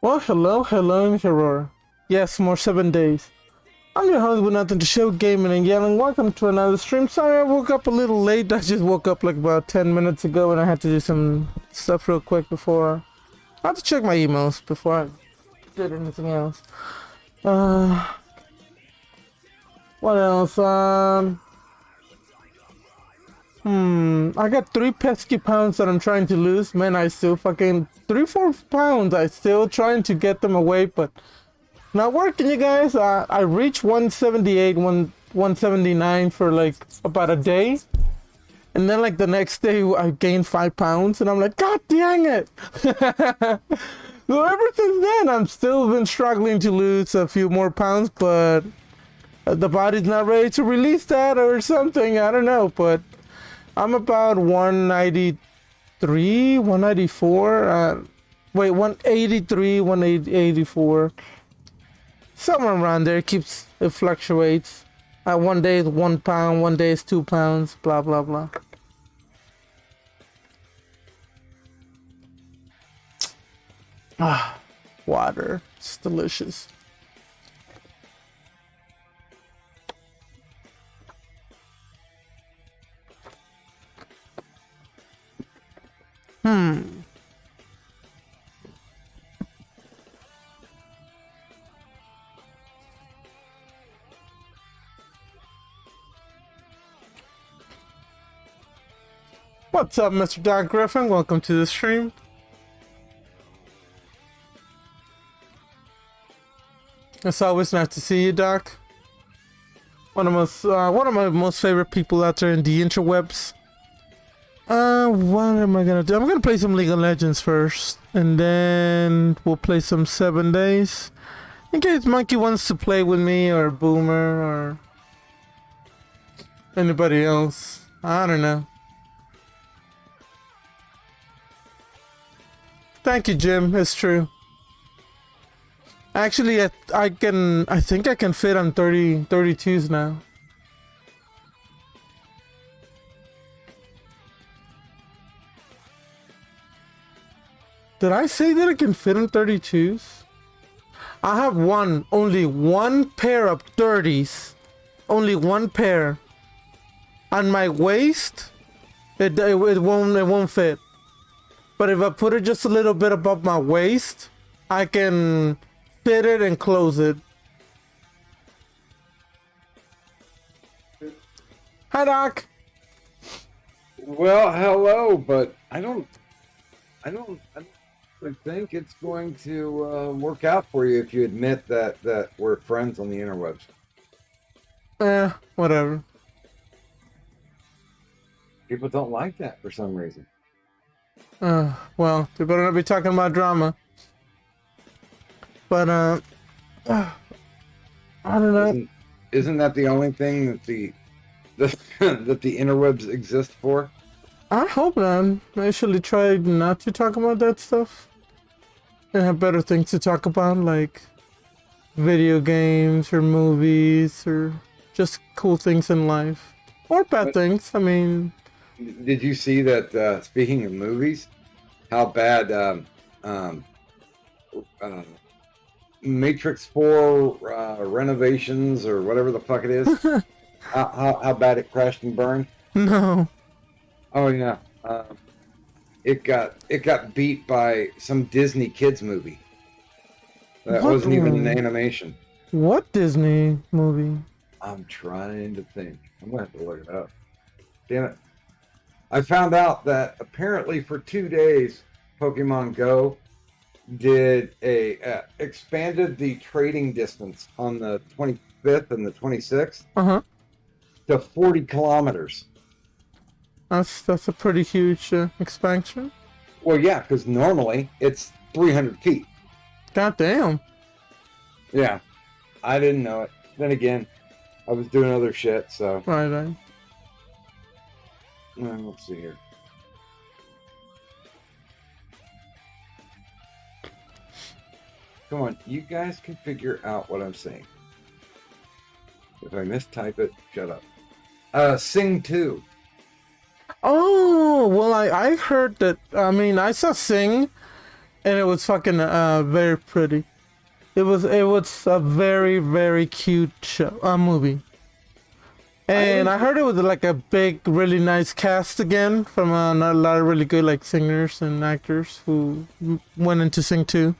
Well, hello, and Herror. Yes, more 7 days. I'm your host with nothing to show, gaming and yelling. Welcome to another stream. Sorry I woke up a little late. I just woke up like about 10 minutes ago and I had to do some stuff real quick before. I had to check my emails before I did anything else. What else? I got 3 pesky pounds that I'm trying to lose. Man, I still fucking 3-4 pounds. I still trying to get them away, but not working, you guys. I reached 178, 179 for like about a day, and then like the next day I gained 5 pounds, and I'm like, God dang it! So ever since then, I'm still been struggling to lose a few more pounds, but the body's not ready to release that or something. I don't know, but I'm about 193, 194, wait, 183, 184. Somewhere around there. It fluctuates. One day is 1 pound, one day is 2 pounds, blah, blah, blah. Water. It's delicious. What's up, Mr. Doc Griffin? Welcome to the stream. It's always nice to see you, Doc. One of my most favorite people out there in the interwebs. What am I gonna do? I'm gonna play some League of Legends first, and then we'll play some 7 days. In case Monkey wants to play with me, or Boomer, or anybody else. I don't know. Thank you, Jim. It's true. Actually, I think I can fit on 32s now. Did I say that I can fit on 32s? I have only one pair of 30s. Only one pair. On my waist, it won't fit. But if I put it just a little bit above my waist, I can fit it and close it. Hi, Doc. Well, hello, but I don't think it's going to work out for you if you admit that we're friends on the interwebs. Whatever. People don't like that for some reason. Well, we better not be talking about drama. But, I don't know. Isn't that the only thing that the interwebs exist for? I hope not. I usually try not to talk about that stuff. And have better things to talk about, like video games or movies or just cool things in life. Or bad things, I mean. Did you see that, speaking of movies, how bad Matrix 4 renovations or whatever the fuck it is. How bad it crashed and burned? No. Oh yeah. It got beat by some Disney kids movie. That What? wasn't even an animation. What Disney movie? I'm trying to think. I'm gonna have to look it up. Damn it. I found out that apparently for 2 days, Pokemon Go did expanded the trading distance on the 25th and the 26th Uh-huh. to 40 kilometers. That's a pretty huge expansion. Well, yeah, because normally it's 300 feet. God damn. Yeah, I didn't know it. Then again, I was doing other shit, so Right. let's see here. Come on, you guys can figure out what I'm saying. If I mistype it, shut up. Sing 2. Oh, well, I heard that. I mean, I saw Sing, and it was fucking very pretty. It was a very, very cute movie. And I heard it was like a big, really nice cast again from a lot of really good like singers and actors who went into Sing 2.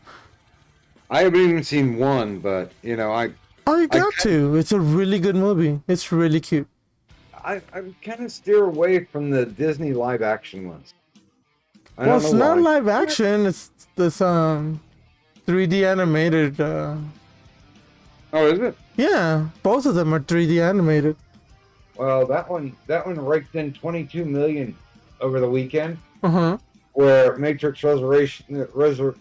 I haven't even seen 1, but you know, Oh, you got to. It's a really good movie. It's really cute. I kind of steer away from the Disney live action ones. Well, it's not live action. It's this 3D animated. Oh, is it? Yeah, both of them are 3D animated. Well, that one raked in 22 million over the weekend. Uh-huh. Where Matrix Insurrection, whatever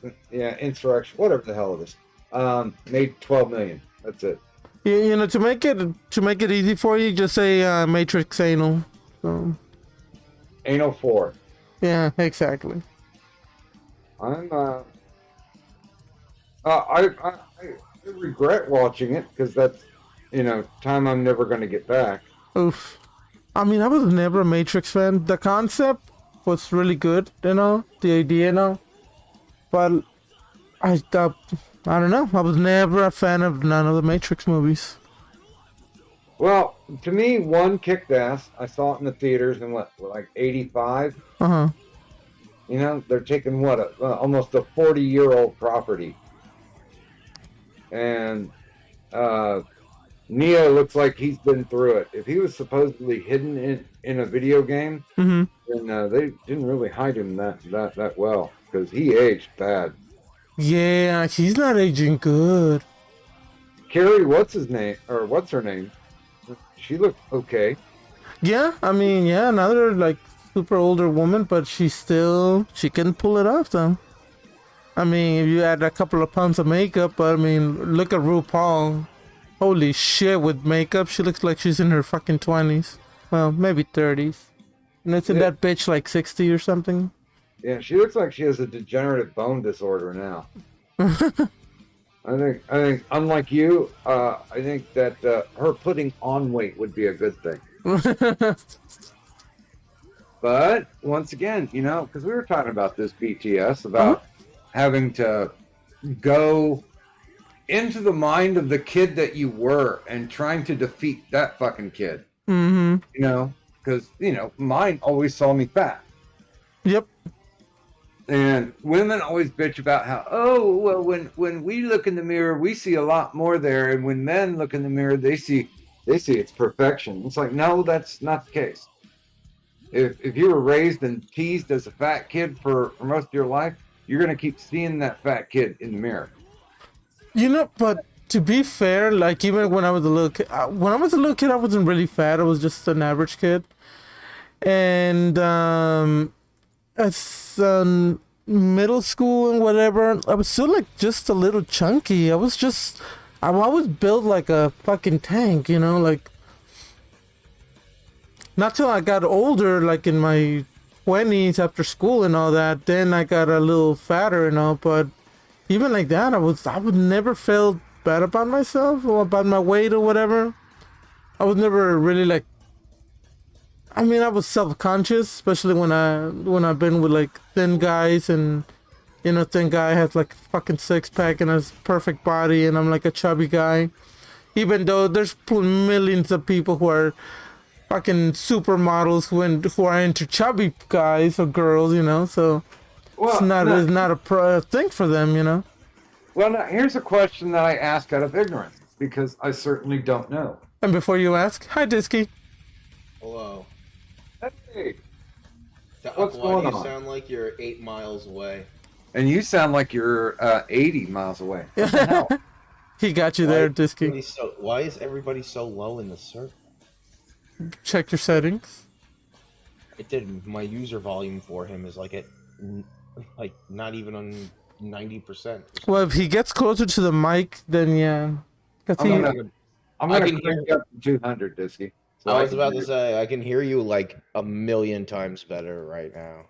the hell it is, made 12 million. That's it. You know, to make it easy for you, just say Matrix Anal. So. Anal 4. Yeah, exactly. I regret watching it because that's, time I'm never going to get back. Oof. I mean, I was never a Matrix fan. The concept was really good, the idea, but I don't know. I was never a fan of none of the Matrix movies. Well, to me, 1 kicked ass. I saw it in the theaters in like 85. Uh-huh. They're taking almost a 40-year-old property. And Neo looks like he's been through it. If he was supposedly hidden in a video game, Mm-hmm. then they didn't really hide him that well because he aged bad. Yeah, he's not aging good. Carrie, what's her name? She looked okay. Yeah, I mean, yeah, another like super older woman, but she can pull it off though. I mean, if you add a couple of pounds of makeup, but I mean, look at RuPaul. Holy shit, with makeup, she looks like she's in her fucking 20s. Well, maybe 30s. And isn't that bitch like 60 or something? Yeah, she looks like she has a degenerative bone disorder now. I think, unlike you, I think that her putting on weight would be a good thing. But once again, because we were talking about this BTS about having to go into the mind of the kid that you were and trying to defeat that fucking kid. Mm-hmm. Because mine always saw me fat. Yep. And women always bitch about how, when we look in the mirror, we see a lot more there, and when men look in the mirror, they see it's perfection. It's like, no, that's not the case. If you were raised and teased as a fat kid for most of your life, you're gonna keep seeing that fat kid in the mirror. But to be fair, like even when I was a little kid, I wasn't really fat. I was just an average kid, and as middle school and whatever, I was still like just a little chunky. I was built like a fucking tank, like. Not till I got older, like in my 20s after school and all that, then I got a little fatter and all, but even like that, I would never feel bad about myself or about my weight or whatever. I was never really like, I mean, I was self-conscious, especially when I've been with like thin guys and You know, thin guy has like a fucking six pack and a perfect body, and I'm like a chubby guy. Even though there's millions of people who are fucking supermodels who are into chubby guys or girls, you know, so Well, it's not a thing for them, you know. well, now here's a question that I ask out of ignorance because I certainly don't know. And before you ask, hi Disky. Hello. Hey, Doc, What's why going do you on? sound like you're 8 miles away? and you sound like you're 80 miles away. What the hell? He got you there, Why, Disky. why is everybody so low in the circle? Check your settings. It did. My user volume for him is like like not even on 90%. Well, if he gets closer to the mic, then yeah. Cause I'm he, gonna, I'm I gonna can crank up to 200, Disky. So I was can about hear to say I can hear you like a million times better right now.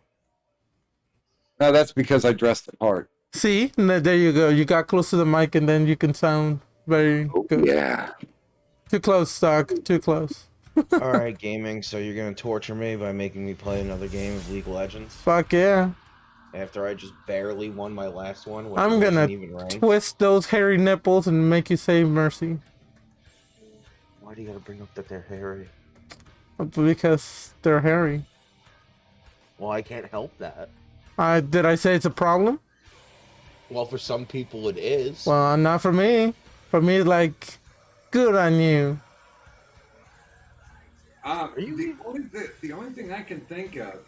No, that's because I dressed the part. see, there you go. You got close to the mic, and then you can sound very good. Yeah. Too close, Doc. Too close. All right, gaming. So you're gonna torture me by making me play another game of League of Legends Fuck yeah. after I just barely won my last one. Which I'm wasn't gonna even ranked. twist those hairy nipples and make you say mercy. Why do you gotta bring up that they're hairy? Because they're hairy. Well, I can't help that. Did I say it's a problem? Well, for some people it is. Well, not for me. For me, like, good on you. The only thing I can think of.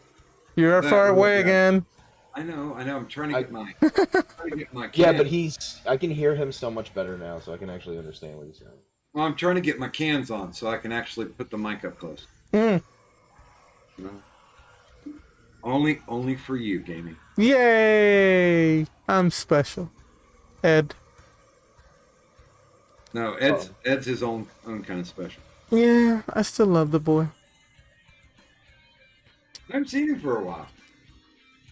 You're That far was away good. again. I know. I'm trying to I- get my. trying to get my Yeah, can- but I can hear him so much better now, so I can actually understand what he's saying. Well, I'm trying to get my cans on so I can actually put the mic up close. Mm. Only for you, gaming. Yay! I'm special. Ed. No, Ed's his own kind of special. Yeah, I still love the boy. I haven't seen him for a while.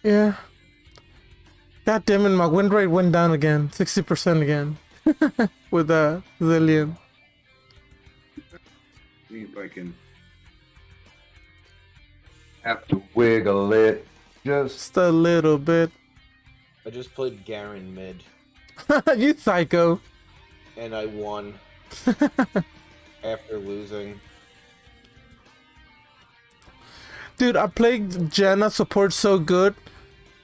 Yeah. God damn it, my win rate went down again. 60% again. With Zillion. See if I can. Have to wiggle it. Just a little bit. I just played Garen mid, You psycho. and I won after losing. Dude, I played Janna support so good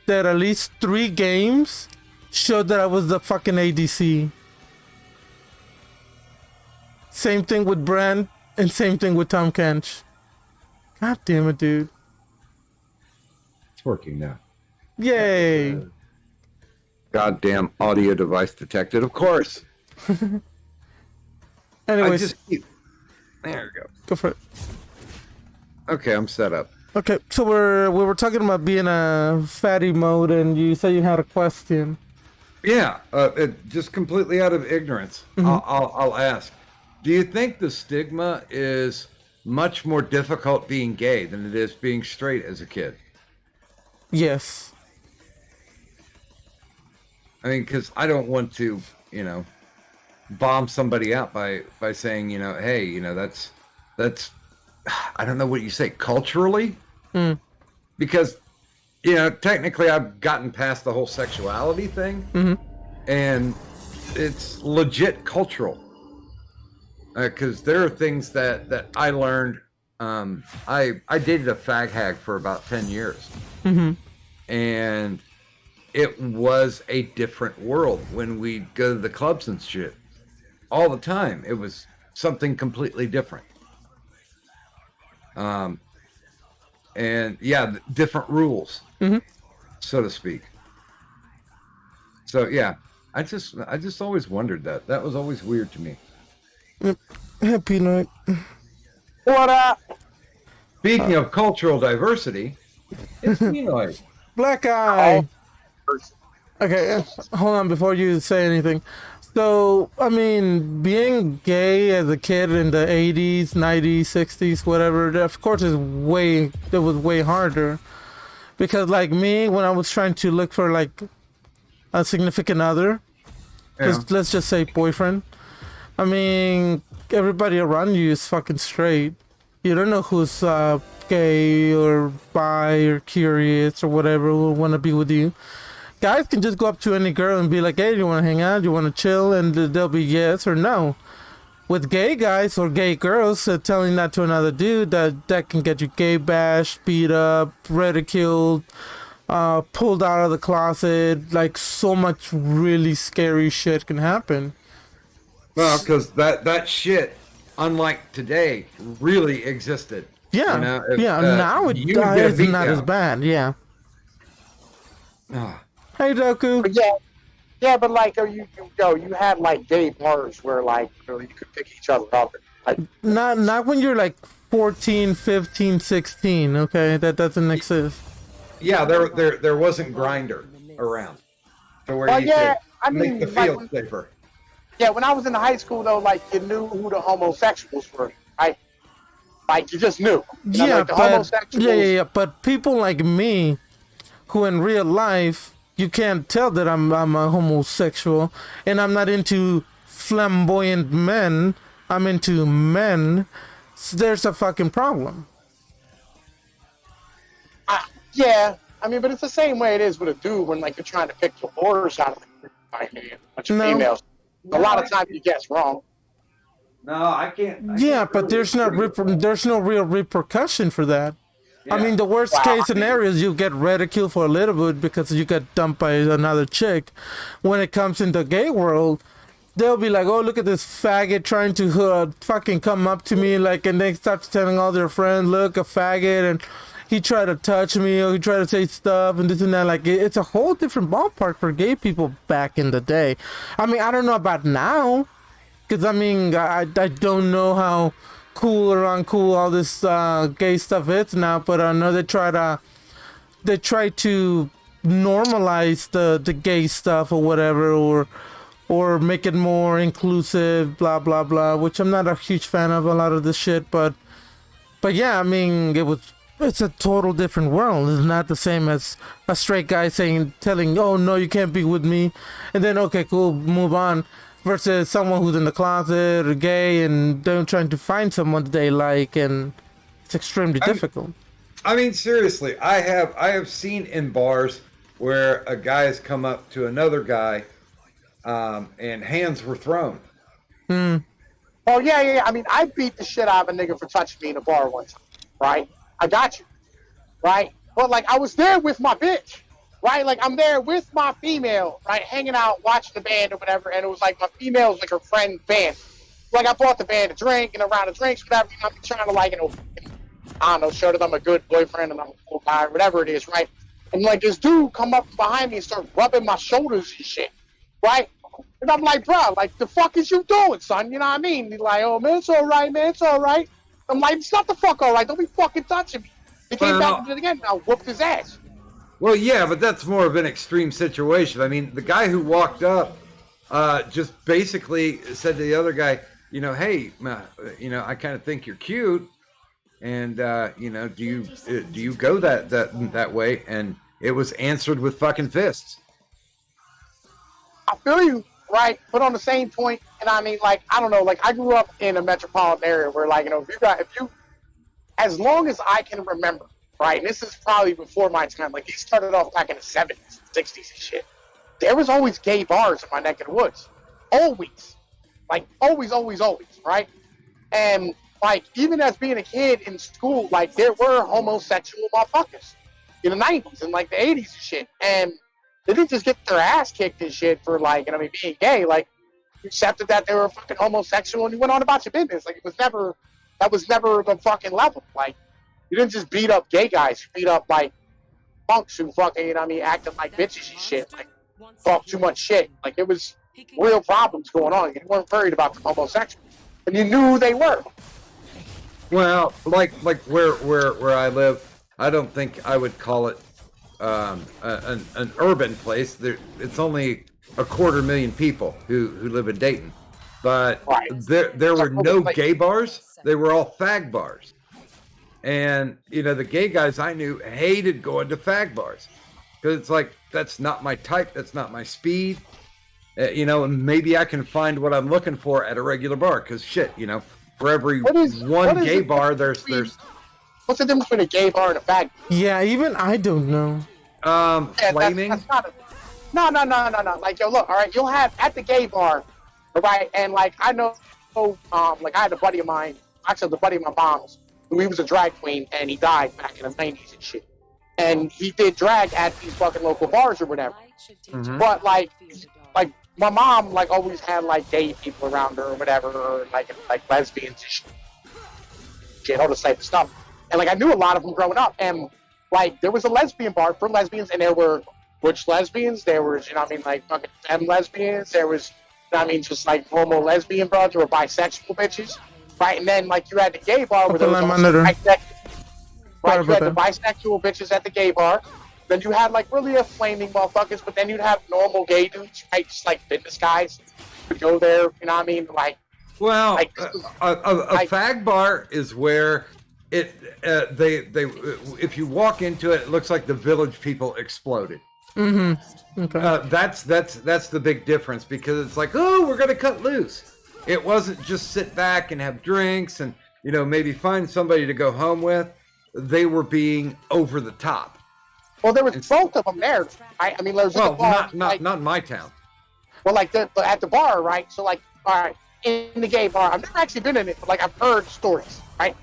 that at least 3 games showed that I was the fucking ADC. Same thing with Brand, and same thing with Tom Kench. God damn it, dude. It's working now. Yay. Goddamn audio device detected, of course. I Anyways, just keep. There we go. go for it. Okay, I'm set up. Okay, so we were talking about being a fatty mode, and you said you had a question. Yeah, just completely out of ignorance, I'll ask. Do you think the stigma is much more difficult being gay than it is being straight as a kid? Yes. I mean, because I don't want to, bomb somebody out by saying, hey, that's I don't know what you say, culturally, because technically I've gotten past the whole sexuality thing, and it's legit cultural. Because there are things that I learned. I dated a fag hag for about 10 years, and it was a different world when we'd go to the clubs and shit. All the time, it was something completely different. And yeah, different rules, so to speak. So yeah, I just always wondered that. That was always weird to me. Happy night. What up? Speaking of cultural diversity, it's Pinoy. Black eye. Okay, hold on before you say anything. So, I mean, being gay as a kid in the 80s, 90s, 60s, whatever, of course it was way harder. Because like me, when I was trying to look for like a significant other, let's just say boyfriend, I mean, everybody around you is fucking straight. You don't know who's gay or bi or curious or whatever will want to be with you. guys can just go up to any girl and be like, hey, do you want to hang out? Do you want to chill? And they'll be yes or no. With gay guys or gay girls telling that to another dude, that can get you gay bashed, beat up, ridiculed, pulled out of the closet. Like, so much really scary shit can happen. Well, because that shit, unlike today, really existed. Yeah, You know, now you get a it's beat not as down. bad, yeah. Ah. Hey, Doku. But yeah, but like you had like gay bars where like you could pick each other up. Like, Not when you're like 14, 15, 16, okay? That doesn't exist. Yeah, there wasn't Grinder around, to where well, you yeah, could I make mean, the like, field safer. yeah, when I was in high school though, like you knew who the homosexuals were, right? Like you just knew. You know, Yeah, like, the but homosexuals. but people like me, who in real life you can't tell that I'm a homosexual, and I'm not into flamboyant men. I'm into men. So there's a fucking problem. Yeah, I mean, but it's the same way it is with a dude when like you're trying to pick the horse out of a bunch of No. females. A lot of times you guess wrong. No, I can't. Yeah, but there's no real repercussion for that. I mean, the worst Wow. case scenario is you get ridiculed for a little bit because you get dumped by another chick. When it comes in the gay world, they'll be like, "Oh, look at this faggot trying to fucking come up to me," like, and they start telling all their friends, "Look, a faggot," and he tried to touch me or he tried to say stuff and this and that. Like, it's a whole different ballpark for gay people back in the day. I mean, I don't know about now, because I mean, I don't know how cool or uncool all this gay stuff is now, but I know they try to normalize the gay stuff or whatever, or make it more inclusive, blah blah blah, which I'm not a huge fan of a lot of this shit, but yeah, I mean, it's a total different world. It's not the same as a straight guy telling, "Oh no, you can't be with me," and then okay, cool, move on. Versus someone who's in the closet or gay and they're trying to find someone that they like, and it's extremely difficult. I mean, seriously, I have seen in bars where a guy has come up to another guy, and hands were thrown. Oh yeah. I mean, I beat the shit out of a nigga for touching me in a bar one time, right? I got you, right? But like, I was there with my bitch, right? Like, I'm there with my female, right? Hanging out, watching the band or whatever, and it was like my female was like her friend band. Like, I bought the band a drink and a round of drinks, whatever. You know, I'm trying to like, I don't know, show that I'm a good boyfriend and I'm a cool guy, whatever it is, right? And like, this dude come up behind me and start rubbing my shoulders and shit, right? And I'm like, bro, like, the fuck is you doing, son? You know what I mean? He's like, oh, man, it's all right, man, it's all right. I'm like, it's not the fuck all right. Don't be fucking touching me. He came back and did it again, and I whooped his ass. Well, yeah, but that's more of an extreme situation. I mean, the guy who walked up just basically said to the other guy, you know, hey, you know, I kind of think you're cute, and you know, do you go that way? And it was answered with fucking fists. I feel you, right? But on the same point, and I mean, like, I don't know, like, I grew up in a metropolitan area where, like, you know, as long as I can remember, right, and this is probably before my time, like, he started off back in the 70s, 60s and shit, there was always gay bars in my neck of the woods. Always. Like, always, right? And, like, even as being a kid in school, like, there were homosexual motherfuckers in the 90s and, like, the 80s and shit. And they didn't just get their ass kicked and shit for, like, you know, being gay. Like, you accepted that they were fucking homosexual and you went on about your business. Like, that was never the fucking level. Like, you didn't just beat up gay guys. You beat up, like, punks who fucking, you know what I mean, acting like bitches and shit. Like, talk too much shit. Like, it was real problems going on. You weren't worried about the homosexuals. And you knew who they were. Well, like where I live, I don't think I would call it an urban place. It's only 250,000 people who live in Dayton, but Right. there were no gay bars. They were all fag bars, and you know the gay guys I knew hated going to fag bars because it's like that's not my type. That's not my speed. You know, and maybe I can find what I'm looking for at a regular bar. Because shit, you know, for every What is gay the bar, difference there's What's the difference between a gay bar and a fag bar? Yeah, even I don't know. Yeah, flaming. That's not a, No. Like, yo, look, all right, you'll have at the gay bar, all right, and like I know, like I had a buddy of mine, actually the buddy of my mom's, who he was a drag queen, and he died back in the '90s and shit. And he did drag at these fucking local bars or whatever. Mhm. But like my mom like always had like gay people around her or whatever, or like lesbians and shit, all this type of stuff. And like I knew a lot of them growing up, and like there was a lesbian bar for lesbians, and there were butch lesbians, there was, you know what I mean, like fucking femme lesbians, there was, you know what I mean, just like homo lesbian brothers or bisexual bitches, right? And then like you had the gay bar where there was also right, you had the bisexual bitches at the gay bar. Then you had like really a flaming motherfuckers, but then you'd have normal gay dudes, right? Just like fitness guys would go there, you know what I mean? Like, Well, like, a fag bar is where it they if you walk into it, it looks like the Village People exploded. Mm-hmm. Okay. That's the big difference, because it's like, oh, we're gonna cut loose. It wasn't just sit back and have drinks and, you know, maybe find somebody to go home with. They were being over the top. well, there was both of them there. I mean, there was Well, the bar, not like, in my town. well, like at the bar, right? So like, all right, in the gay bar, I've never actually been in it, but like I've heard stories, right?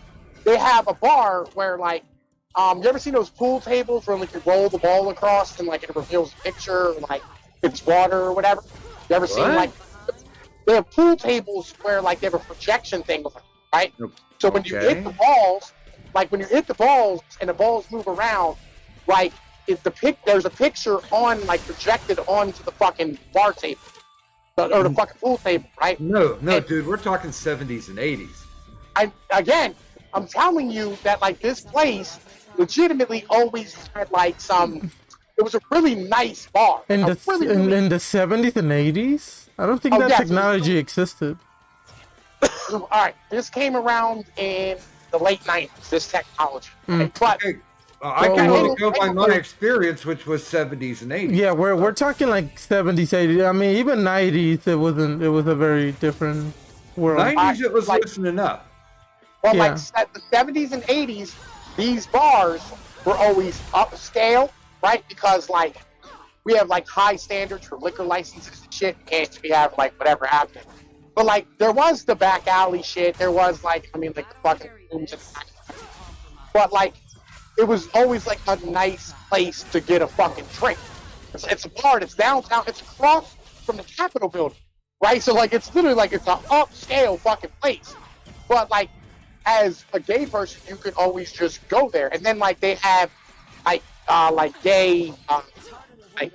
They have a bar where like, you ever seen those pool tables where like you roll the ball across and like it reveals a picture, like it's water or whatever? You ever seen What? like, they have pool tables where like they have a projection thing, right? So when you hit Okay. the balls, like when you hit the balls and the balls move around, like if there's a picture on like projected onto the fucking bar table or the fucking pool table, right? No, And- dude, we're talking 70s and 80s. I'm telling you that like this place legitimately always had like some. It was a really nice bar. In A the really, in, really- in the 70s and 80s, I don't think Oh, that yes. technology existed. all right, this came around in the late '90s. This technology, right? But Hey, I Well, can well- only go by my experience, which was 70s and 80s. Yeah, we're talking like 70s, 80s. I mean, even 90s, it wasn't. It was a very different world. 90s, it was Like- loosening up. well, Yeah. like the '70s and '80s, these bars were always upscale, right? Because like we have like high standards for liquor licenses and shit. Can't we have like whatever happened? But like there was the back alley shit. There was like I mean like the fucking rooms and but like it was always like a nice place to get a fucking drink. It's a bar. It's downtown. It's across from the Capitol building, right? So like it's literally like it's an upscale fucking place. But like as a gay person, you could always just go there. And then like they have like gay like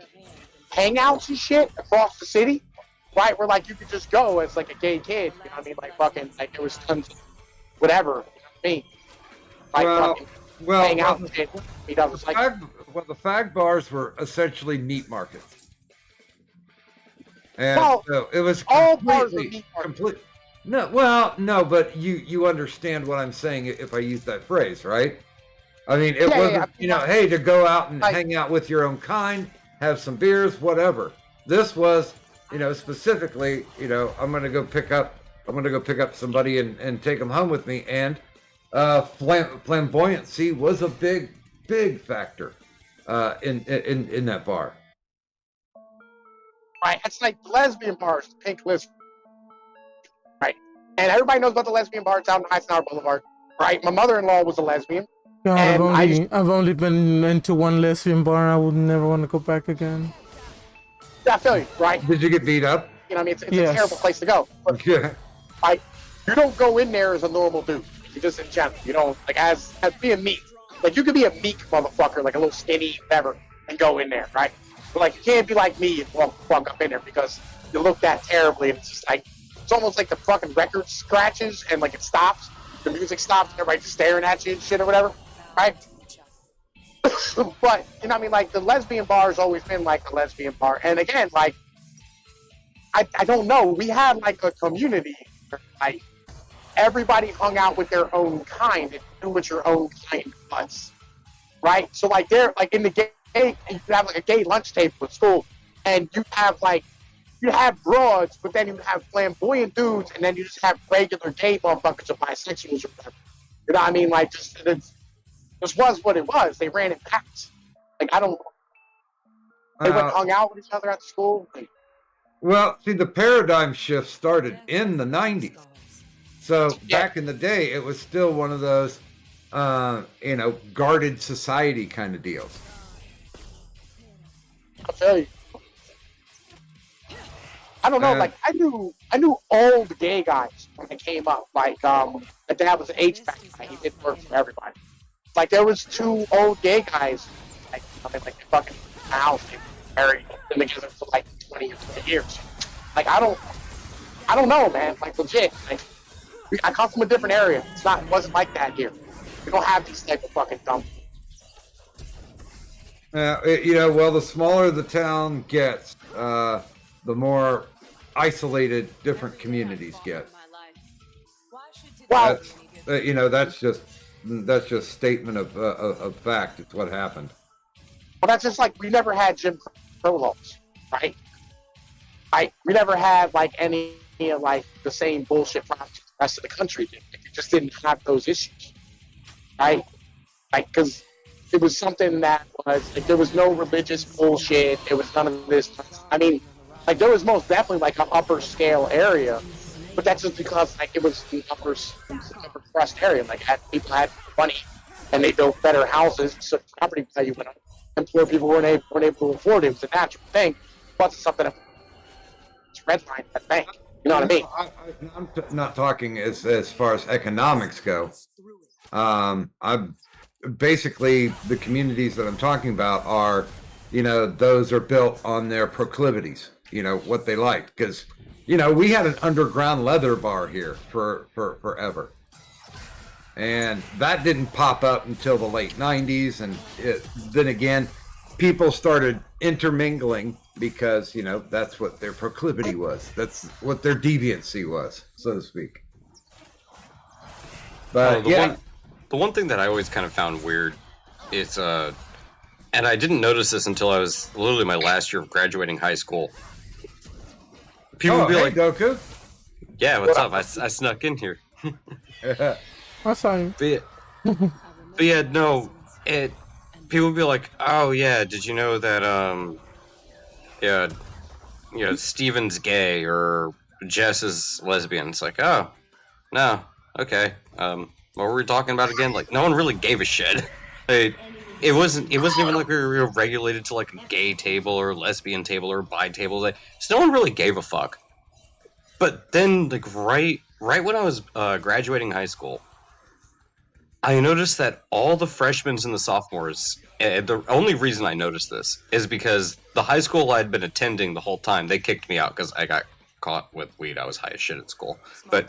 hangouts and shit across the city, right? Where like you could just go as like a gay kid, you know what I mean? Like fucking like there was tons of whatever, you know what I mean? Like fucking Well, hang out and shit. You know, it's like the fag bars were essentially meat markets. And Well, so it was all bars are completely, meat markets. complete. No, well, no, but you understand what I'm saying if I use that phrase, right? I mean, it Yeah, wasn't, yeah, you know, hey, to go out and Like- hang out with your own kind, have some beers, whatever. This was, you know, specifically, you know, I'm gonna go pick up somebody and take them home with me, and flamboyancy was a big factor in that bar. right. It's like lesbian bars, the pink list. Right. And everybody knows about the lesbian bar down Eisenhower Boulevard. Right. My mother-in-law was a lesbian. God, And I've only been into one lesbian bar. I would never want to go back again. Yeah, I feel you, right? Did you get beat up? You know, I mean, it's Yes. a terrible place to go. But Yeah. like, you don't go in there as a normal dude. You just in general, you don't like as being meek. Like you could be a meek motherfucker, like a little skinny, whatever, and go in there, right? But like you can't be like me and walk the fuck up in there because you look that terribly. And it's just like it's almost like the fucking record scratches and like it stops, the music stops, and everybody's staring at you and shit or whatever, right? But you know, what I mean, like the lesbian bar has always been like a lesbian bar, and again, like I don't know, we had like a community, like everybody hung out with their own kind and knew what your own kind was, right? So like they're like in the gay, you have like a gay lunch table at school, and you have broads, but then you have flamboyant dudes, and then you just have regular gay motherfuckers or bisexuals or whatever. You know what I mean? Like this was what it was. They ran it packs. Like I don't. They went and hung out with each other at the school. Well, see, the paradigm shift started in the 90s. So back in the day, it was still one of those, guarded society kind of deals. I'll tell you. I don't know, like I knew old gay guys when they came up. Like my dad was an HVAC guy, he did work for everybody. Like there was 2 old gay guys, like their fucking house, they married, been together for like 20 or 30 years. Like I don't know, man. Like legit. Like I come from a different area. It wasn't like that here. We don't have these type of fucking dumb. Well, the smaller the town gets, the more isolated different communities get. Well, that's just statement of fact. It's what happened. Well, that's just like we never had Jim Crow laws, right? Like we never had like any like the same bullshit problems the rest of the country did. Like, we just didn't have those issues, right? Like because it was something that was like there was no religious bullshit. There was none of this. I mean, like there was most definitely like an upper scale area, but that's just because like it was the upper crust area. Like people had money and they built better houses, so property value went up, and poor people weren't able to afford it. It was a natural thing, but it's something that red line that bank. You know what I mean? I'm not talking as far as economics go. I'm basically the communities that I'm talking about are, those are built on their proclivities. What they liked, because we had an underground leather bar here for forever, and that didn't pop up until the late 90s, and then again people started intermingling because that's what their proclivity was, that's what their deviancy was, so to speak. But the one thing that I always kind of found weird is and I didn't notice this until I was literally my last year of graduating high school. People would be like, Goku. Yeah, what's up? I snuck in here. I saw you. But yeah, no, people would be like, oh yeah, did you know that Steven's gay or Jess is lesbian? It's like, oh, no, okay. What were we talking about again? Like, no one really gave a shit. It wasn't even like we were regulated to like a gay table or a lesbian table or a bi table. Like, so no one really gave a fuck. But then, like right when I was graduating high school, I noticed that all the freshmen and the sophomores. The only reason I noticed this is because the high school I'd been attending the whole time, they kicked me out because I got caught with weed. I was high as shit at school, but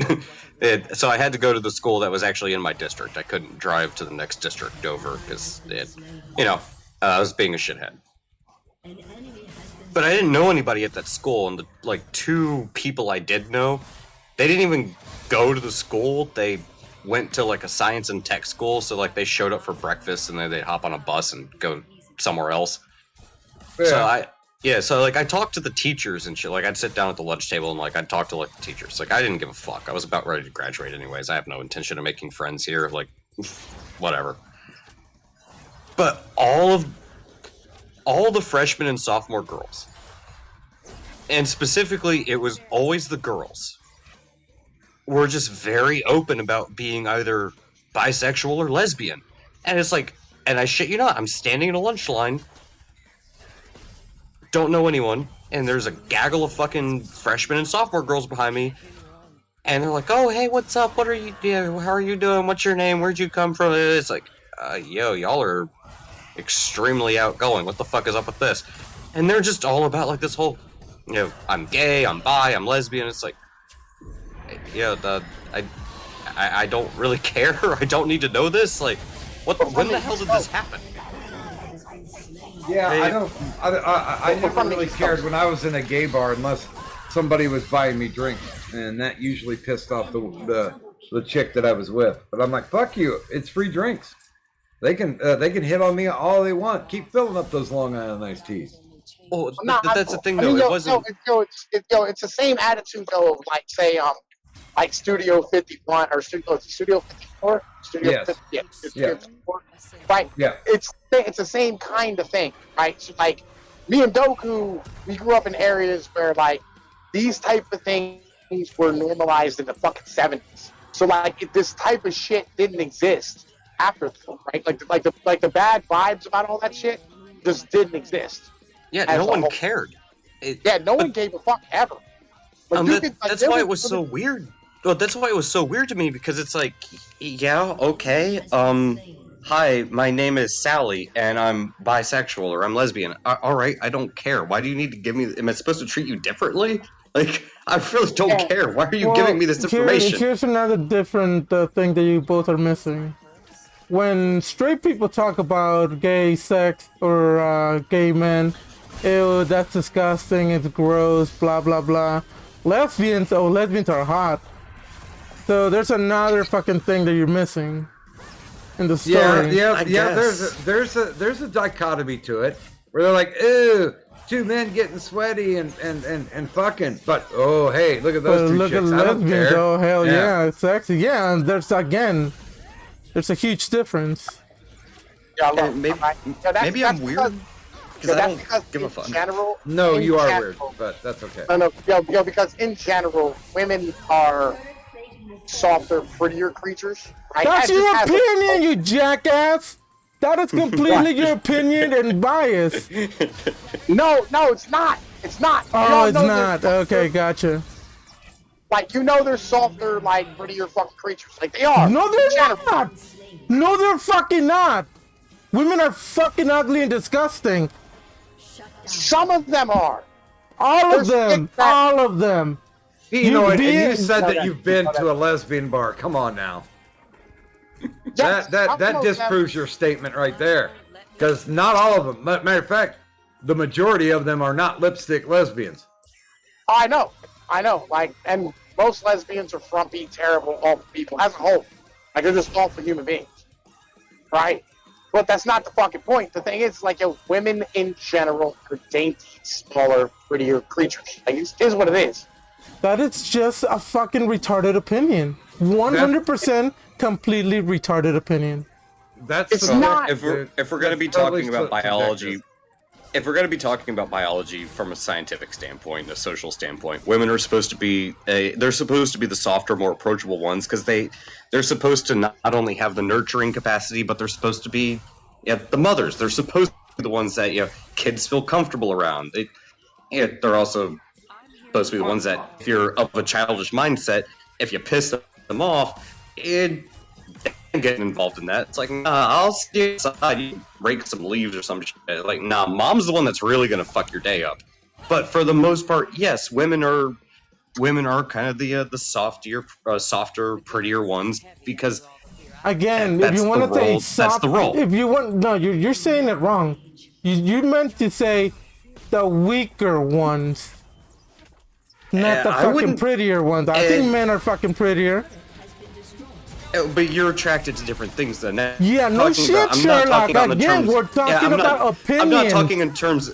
so I had to go to the school that was actually in my district. I couldn't drive to the next district over because I was being a shithead. But I didn't know anybody at that school, and the 2 people I did know, they didn't even go to the school. They went to like a science and tech school, so like they showed up for breakfast and then they'd hop on a bus and go somewhere else. Yeah. So I talked to the teachers and shit. Like I'd sit down at the lunch table and I'd talk to the teachers. Like I didn't give a fuck. I was about ready to graduate anyways. I have no intention of making friends here. Like whatever. But all the freshmen and sophomore girls, and specifically it was always the girls, were just very open about being either bisexual or lesbian. And it's like, and I shit you not, I'm standing in a lunch line, don't know anyone, and there's a gaggle of fucking freshmen and sophomore girls behind me, and they're like, oh, hey, what's up, how are you doing, what's your name, where'd you come from? It's like, yo, y'all are extremely outgoing, what the fuck is up with this? And they're just all about like this whole, I'm gay, I'm bi, I'm lesbian. It's like, I don't really care. I don't need to know this. Like, when the hell did this happen? Yeah, I never really cared when I was in a gay bar unless somebody was buying me drinks, and that usually pissed off the chick that I was with. But I'm like, fuck you, it's free drinks. They can hit on me all they want. Keep filling up those Long Island iced teas. Oh, that's the thing though. It wasn't. It's the same attitude though of like say like Studio 51 or Studio 54. Yes. 54. Right. Yeah. It's the same kind of thing, right? So like me and Doku, we grew up in areas where like these type of things were normalized in the fucking 70s. So like if this type of shit didn't exist after them, right? Like the bad vibes about all that shit just didn't exist. Yeah, as no a one whole. cared. Yeah, no one gave a fuck ever. Like, you could- like, That's there why it was so weird. Well, that's why it was so weird to me because it's like, yeah, okay, hi, my name is Sally and I'm bisexual or I'm lesbian. All right, I don't care. Why do you need to give me? Am I supposed to treat you differently? Like, I really don't Yeah. care. Why are you giving me this information? Here's another different thing that you both are missing. When straight people talk about gay sex or gay men, ew, that's disgusting, it's gross, blah blah blah. Lesbians are hot. So there's another fucking thing that you're missing in the story. I guess. There's a dichotomy to it where they're like, ew, two men getting sweaty and fucking, but oh hey, look at those two Look chicks. at I don't lesbians, care. oh hell yeah, it's sexy. Yeah, and there's a huge difference. Yeah, And look, maybe- that's maybe I'm weird because I that's don't because give a in fuck. general, No, in you are general- weird, but that's okay. No, because in general, women are softer, prettier creatures. Right? That's That just your has a- opinion, you jackass! That is completely your opinion and bias. No, it's not. It's not. You Oh, all it's know not. they're- Okay, gotcha. Like, they're softer, like, prettier fucking creatures. Like, they are. No, In they're general. not! No, they're fucking not! Women are fucking ugly and disgusting. Some of them are. All of There's them. big fat- All of them. You know, and you being- said that Okay. you've been to a lesbian bar. Come on now. Yes, That some of them- disproves your statement right there. Because not all of them. Matter of fact, the majority of them are not lipstick lesbians. I know. Like, and most lesbians are frumpy, terrible, awful people as a whole. Like, they're just awful human beings. Right? But that's not the fucking point. The thing is, like, women in general are dainty, smaller, prettier creatures. Like, it is what it is. That is just a fucking retarded opinion. 100% completely retarded opinion. That's It's not- If we're going to be That's totally talking about subjective. biology, if we're going to be talking about biology from a scientific standpoint, a social standpoint, women are supposed to be they're supposed to be the softer, more approachable ones because they're supposed to not only have the nurturing capacity, but they're supposed to be the mothers. They're supposed to be the ones that kids feel comfortable around. They're also supposed to be the ones that if you're of a childish mindset, if you piss them off, getting involved in that. It's like, nah, I'll stay outside, you rake some leaves or some shit. Like, nah, mom's the one that's really gonna fuck your day up. But for the most part, yes, women are kind of the softer, prettier ones because Again, if That's you want the to say role- soft, that's the role. if you want, no, you're saying it wrong. You meant to say the weaker ones, not the I fucking wouldn't- prettier ones. I think men are fucking prettier. but you're attracted to different things then. Yeah, no Talking shit, about- I'm not Sherlock. talking on the Again, terms- we're talking I'm not- about I'm not opinions. talking in terms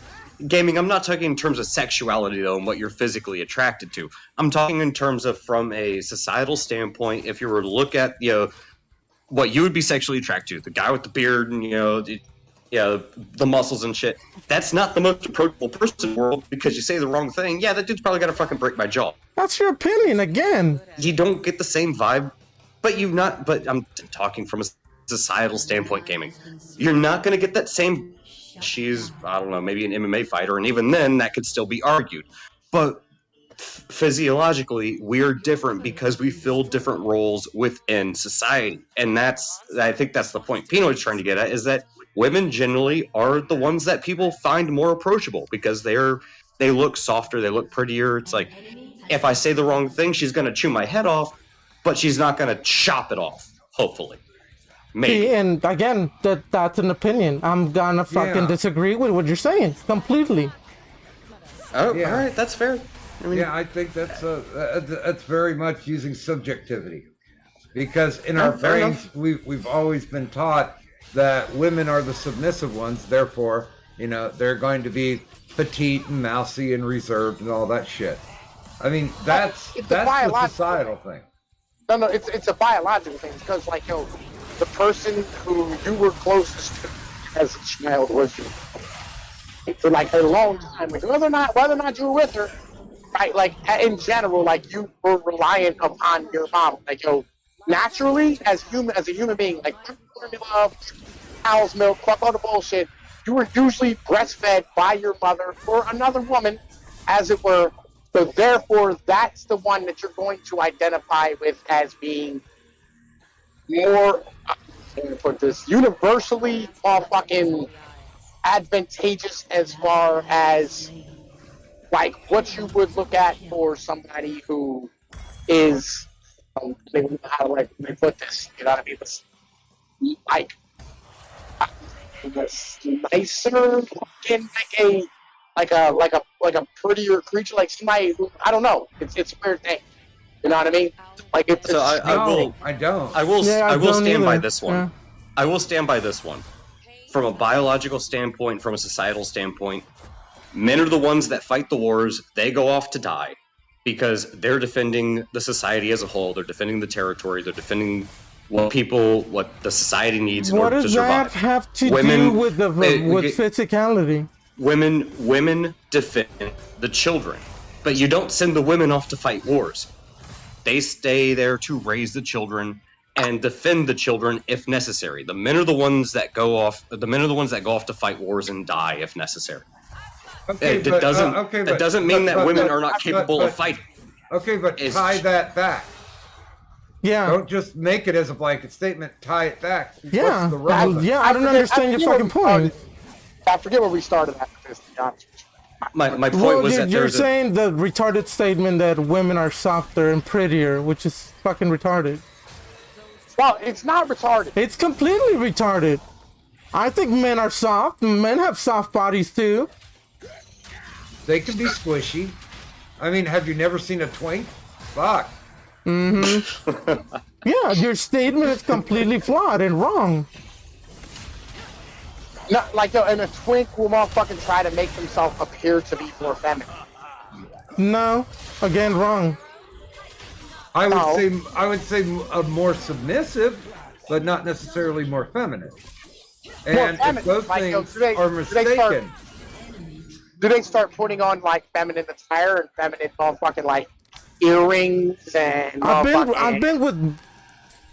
gaming. I'm not talking in terms of sexuality though, and what you're physically attracted to. I'm talking in terms of from a societal standpoint. If you were to look at what you would be sexually attracted to, the guy with the beard and the muscles and shit. That's not the most approachable person in the world because you say the wrong thing. Yeah, that dude's probably gonna fucking break my jaw. That's your opinion again. You don't get the same vibe, but I'm talking from a societal standpoint gaming. You're not going to get that same she's, I don't know, maybe an MMA fighter, and even then that could still be argued. But physiologically, we're different because we fill different roles within society. And I think that's the point Pino is trying to get at, is that women generally are the ones that people find more approachable because they look softer, they look prettier. It's like, if I say the wrong thing, she's going to chew my head off, but she's not going to chop it off, hopefully. Maybe. See, and again, that's an opinion. I'm gonna fucking Yeah. disagree with what you're saying completely. Oh, Yeah. all right, that's fair. I mean, Yeah, I think that's very much using subjectivity, because in our fair brains we've always been taught that women are the submissive ones. Therefore, they're going to be petite and mousy and reserved and all that shit. I mean, that's It's a the biological societal thing. No, it's a biological thing because, like, the person who you were closest to as a child was you. for like a long time, like whether or not you were with her, right? Like in general, like you were reliant upon your mom. Like yo, naturally as a human being, like formula, cow's milk, fuck all the bullshit. You were usually breastfed by your mother or another woman, as it were. So therefore, that's the one that you're going to identify with as being more, put this, universally fucking advantageous as far as like what you would look at for somebody who is, how do I put this? You know what I mean? It's like nicer, like a prettier creature, like somebody who, I don't know. It's a weird thing. You know what I mean? Like it's. So I will. I don't. I will. Yeah, I I will don't stand by either. this one. Yeah. I will stand by this one. From a biological standpoint, from a societal standpoint, men are the ones that fight the wars. They go off to die because they're defending the society as a whole. They're defending the territory. They're defending what the society needs in What order to does that survive. have to Women- do with physicality? Women defend the children, but you don't send the women off to fight wars. They stay there to raise the children and defend the children if necessary. The men are the ones that go off. The men are the ones that go off to fight wars and die if necessary. It doesn't mean that women are not capable of fighting. Okay, but It's- tie that back. Yeah. Don't just make it as a blanket statement. Tie it back. Yeah. What's the relevance? Yeah, I don't understand your fucking point. I forget where we started at this, to be honest with you. My point Well, was that you're there's saying the retarded statement that women are softer and prettier, which is fucking retarded. Well, it's not retarded. It's completely retarded. I think men are soft. Men have soft bodies too. They can be squishy. I mean, have you never seen a twink? Fuck. Yeah, your statement is completely flawed and wrong. No, like, yo, and a twink will motherfucking try to make himself appear to be more feminine. No, again, wrong. I No. would say more submissive, but not necessarily more feminine. More And if feminine, those like, yo, things do they- are do they mistaken, Do they start putting on like feminine attire and feminine motherfucking like earrings and I've been with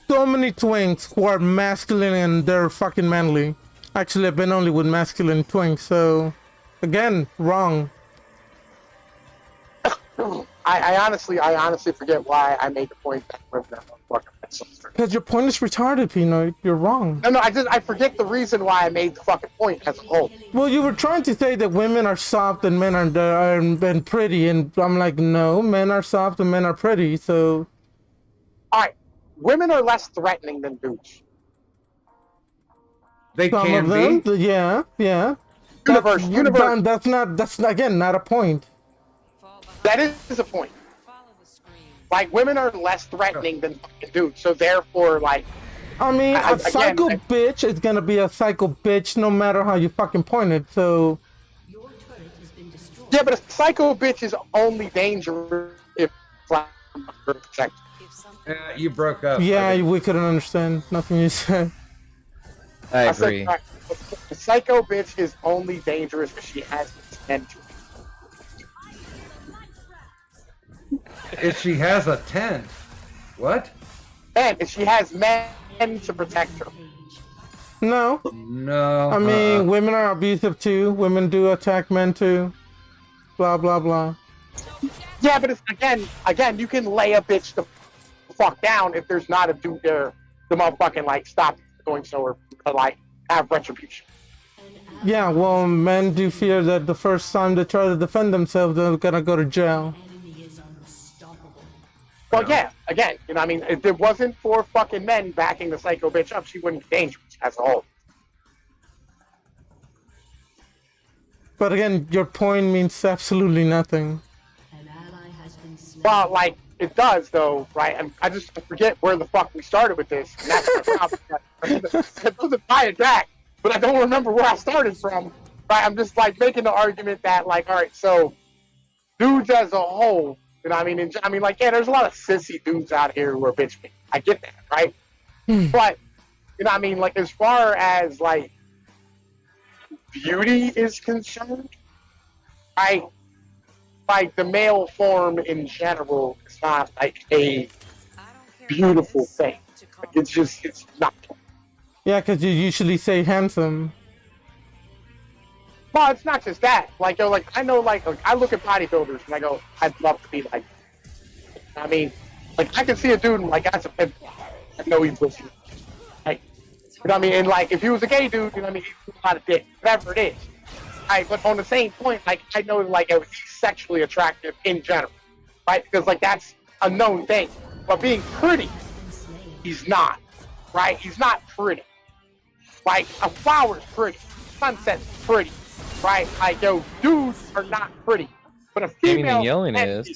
so many twinks who are masculine and they're fucking manly. Actually, I've been only with masculine twinks, so again, wrong. I honestly forget why I made the point that women are fucking softer. Because your point is retarded, Pinoy. You're wrong. No, I forget the reason why I made the fucking point as a whole. Well, you were trying to say that women are soft and men are pretty, and I'm like, no, men are soft and men are pretty. So All right, women are less threatening than dudes. they some can of them, be. yeah. Universe. That's again not a point. That is a point. Like women are less threatening than fucking dudes, so therefore, like, I mean, a psycho again, bitch is gonna be a psycho bitch no matter how you fucking point it. So yeah, but a psycho bitch is only dangerous if like, protected. You broke up. yeah, Okay. we couldn't understand nothing you said. I I said, agree. right, a psycho bitch is only dangerous if she has potential. If she has a 10. What? And if she has men to protect her. No, No. I mean women are abusive too. Women do attack men too. Blah blah blah. Yeah, but it's, again, you can lay a bitch the fuck down if there's not a dude there to motherfucking like stop going somewhere to like have retribution. Yeah, well, men do fear that the first time they try to defend themselves, they're gonna go to jail. Well, yeah, again, you know, I mean, if it wasn't for fucking men backing the psycho bitch up, she wouldn't be dangerous as a whole. But again, your point means absolutely nothing. Well, like, it does, though, right? I just forget where the fuck we started with this. And that's the problem. It doesn't tie it back, but I don't remember where I started from. Right? I'm just, like, making the argument that, like, all right, so dudes as a whole, you know what I mean? And, I mean, like, yeah, there's a lot of sissy dudes out here who are bitch me. I get that, right? But, you know what I mean? Like, as far as, like, beauty is concerned, right? Like the male form in general is not like a beautiful thing. Like, it's not. Yeah, because you usually say handsome. Well, it's not just that. Like, yo, like I know, like I look at bodybuilders and I go, I'd love to be like. I mean, like I can see a dude and like that's a pimp. I know he's pussy. Like, you know what I mean? And like if he was a gay dude, you know what I mean, he's a lot of dick, whatever it is. Right, but on the same point, like I know like he's sexually attractive in general, right? Because like that's a known thing. But being pretty, he's not, right? He's not pretty. Like a flower's pretty, sunset's pretty, right? Like yo, dudes are not pretty, but a female Gaming and yelling can is. be.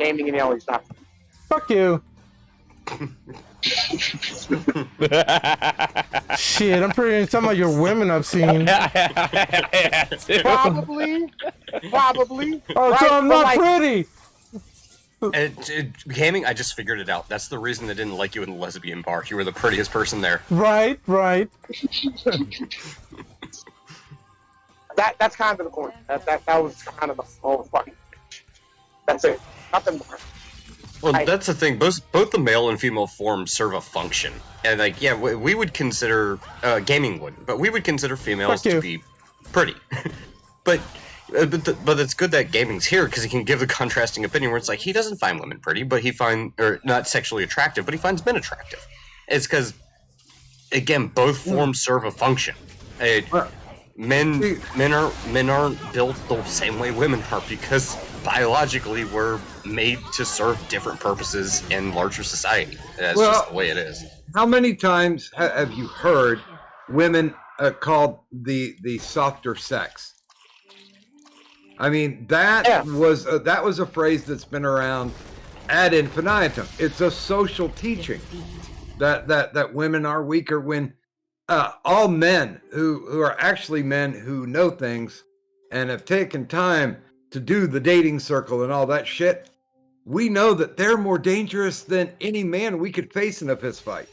Gaming and yelling is not. Fuck you. Shit, I'm pretty sure some of your women I've seen. Probably. Oh, right? so I'm But, not like, pretty. Gaming, I just figured it out. That's the reason they didn't like you in the lesbian bar. You were the prettiest person there. Right. That's kind of the point. That was kind of the whole fucking. That's it. Nothing more. Well, Right. that's the thing. Both the male and female forms serve a function, and like, yeah, we would consider gaming wouldn't, but we would consider females Fuck you. to be pretty. but it's good that gaming's here because he can give the contrasting opinion where it's like he doesn't find women pretty, but or not sexually attractive, but he finds men attractive. It's because, again, both forms serve a function. Well, Men aren't built the same way women are because biologically we're made to serve different purposes in larger society. That's just the way it is. how many times have you heard women called the softer sex? I mean, that was a phrase that's been around ad infinitum. It's a social teaching that women are weaker when all men who are actually men who know things and have taken time to do the dating circle and all that shit, we know that they're more dangerous than any man we could face in a fist fight.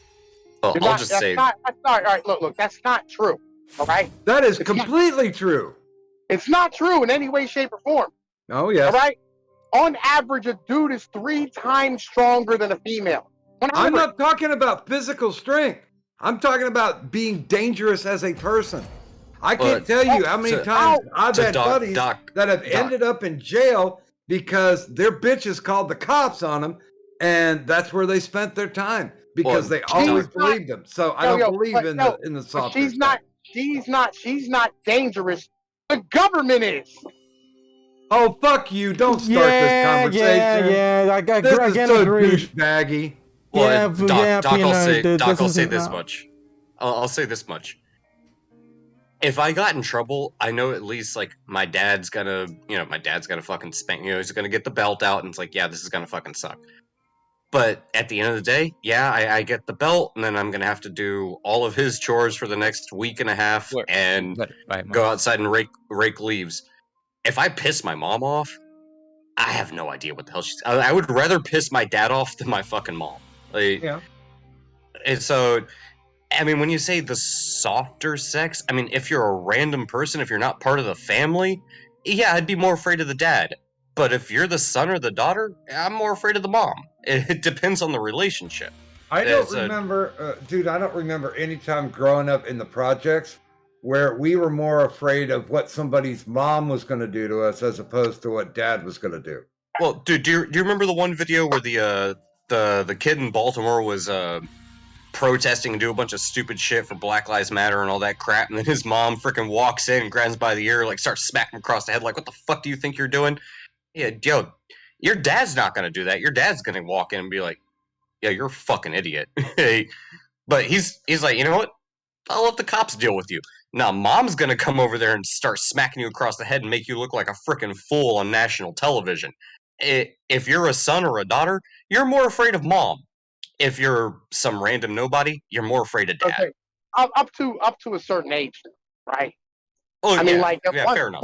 Well, You're I'll not- just that's say, not, that's not, all right, look, that's not true. All right? That is It's not- completely true. It's not true in any way, shape, or form. Oh, yes. All right? On average, a dude is 3 times stronger than a female. On I'm average. not talking about physical strength. I'm talking about being dangerous as a person. I can't tell you how many times I've had buddies that have ended up in jail because their bitches called the cops on them, and that's where they spent their time because they always believed them. So I don't believe in the soft. She's not dangerous. The government is. Oh, fuck you! Don't start this conversation. Yeah. I This is again so agree. douchebaggy. Yeah, Doc, yeah, Doc, you know, Doc, I'll this say is- this much. I'll say this much. If I got in trouble, I know at least like my dad's gonna fucking spank. He's gonna get the belt out, and it's like, yeah, this is gonna fucking suck. But at the end of the day, yeah, I get the belt, and then I'm gonna have to do all of his chores for the next week and a half, and go outside and rake leaves. If I piss my mom off, I have no idea what the hell she's. I would rather piss my dad off than my fucking mom. Like, Yeah. And so, I mean, when you say the softer sex, I mean, if you're a random person, if you're not part of the family, yeah, I'd be more afraid of the dad. But if you're the son or the daughter, I'm more afraid of the mom. It depends on the relationship. I don't remember, dude. I don't remember any time growing up in the projects where we were more afraid of what somebody's mom was going to do to us as opposed to what dad was going to do. Well, dude, do you remember the one video where the kid in Baltimore was protesting and do a bunch of stupid shit for Black Lives Matter and all that crap, and then his mom freaking walks in and grabs him by the ear, like starts smacking him across the head, like, what the fuck do you think you're doing? Yeah, yo, your dad's not gonna do that. Your dad's gonna walk in and be like, yeah, you're a fucking idiot. But he's like, you know what? I'll let the cops deal with you. Now, mom's gonna come over there and start smacking you across the head and make you look like a freaking fool on national television. If you're a son or a daughter, you're more afraid of mom. If you're some random nobody, you're more afraid of dad. Okay. Up to a certain age, right? Oh, I mean, yeah, like, yeah, fair enough.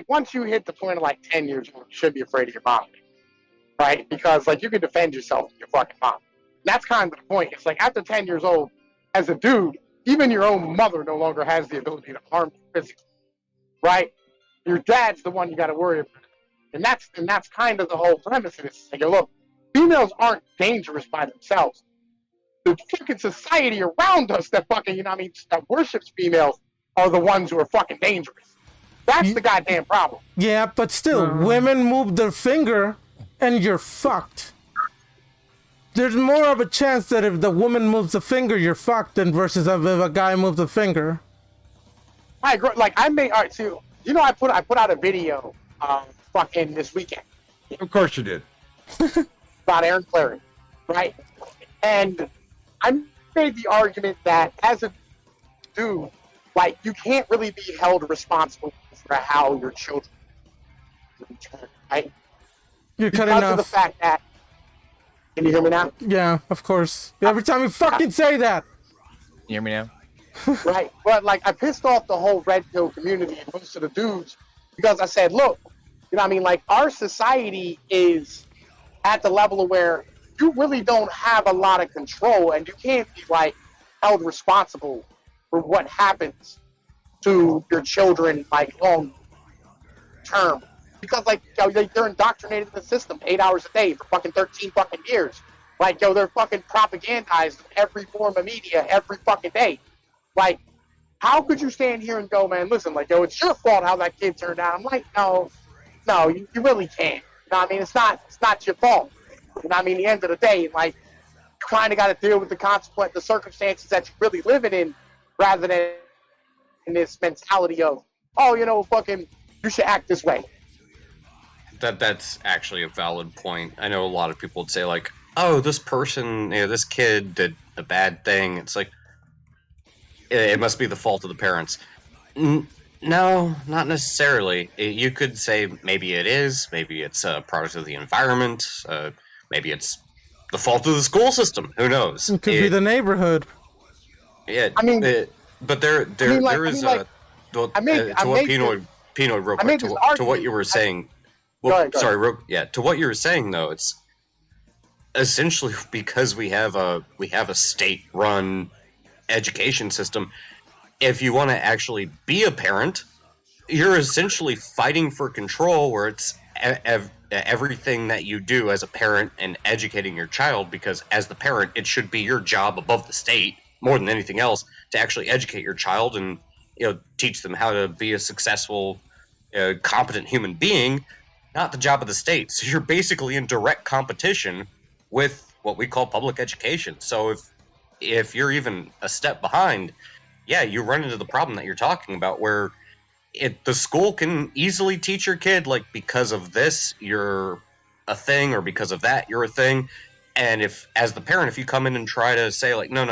once you hit the point of like 10 years old, you should be afraid of your mom, right? Because like you can defend yourself with your fucking mom. That's kind of the point. It's like after 10 years old, as a dude, even your own mother no longer has the ability to harm you physically, right? Your dad's the one you got to worry about, and that's kind of the whole premise of this. Like, look, females aren't dangerous by themselves. The fucking society around us that fucking, you know what I mean, that worships females are the ones who are fucking dangerous. That's the goddamn problem. Yeah, but still, women move their finger and you're fucked. There's more of a chance that if the woman moves the finger, you're fucked than versus if a guy moves the finger. I agree. Like, I made, all right, so, you know, I put out a video fucking this weekend Of course you did. about Aaron Clary, right? And I made the argument that as a dude, like, you can't really be held responsible for how your children return, right? You're cutting Because of the off. fact that, can you hear me now? Yeah, of course. Every time you fucking say that. You hear me now? Right. But, like, I pissed off the whole red pill community and most of the dudes because I said, look, you know what I mean? Like, our society is at the level of where you really don't have a lot of control and you can't be, like, held responsible for what happens to your children, like, long term. Because, like, yo, they're indoctrinated in the system 8 hours a day for fucking 13 fucking years. Like, yo, they're fucking propagandized in every form of media every fucking day. Like, how could you stand here and go, man, listen, like, yo, it's your fault how that kid turned out? I'm like, no, you really can't. You know what I mean? It's not your fault. You know what I mean? At the end of the day, like, you kind of got to deal with the circumstances that you're really living in rather than in this mentality of, oh, you know, fucking, you should act this way. That's actually a valid point. I know a lot of people would say like, "Oh, this person, this kid did a bad thing." It's like it must be the fault of the parents. No, not necessarily. You could say maybe it is. Maybe it's a product of the environment. Maybe it's the fault of the school system. Who knows? It could be the neighborhood. Yeah, I mean, but there is to what you were saying. Well, Go ahead. To what you were saying though, it's essentially because we have a state-run education system. If you want to actually be a parent, you're essentially fighting for control, where it's everything that you do as a parent and educating your child. Because as the parent, it should be your job above the state more than anything else to actually educate your child and teach them how to be a successful, competent human being. Not the job of the state. So you're basically in direct competition with what we call public education. So if you're even a step behind, yeah, you run into the problem that you're talking about, where the school can easily teach your kid, like, because of this you're a thing, or because of that you're a thing. And if, as the parent, if you come in and try to say like, no,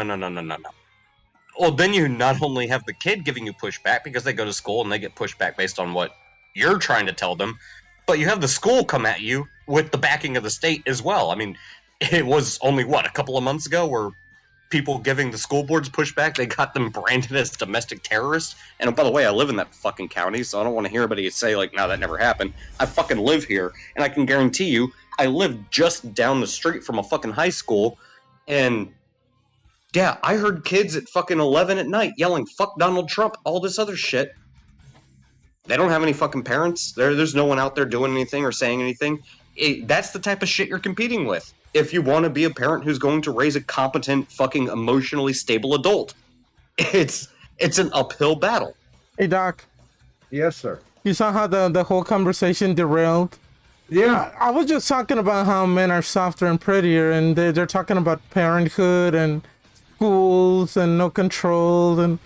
well, then you not only have the kid giving you pushback because they go to school and they get pushback based on what you're trying to tell them, but you have the school come at you with the backing of the state as well. I mean, it was only, a couple of months ago where people giving the school boards pushback, they got them branded as domestic terrorists. And by the way, I live in that fucking county, so I don't want to hear anybody say, like, no, that never happened. I fucking live here, and I can guarantee you, I live just down the street from a fucking high school, and yeah, I heard kids at fucking 11 at night yelling, fuck Donald Trump, all this other shit. They don't have any fucking parents. There's no one out there doing anything or saying anything. That's the type of shit you're competing with. If you want to be a parent who's going to raise a competent, fucking emotionally stable adult, it's an uphill battle. Hey, Doc. Yes, sir. You saw how the whole conversation derailed? Yeah. I was just talking about how men are softer and prettier, and they're talking about parenthood and schools and no control and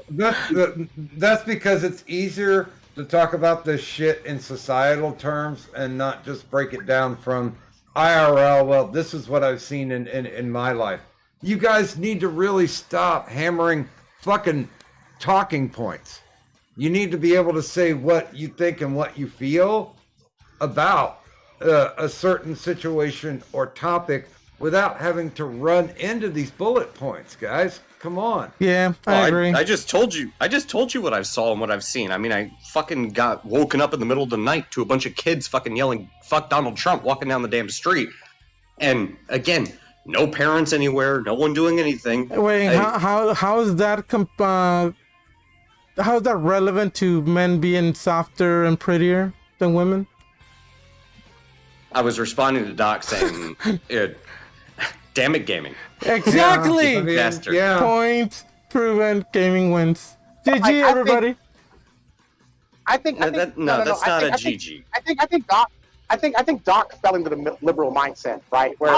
That's because it's easier to talk about this shit in societal terms and not just break it down from IRL. Well, this is what I've seen in my life. You guys need to really stop hammering fucking talking points. You need to be able to say what you think and what you feel about a certain situation or topic without having to run into these bullet points, guys. Come on. yeah, I agree. I just told you what I saw and what I've seen. I mean, I fucking got woken up in the middle of the night to a bunch of kids fucking yelling, fuck Donald Trump, walking down the damn street. And again, no parents anywhere, no one doing anything. Wait, how is that how is that relevant to men being softer and prettier than women? I was responding to Doc saying, damn it, gaming. Exactly. I mean, Bastard. yeah. Point proven. Gaming wins. GG, everybody. I think That's not a GG. I think Doc fell into the liberal mindset, right? Where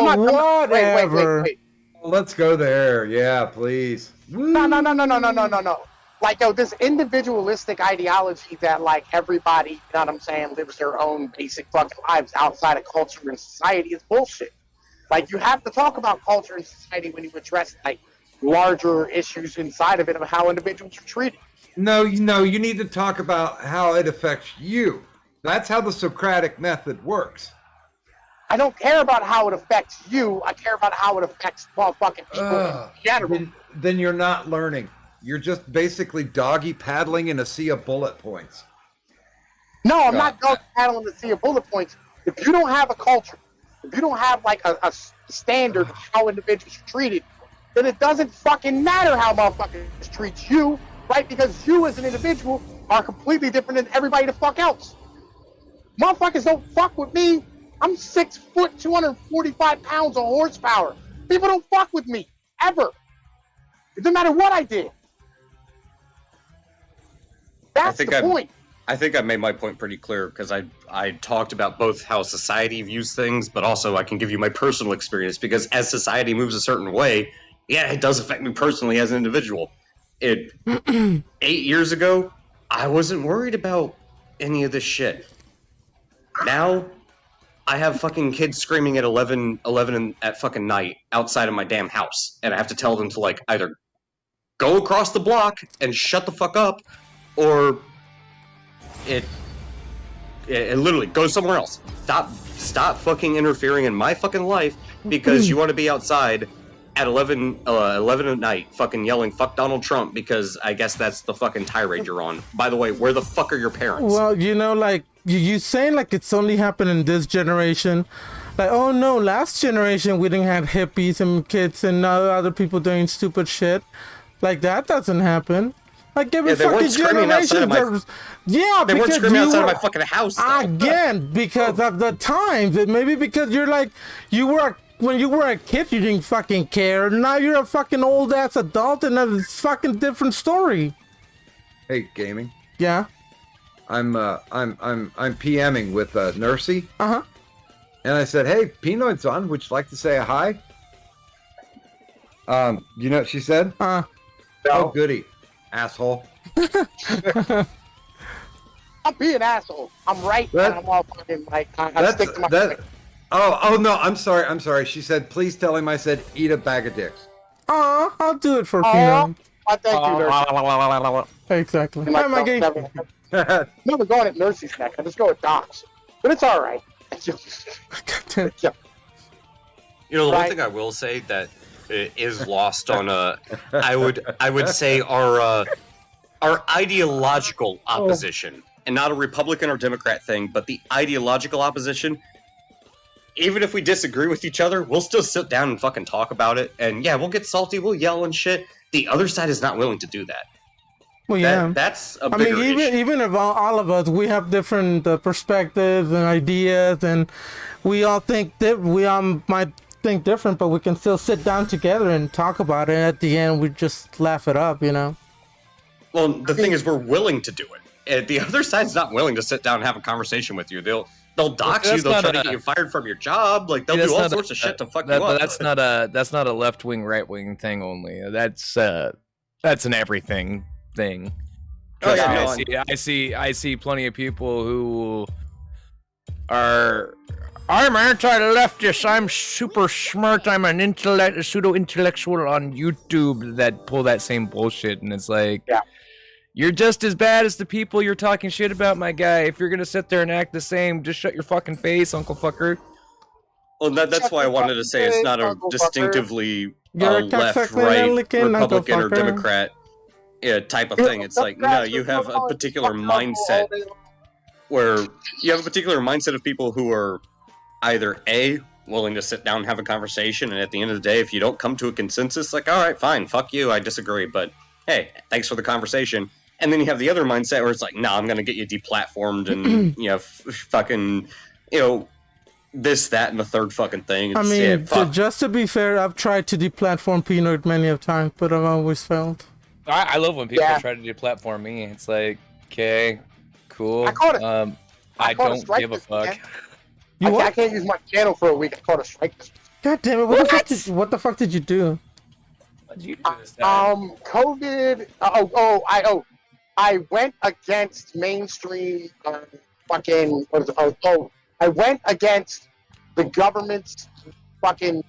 whatever. wait. Let's go there. Yeah, please. No. Like, yo, this individualistic ideology that, like, everybody, you know what I'm saying, lives their own basic fucking lives outside of culture and society is bullshit. Like, you have to talk about culture and society when you address, like, larger issues inside of it of how individuals are treated. No, you need to talk about how it affects you. That's how the Socratic method works. I don't care about how it affects you. I care about how it affects motherfucking people in general. Then you're not learning. You're just basically doggy paddling in a sea of bullet points. No, I'm not dog paddling to see a bullet points. If you don't have a culture, if you don't have like a standard of how individuals are treated, then it doesn't fucking matter how motherfuckers treat you, right? Because you as an individual are completely different than everybody the fuck else. Motherfuckers don't fuck with me. I'm 6 foot, 245 pounds of horsepower. People don't fuck with me, ever. It doesn't matter what I did. That's the point. I think I made my point pretty clear because I talked about both how society views things, but also I can give you my personal experience because as society moves a certain way, yeah, it does affect me personally as an individual. 8 years ago, I wasn't worried about any of this shit. Now, I have fucking kids screaming at 11 at fucking night outside of my damn house, and I have to tell them to like either go across the block and shut the fuck up, or it literally go somewhere else. Stop fucking interfering in my fucking life because you want to be outside at 11 at night fucking yelling fuck Donald Trump because I guess that's the fucking tirade you're on. By the way, where the fuck are your parents? Well, you know, like you saying like it's only happened in this generation. Like, oh no, last generation we didn't have hippies and kids and other people doing stupid shit. Like that doesn't happen. Like every fucking generation, they weren't screaming outside of my fucking house. Though. Again, because of the times. Maybe because you're like when you were a kid, you didn't fucking care. Now you're a fucking old ass adult, and it's fucking different story. Hey, gaming. Yeah. I'm PMing with Nursey. Uh-huh. And I said, "Hey, Pinoid's on. Would you like to say a hi?" You know what she said? Oh, goody, asshole. I'm being an asshole. I'm right, and I'm all fucking like I stick to my. Oh no, I'm sorry. She said, "Please tell him I said eat a bag of dicks." I'll do it for Pino. Thank you, Nursey. Exactly. Like, never going at Nursey's neck. I just go with Doc's, but it's all right. You know, the one thing I will say that is lost on I would say our ideological opposition, and not a Republican or Democrat thing, but the ideological opposition. Even if we disagree with each other, we'll still sit down and fucking talk about it. And yeah, we'll get salty, we'll yell and shit. The other side is not willing to do that. Well, yeah. That's a bigger issue. Even if all of us, we have different perspectives and ideas, and we all think that we all might think different, but we can still sit down together and talk about it. And at the end, we just laugh it up, you know? Well, the thing is, we're willing to do it. The other side's not willing to sit down and have a conversation with you. They'll dox you. They'll try to get you fired from your job. Like they'll do all sorts of shit to fuck you up. But that's not a left wing, right wing thing only. That's an everything thing. Oh, yeah, I see plenty of people who are. I'm anti-leftist. I'm super smart. I'm an pseudo-intellectual on YouTube that pull that same bullshit, and it's like, you're just as bad as the people you're talking shit about, my guy. If you're gonna sit there and act the same, just shut your fucking face, Uncle Fucker. Well, that's why I wanted to say it's not a distinctly left, right, Republican or Democrat type of thing. It's like, no, you have a particular mindset where you have a particular mindset of people who are either A, willing to sit down and have a conversation. And at the end of the day, if you don't come to a consensus, like, all right, fine, fuck you, I disagree, but hey, thanks for the conversation. And then you have the other mindset where it's like, nah, I'm gonna get you deplatformed and fucking, this, that, and the third fucking thing. I It's, mean, fuck. just to be fair, I've tried to deplatform Peanut many of times, but I've always failed. I love when people Yeah. try to deplatform me. It's like, okay, cool. I caught it. I caught a don't strike give a this fuck. weekend. You I what? can't use my channel for a week. I caught a strike this week. God damn it! What the fuck did you do? What did you do this time? COVID. I went against mainstream fucking. What is it? I went against the government's fucking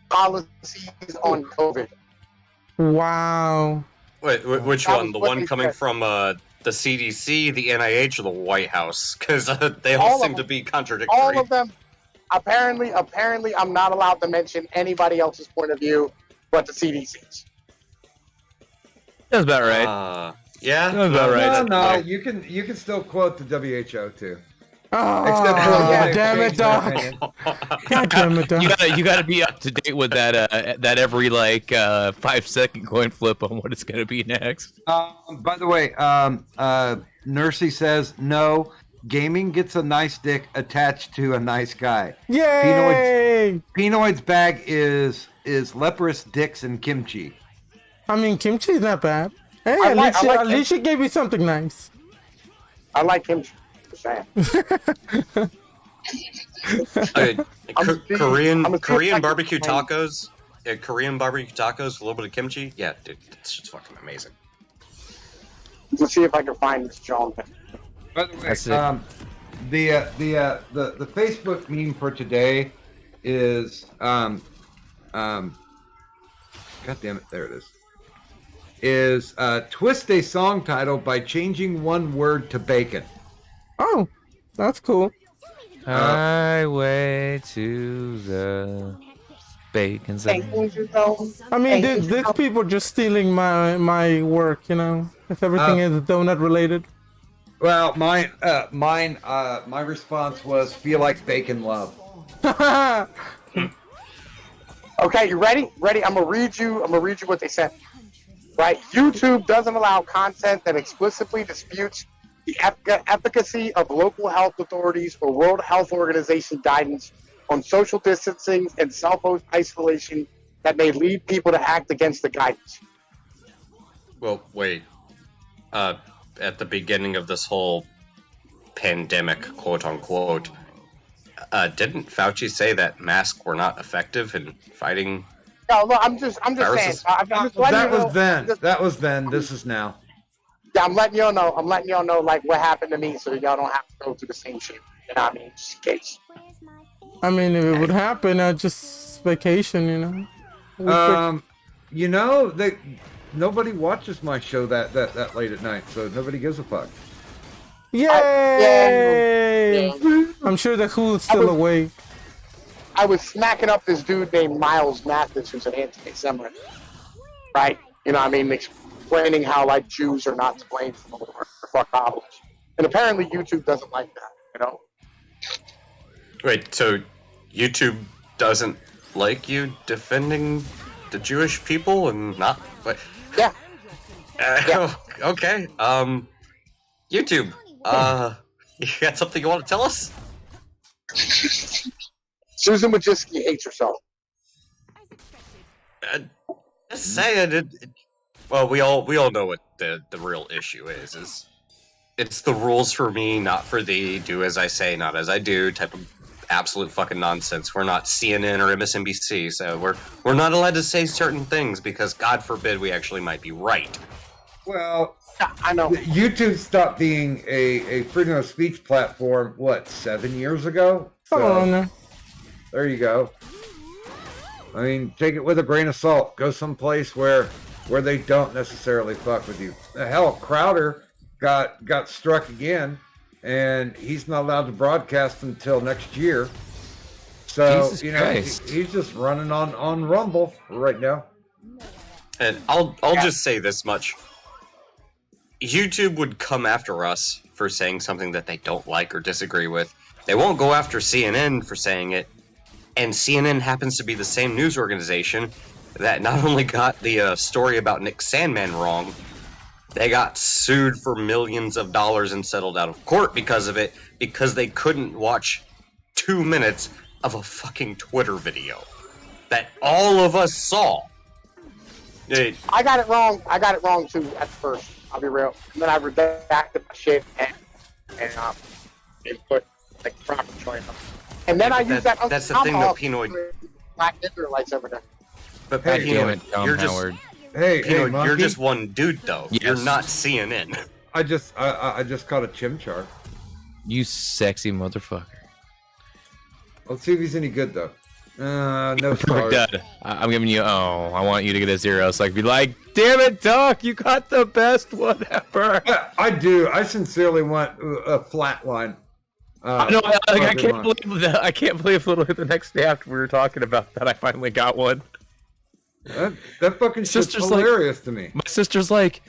policies on COVID. Wow. Wait, which That one? was The what one they coming said. from the CDC, the NIH, or the White House? Because they all All of seem to them. be contradictory. All of them. Apparently, I'm not allowed to mention anybody else's point of view but the CDC's. That's about right. Yeah. That's about right. No, you can still quote the WHO too. Oh, Except for yeah, damn it, Doc. God damn it, Doc. You gotta be up to date with that every 5-second coin flip on what it's gonna be next. By the way, Nursey says no. Gaming gets a nice dick attached to a nice guy. Yay! Pinoid's bag is leprous dicks and kimchi. I mean, kimchi's not bad. Hey, I at like- least, I like at least she gave you something nice. I like him. Just saying. Korean I'm a- Korean barbecue tacos. Korean barbecue tacos with a little bit of kimchi. Yeah, dude, it's just fucking amazing. Let's see if I can find this John. By the way, That's it. the Facebook meme for today is God damn it, there it is. Is twist a song title by changing one word to bacon. Oh, that's cool. Highway to the bacon zone. I mean, these people just stealing my work, If everything is donut related. Well, my response was feel like bacon love. Okay, you ready? Ready? I'm gonna read you what they said. Right? YouTube doesn't allow content that explicitly disputes the efficacy of local health authorities or World Health Organization guidance on social distancing and self-isolation that may lead people to act against the guidance. Well, wait. At the beginning of this whole pandemic, quote unquote, didn't Fauci say that masks were not effective in fighting? No, look, I'm just saying. Viruses? I'm just letting That you know. was then. That was then. This is now. Yeah, I'm letting y'all know. I'm letting y'all know like what happened to me, so that y'all don't have to go through the same shit. You know what I mean? Just in case. I mean, if it would happen, I'd just vacation, Nobody watches my show that late at night, so nobody gives a fuck. Yay! Yeah. I'm sure the Who's still awake. I was smacking up this dude named Miles Mathis, who's an anti-Semite, right? You know what I mean? Explaining how like Jews are not to blame for fuck problems, and apparently YouTube doesn't like that. Wait, so YouTube doesn't like you defending the Jewish people and not? Wait. Yeah. Yeah. Okay. YouTube. You got something you want to tell us? Susan Wojcicki hates herself. Just saying. Well, we all know what the real issue is. It's the rules for me, not for thee. Do as I say, not as I do. Type of absolute fucking nonsense. We're not CNN or MSNBC, so we're not allowed to say certain things because, God forbid, we actually might be right. Well, Yeah, I know. YouTube stopped being a freedom of speech platform, 7 years ago? Come on. There you go. I mean, take it with a grain of salt. Go someplace where they don't necessarily fuck with you. Hell, Crowder got struck again, and he's not allowed to broadcast until next year. So Jesus Christ. he's just running on Rumble right now. And I'll just say this much. YouTube would come after us for saying something that they don't like or disagree with. They won't go after CNN for saying it. And CNN happens to be the same news organization that not only got the story about Nick Sandman wrong, they got sued for millions of dollars and settled out of court because of it, because they couldn't watch 2 minutes of a fucking Twitter video that all of us saw. I got it wrong. I got it wrong too at first. I'll be real. And then I redacted my shit and put like proper choice. And then I used that. That's the thing, though, Pinoy. Black Israelites over there. But God Pinoy, damn it, Tom you're Howard. Hey, Pinoy, Monkey, you're just one dude, though. Yes. You're not CNN. I just caught a chimchar. You sexy motherfucker. Let's see if he's any good though. No Perfect stars. dud. I'm giving you. Oh, I want you to get a 0 so I can be like, damn it, Doc, you got the best one ever. Yeah, I do. I sincerely want a flat line. I know. I fucking can't believe that. I can't believe literally the next day after we were talking about that, I finally got one. That fucking shit's Sister's like- hilarious to me. My sister's like,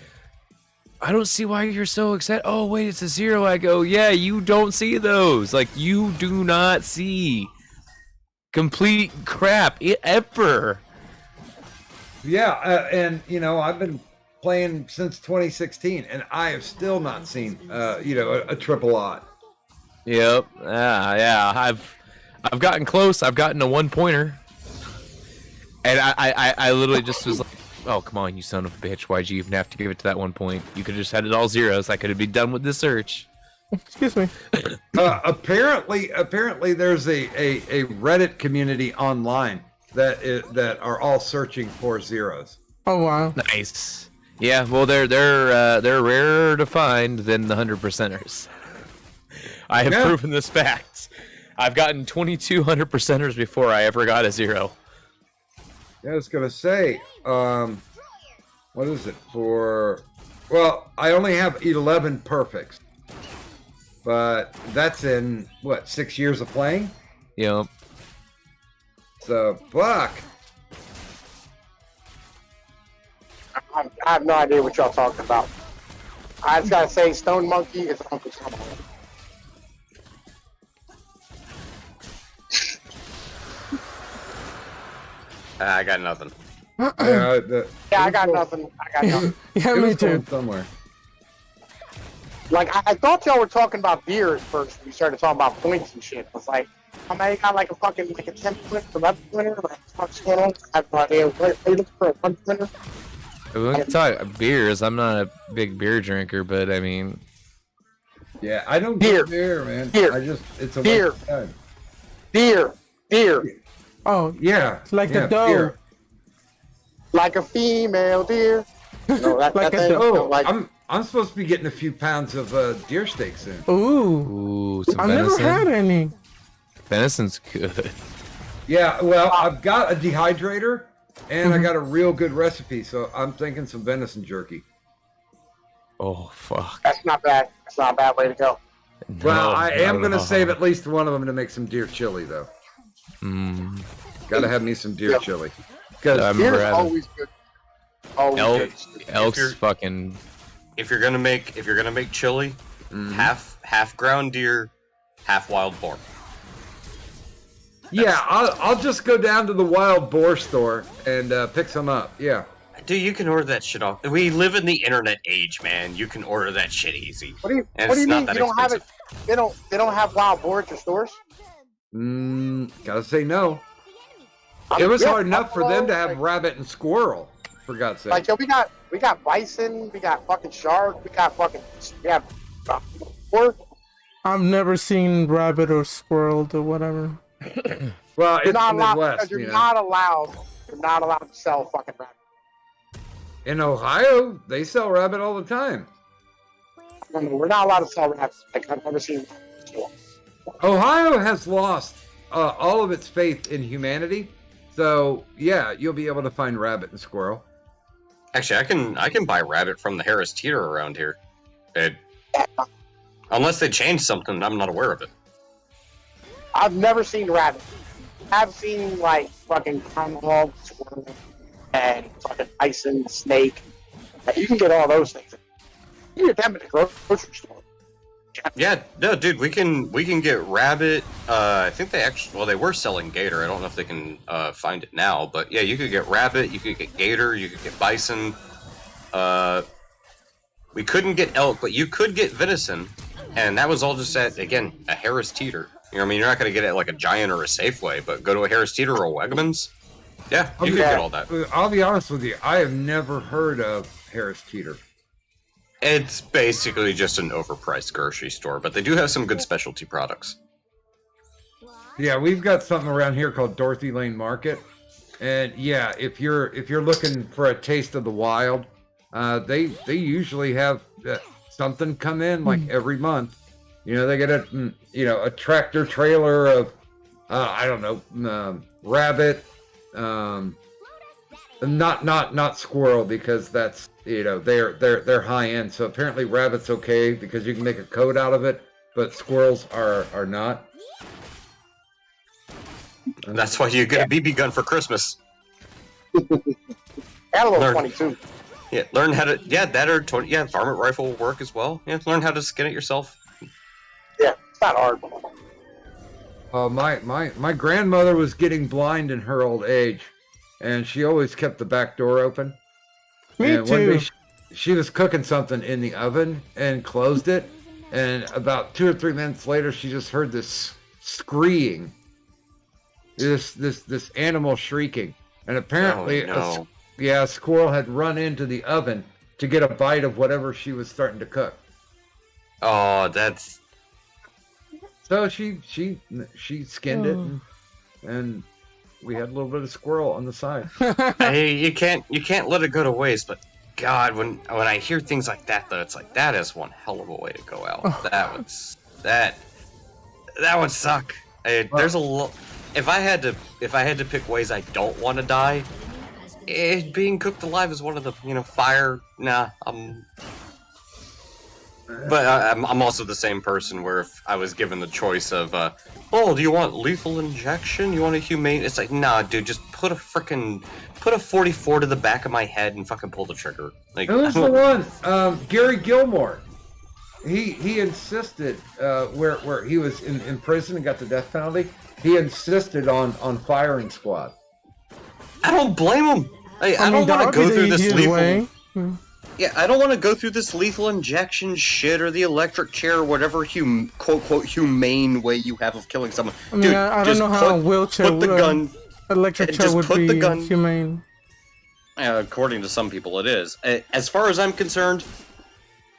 I don't see why you're so excited. Oh wait, it's a 0. I go, yeah, you don't see those. Like, you do not see complete crap ever. Yeah, and you know I've been playing since 2016, and I have still not seen a triple odd. Yep. Yeah. I've gotten close. I've gotten a 1-pointer, and I literally just was like, oh come on, you son of a bitch! Why'd you even have to give it to that 1 point? You could have just had it all 0s. I could have been done with the search. Excuse me. Apparently, there's a Reddit community online that are all searching for 0s. Oh wow. Nice. Yeah. Well, they're rarer to find than the 100%ers. I have proven this fact. I've gotten 22 100%ers before I ever got a 0. Yeah, I was gonna say, what is it for? Well, I only have 11 perfects, but that's in what 6 years of playing. Yep. So fuck. I have no idea what y'all talking about. I just gotta say, Stone Monkey is Uncle Tom. I got nothing. Yeah, Yeah, I got nothing. I got nothing. Yeah, it me was too. going somewhere. Like, I thought y'all were talking about beer at first. We started talking about points and shit. It's like, I mean, you got like a fucking, like a 10 point, 11 winner, like, what's going on? I have no idea. What are you looking for, a 1 winner? We can talk beers. I'm not a big beer drinker, but I mean, Yeah, I don't Beer. get beer, man. Beer. I just it's a Beer. waste of time. Beer. Oh, Yeah, it's like yeah, the dough. beer. Like a female deer. No, that, Like that a thing, doe. you know, like, I'm supposed to be getting a few pounds of deer steak soon. Ooh. ooh, some I've never venison. had any. Venison's good. Yeah, well, I've got a dehydrator and I got a real good recipe, so I'm thinking some venison jerky. Oh fuck. that's not bad. That's not a bad way to go. Well, No, I not am at going to all. save at least one of them to make some deer chili, though. Mm. Got to have me some deer Yeah. chili. I Because remember Beer's having always good. Always elk. good. Elk's you're- fucking. If you're gonna make chili, half ground deer, half wild boar. yeah, I'll just go down to the wild boar store and pick some up. Yeah. Dude, you can order that shit off. We live in the internet age, man. You can order that shit easy. What do you, And what do it's you not mean? that You don't have it? expensive. They don't have wild boar at your stores? Gotta say no. I It mean, was yeah, hard enough for them to have like, rabbit and squirrel, for God's sake. like, yo, we got bison, we got fucking shark, we have pork. I've never seen rabbit or squirrel or whatever. Well, You're it's not the allowed Midwest, because you're you know. not allowed. You're not allowed to sell fucking rabbit. In Ohio, they sell rabbit all the time. No, we're not allowed to sell rabbit. Like, I've never seen. Ohio has lost all of its faith in humanity. So, yeah, you'll be able to find rabbit and squirrel. Actually, I can buy rabbit from the Harris Teeter around here. Unless they changed something, I'm not aware of it. I've never seen rabbit. I've seen like fucking groundhog, squirrel, and fucking bison, snake. Like, you can get all those things. You get them at the grocery store. Yeah, no, dude, we can get rabbit. I think they were selling gator. I don't know if they can find it now, but yeah, you could get rabbit, you could get gator, you could get bison. We couldn't get elk, but you could get venison, and that was all just at, again, a Harris Teeter. You know what I mean? You're not going to get it at like a Giant or a Safeway, but go to a Harris Teeter or a Wegmans. Yeah, you could get all that. I'll be honest with you. I have never heard of Harris Teeter. It's basically just an overpriced grocery store, but they do have some good specialty products. Yeah, we've got something around here called Dorothy Lane Market, and yeah, if you're looking for a taste of the wild, they usually have something come in like every month. You know, they get a tractor trailer of I don't know, rabbit, not squirrel, because that's, you know, they're high end. So apparently rabbit's okay because you can make a coat out of it, but squirrels are not. And that's why you get a BB gun for Christmas. And a little Learn. 22. Yeah, learn how to, that or varmint rifle will work as well. Yeah, learn how to skin it yourself. Yeah, it's not hard. My grandmother was getting blind in her old age, and she always kept the back door open. Me And one too. day she was cooking something in the oven and closed it, and about 2 or 3 minutes later, she just heard this screeing, this animal shrieking, and apparently, Oh, no. a squirrel had run into the oven to get a bite of whatever she was starting to cook. Oh, that's So she skinned it, and we had a little bit of squirrel on the side. you can't let it go to waste. But God, when I hear things like that, though, it's like that is one hell of a way to go out. That would suck. There's a lot. If I had to pick ways I don't want to die, being cooked alive is one of the, fire. Nah, But I'm also the same person where if I was given the choice of, do you want lethal injection? You want a humane? It's like, nah, dude, just put a 44 to the back of my head and fucking pull the trigger. Like, Who's the one? Gary Gilmore. He insisted, where he was in prison and got the death penalty, he insisted on firing squad. I don't blame him. I don't want to go through this lethal. way. Yeah, I don't want to go through this lethal injection shit or the electric chair or whatever quote humane way you have of killing someone. I mean, Dude, I don't just know how a wheelchair put the gun. electric chair just would put be the gun- humane. According to some people, it is. As far as I'm concerned,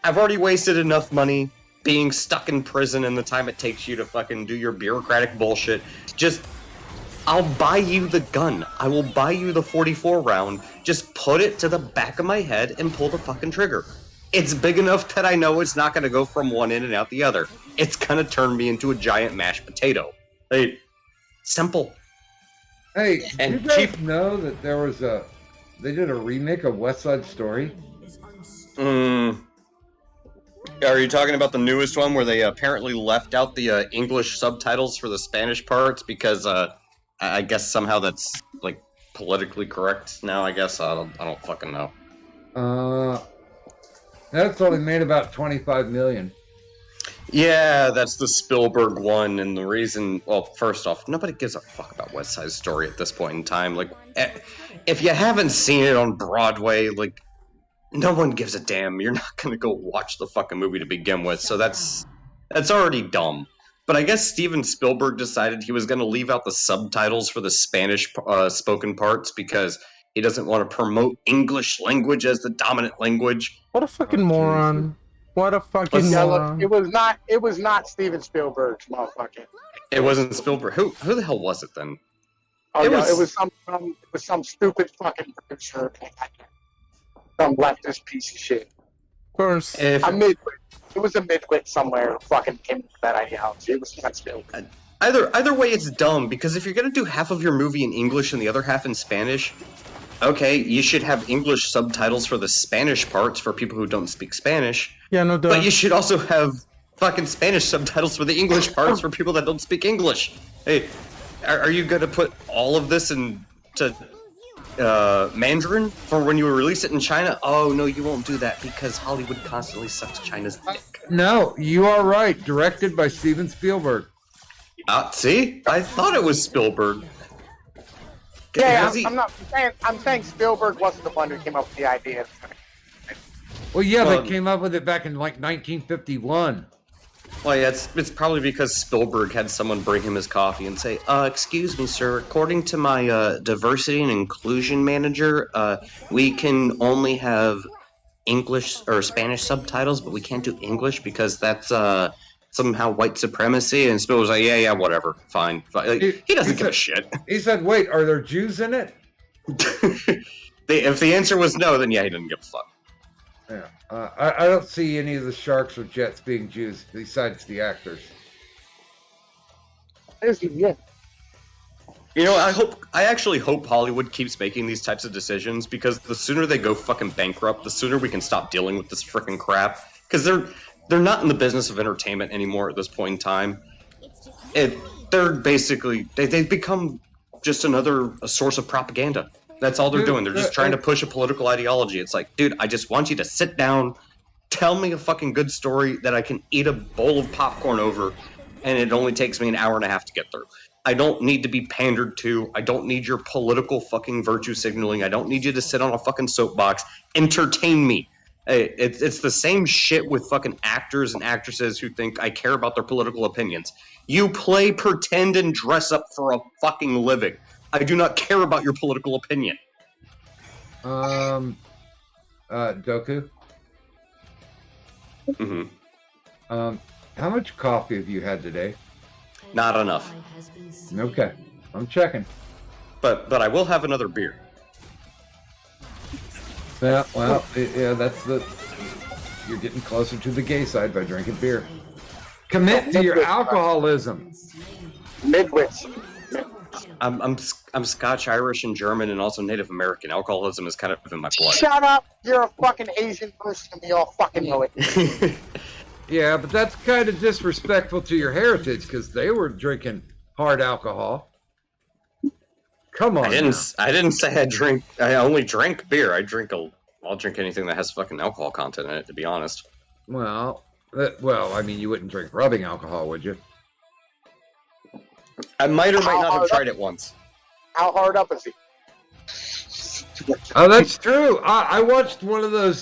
I've already wasted enough money being stuck in prison and the time it takes you to fucking do your bureaucratic bullshit. I'll buy you the gun. I will buy you the 44 round. Just put it to the back of my head and pull the fucking trigger. It's big enough that I know it's not going to go from one end and out the other. It's going to turn me into a giant mashed potato. Simple. Hey, did And you guys cheap. know that they did a remake of West Side Story? Are you talking about the newest one where they apparently left out the English subtitles for the Spanish parts because I guess somehow that's like politically correct now? I guess I don't fucking know. That's only made about 25 million. Yeah, that's the Spielberg one, and the reason. Well, first off, nobody gives a fuck about West Side Story at this point in time. Like, if you haven't seen it on Broadway, like, no one gives a damn. You're not gonna go watch the fucking movie to begin with, so that's already dumb. But I guess Steven Spielberg decided he was going to leave out the subtitles for the Spanish spoken parts because he doesn't want to promote English language as the dominant language. What a fucking moron. What a fucking Yeah, moron. look, it was not Steven Spielberg's motherfucking. It wasn't Spielberg. Who the hell was it then? Oh It yeah, was- it was some stupid fucking producer, some leftist piece of shit. Of course. If, A midwit. It was a midwit somewhere who fucking came up with that ideology. It was not Spielberg. either way, it's dumb because if you're going to do half of your movie in English and the other half in Spanish, okay, you should have English subtitles for the Spanish parts for people who don't speak Spanish. Yeah, no doubt. But you should also have fucking Spanish subtitles for the English parts for people that don't speak English. Hey, are you going to put all of this into Mandarin for when you release it in China? Oh no, you won't do that because Hollywood constantly sucks China's dick. No, you are right. Directed by Steven Spielberg. See, I thought it was Spielberg. Yeah, Has he- I'm saying Spielberg wasn't the one who came up with the idea. Well, yeah, Well, they came up with it back in like 1951. Well, yeah, it's probably because Spielberg had someone bring him his coffee and say, excuse me, sir, according to my diversity and inclusion manager, we can only have English or Spanish subtitles, but we can't do English because that's somehow white supremacy. And Spielberg's like, yeah, whatever, fine. Like, he doesn't give a shit. He said, "Wait, are there Jews in it?" If the answer was no, then yeah, he didn't give a fuck. Yeah, I don't see any of the sharks or jets being Jews besides the actors. Yeah. You know, I actually hope Hollywood keeps making these types of decisions because the sooner they go fucking bankrupt, the sooner we can stop dealing with this freaking crap. Because they're not in the business of entertainment anymore at this point in time. They're basically they've become just a source of propaganda. That's all they're doing. They're just trying to push a political ideology. It's like, dude, I just want you to sit down, tell me a fucking good story that I can eat a bowl of popcorn over, and it only takes me an hour and a half to get through. I don't need to be pandered to. I don't need your political fucking virtue signaling. I don't need you to sit on a fucking soapbox. Entertain me. It's the same shit with fucking actors and actresses who think I care about their political opinions. You play, pretend, and dress up for a fucking living. I do not care about your political opinion. Doku. Mm-hmm. How much coffee have you had today? Not enough. Okay, I'm checking. But I will have another beer. Yeah, well, that's you're getting closer to the gay side by drinking beer. Commit to your alcoholism. Midwits. I'm Scotch, Irish, and German, and also Native American. Alcoholism is kind of in my blood. Shut up! You're a fucking Asian person, and we all fucking know it. Yeah, but that's kind of disrespectful to your heritage because they were drinking hard alcohol. Come on. I didn't say I drink. I only drink beer. I'll drink anything that has fucking alcohol content in it. To be honest. Well, I mean, you wouldn't drink rubbing alcohol, would you? I might or might not have tried it once. How hard up is he? Oh, that's true. I watched one of those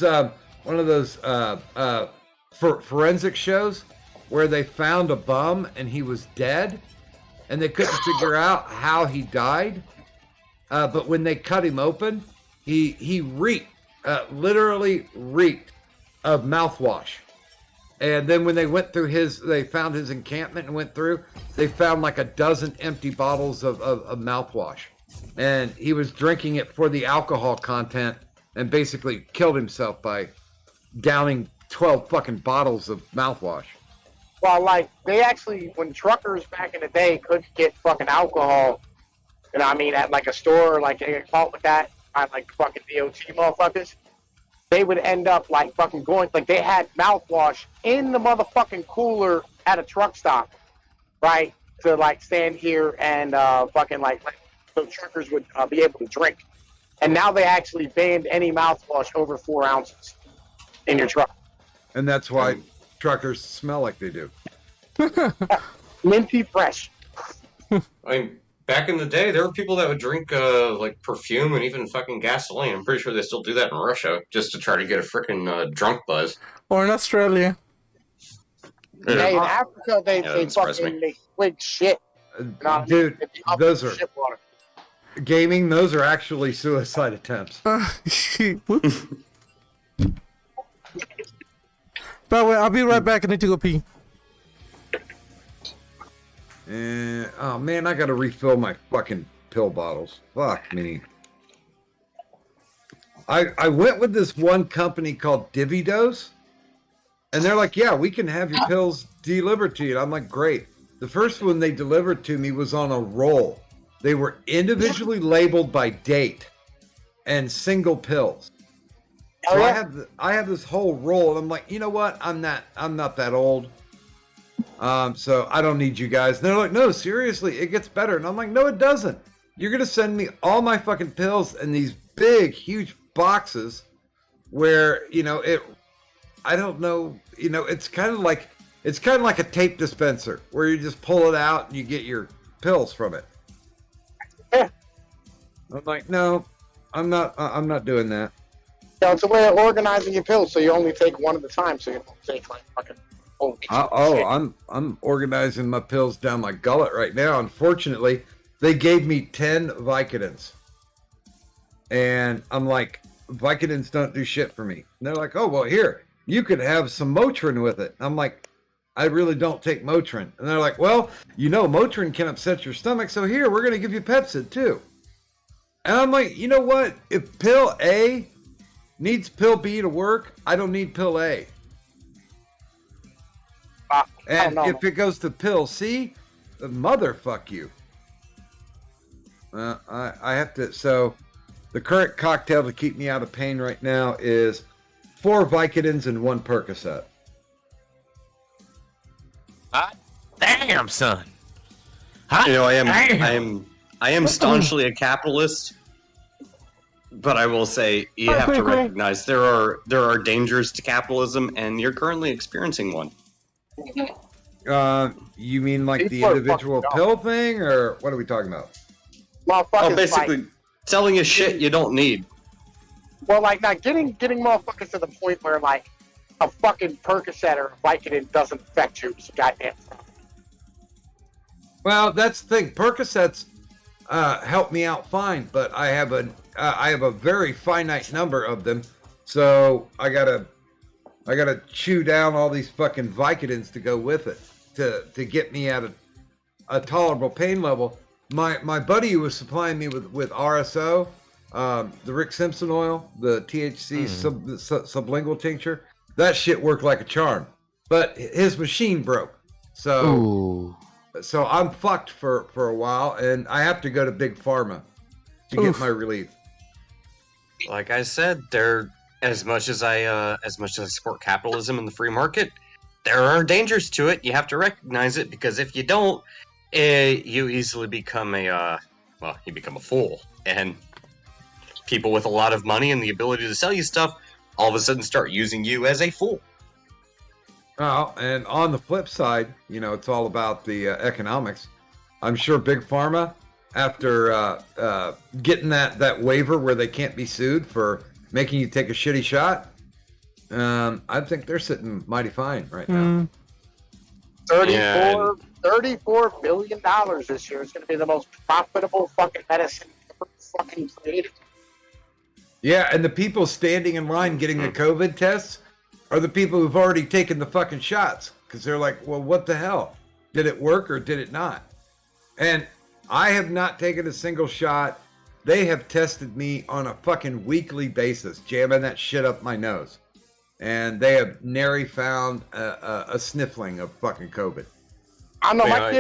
forensic shows where they found a bum and he was dead, and they couldn't figure out how he died. But when they cut him open, he reeked, literally reeked of mouthwash. And then when they went through they found his encampment and went through, they found like a dozen empty bottles of mouthwash. And he was drinking it for the alcohol content and basically killed himself by downing 12 fucking bottles of mouthwash. Well, like, they actually, when truckers back in the day couldn't get fucking alcohol, you know what I mean, at like a store, like they get caught with that, by like fucking DOT motherfuckers, they would end up like fucking going, like they had mouthwash in the motherfucking cooler at a truck stop, right? To like stand here and fucking like so truckers would be able to drink. And now they actually banned any mouthwash over 4 ounces in your truck. And that's why truckers smell like they do. Minty fresh. I mean, back in the day, there were people that would drink like perfume and even fucking gasoline. I'm pretty sure they still do that in Russia just to try to get a freaking drunk buzz. Or in Australia. Hey, in Africa, they surprise fucking they swig shit. Dude, those are shit water. gaming. Those are actually suicide attempts. Whoops. By the way, I'll be right back. I need to go pee. Oh man, I gotta refill my fucking pill bottles. Fuck me. I went with this one company called Dividose, and they're like, yeah, we can have your pills delivered to you. And I'm like, great. The first one they delivered to me was on a roll. They were individually labeled by date and single pills. So I have this whole roll, and I'm like, you know what? I'm not that old. So I don't need you guys. And they're like, no, seriously, it gets better. And I'm like, no, it doesn't. you're gonna send me all my fucking pills in these big, huge boxes where, you know, I don't know, you know, it's kind of like a tape dispenser where you just pull it out and you get your pills from it. Yeah. I'm like, no, I'm not doing that. You know, it's a way of organizing your pills, so you only take one at a time, so you don't take like fucking. I'm organizing my pills down my gullet right now. Unfortunately, they gave me 10 Vicodins, and I'm like, Vicodins don't do shit for me. And they're like, oh well, here you could have some Motrin with it. I'm like, I really don't take Motrin, and they're like, well, you know, Motrin can upset your stomach, so here we're gonna give you Pepcid too. And I'm like, you know what? If pill A needs pill B to work, I don't need pill A. And if it goes to pill C, motherfuck you. I have to. So the current cocktail to keep me out of pain right now is 4 Vicodins and 1 Percocet. Damn, son. You know, I am staunchly a capitalist, but I will say you have to recognize there are dangers to capitalism, and you're currently experiencing one. You mean like the People are individual fucking pill thing, or what are we talking about? Motherfuckers, Oh, basically like, selling you shit you don't need. well, like, not getting motherfuckers to the point where like a fucking Percocet or a Vicodin doesn't affect you is a goddamn problem. Well, that's the thing. Percocets help me out fine, but I have a very finite number of them, so I gotta chew down all these fucking Vicodins to go with it to get me at a tolerable pain level. My buddy who was supplying me with RSO, the Rick Simpson oil, the THC sublingual tincture, that shit worked like a charm. But his machine broke, so I'm fucked for a while, and I have to go to Big Pharma to get my relief. Like I said, as much as I support capitalism and the free market, there are dangers to it. You have to recognize it, because if you don't, you easily become a fool, and people with a lot of money and the ability to sell you stuff all of a sudden start using you as a fool. Oh, and on the flip side, you know, it's all about the economics. I'm sure Big Pharma, after getting that waiver where they can't be sued for making you take a shitty shot, I think they're sitting mighty fine right now. $34 billion this year is going to be the most profitable fucking medicine ever fucking created. Yeah, and the people standing in line getting the COVID tests are the people who've already taken the fucking shots, because they're like, well, what the hell? Did it work or did it not? And I have not taken a single shot. They have tested me on a fucking weekly basis, jamming that shit up my nose. And they have nary found a sniffling of fucking COVID. I know my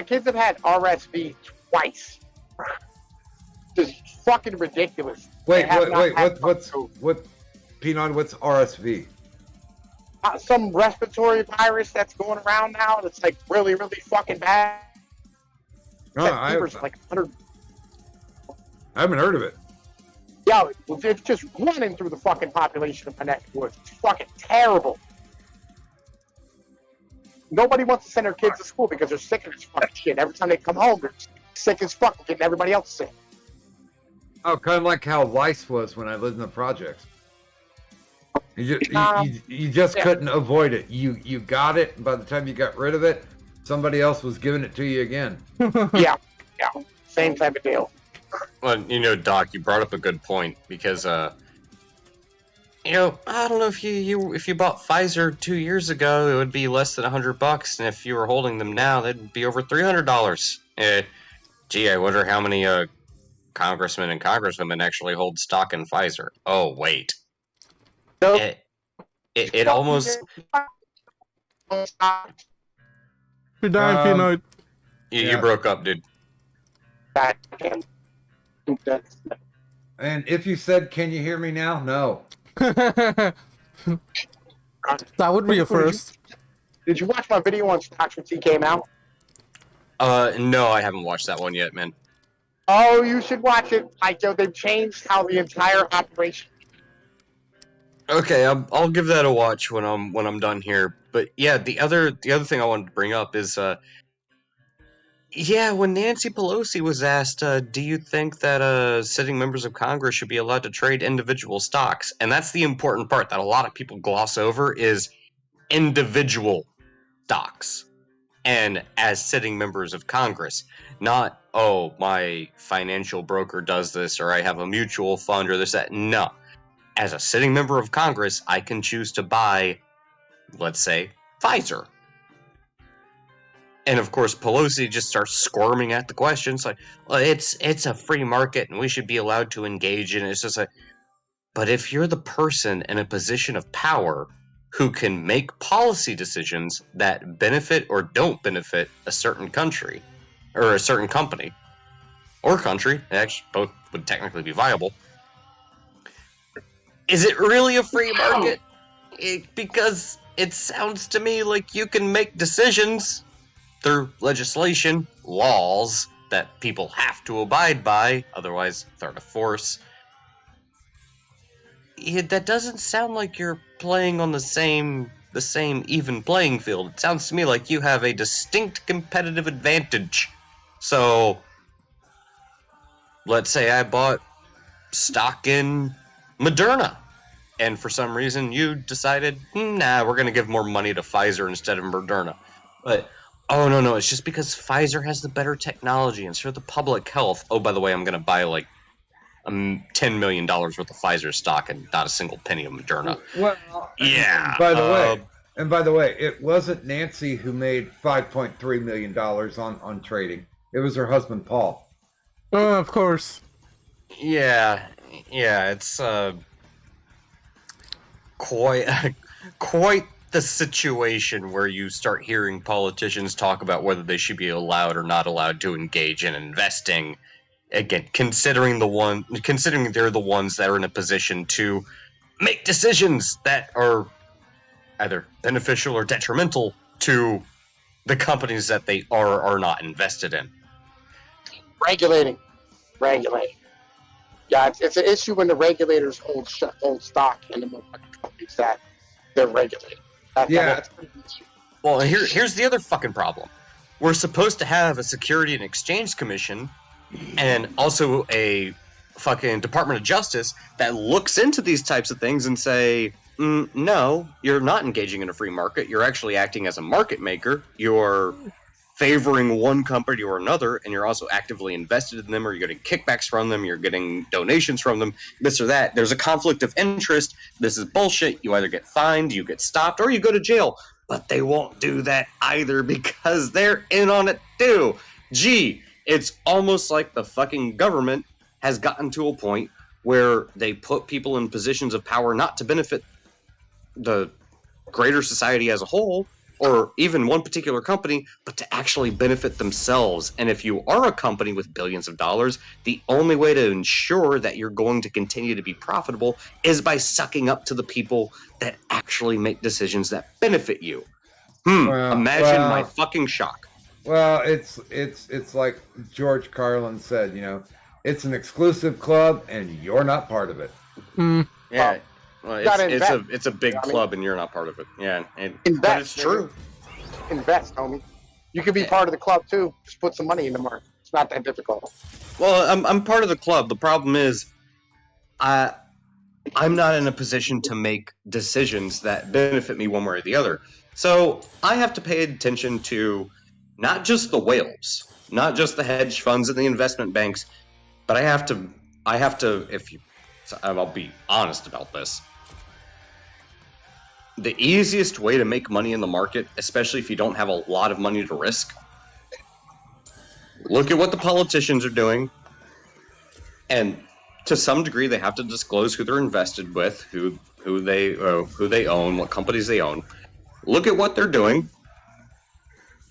kids have had RSV twice. Just fucking ridiculous. Wait, what, Peanut, what's RSV? Some respiratory virus that's going around now. That's like really, really fucking bad. I Like 100. I haven't heard of it. Yeah, it's just running through the fucking population of my neck of the woods. It's fucking terrible. Nobody wants to send their kids to school because they're sick of this fucking shit. Every time they come home, they're sick as fuck, getting everybody else sick. Oh, kind of like how lice was when I lived in the projects. You just couldn't avoid it. You got it, and by the time you got rid of it, somebody else was giving it to you again. Yeah, same type of deal. Well, you know, Doc, you brought up a good point, because you know, I don't know if you bought Pfizer 2 years ago, it would be less than $100, and if you were holding them now, they'd be over $300. Gee, I wonder how many congressmen and congresswomen actually hold stock in Pfizer. Oh wait, Nope. it almost You're dying, Peanut. you broke up, dude. And if you said, "Can you hear me now?" No. That would be a first. Did you watch my video on stocks when T came out? No, I haven't watched that one yet, man. Oh, you should watch it. Like, yo, they've changed how the entire operation. Okay, I'll give that a watch when I'm done here. But yeah, the other thing I wanted to bring up is yeah, when Nancy Pelosi was asked, do you think that sitting members of Congress should be allowed to trade individual stocks? And that's the important part that a lot of people gloss over is individual stocks. And as sitting members of Congress, not, oh, my financial broker does this, or I have a mutual fund, or this, that. No. As a sitting member of Congress, I can choose to buy, let's say, Pfizer. And of course, Pelosi just starts squirming at the questions like, well, it's a free market and we should be allowed to engage in it. It's just like, but if you're the person in a position of power who can make policy decisions that benefit or don't benefit a certain country, or a certain company, or country, actually both would technically be viable, is it really a free market? Because it sounds to me like you can make decisions through legislation, laws that people have to abide by, otherwise threat of force. That doesn't sound like you're playing on the same even playing field. It sounds to me like you have a distinct competitive advantage. So, let's say I bought stock in Moderna, and for some reason you decided, nah, we're going to give more money to Pfizer instead of Moderna. But oh, no, it's just because Pfizer has the better technology and for the public health. Oh, by the way, I'm going to buy like $10 million worth of Pfizer stock and not a single penny of Moderna. Well, Yeah. and by the way, it wasn't Nancy who made $5.3 million on trading. It was her husband, Paul. Oh, of course. Yeah, it's quite the situation where you start hearing politicians talk about whether they should be allowed or not allowed to engage in investing. Again, considering they're the ones that are in a position to make decisions that are either beneficial or detrimental to the companies that they are or are not invested in. Regulating. Yeah, it's an issue when the regulators hold stock in the companies that they're regulating. That's pretty good. Well, here's the other fucking problem. We're supposed to have a Security and Exchange Commission and also a fucking Department of Justice that looks into these types of things and say, no, you're not engaging in a free market. You're actually acting as a market maker. You're favoring one company or another, and you're also actively invested in them, or you're getting kickbacks from them, you're getting donations from them, this or that. There's a conflict of interest. This is bullshit. You either get fined, you get stopped, or you go to jail. But they won't do that either because they're in on it too. Gee, it's almost like the fucking government has gotten to a point where they put people in positions of power not to benefit the greater society as a whole, or even one particular company, but to actually benefit themselves. And if you are a company with billions of dollars, the only way to ensure that you're going to continue to be profitable is by sucking up to the people that actually make decisions that benefit you. Imagine my fucking shock. Well, it's like George Carlin said, it's an exclusive club and you're not part of it. Yeah. Well, it's a big club and you're not part of it. Yeah, but it's true. Invest, homie. You can be part of the club too. Just put some money in the market. It's not that difficult. Well, I'm part of the club. The problem is, I'm not in a position to make decisions that benefit me one way or the other. So I have to pay attention to not just the whales, not just the hedge funds and the investment banks, but I have to. I'll be honest about this. The easiest way to make money in the market, especially if you don't have a lot of money to risk, look at what the politicians are doing, and to some degree they have to disclose who they're invested with, who they own, what companies they own. Look at what they're doing,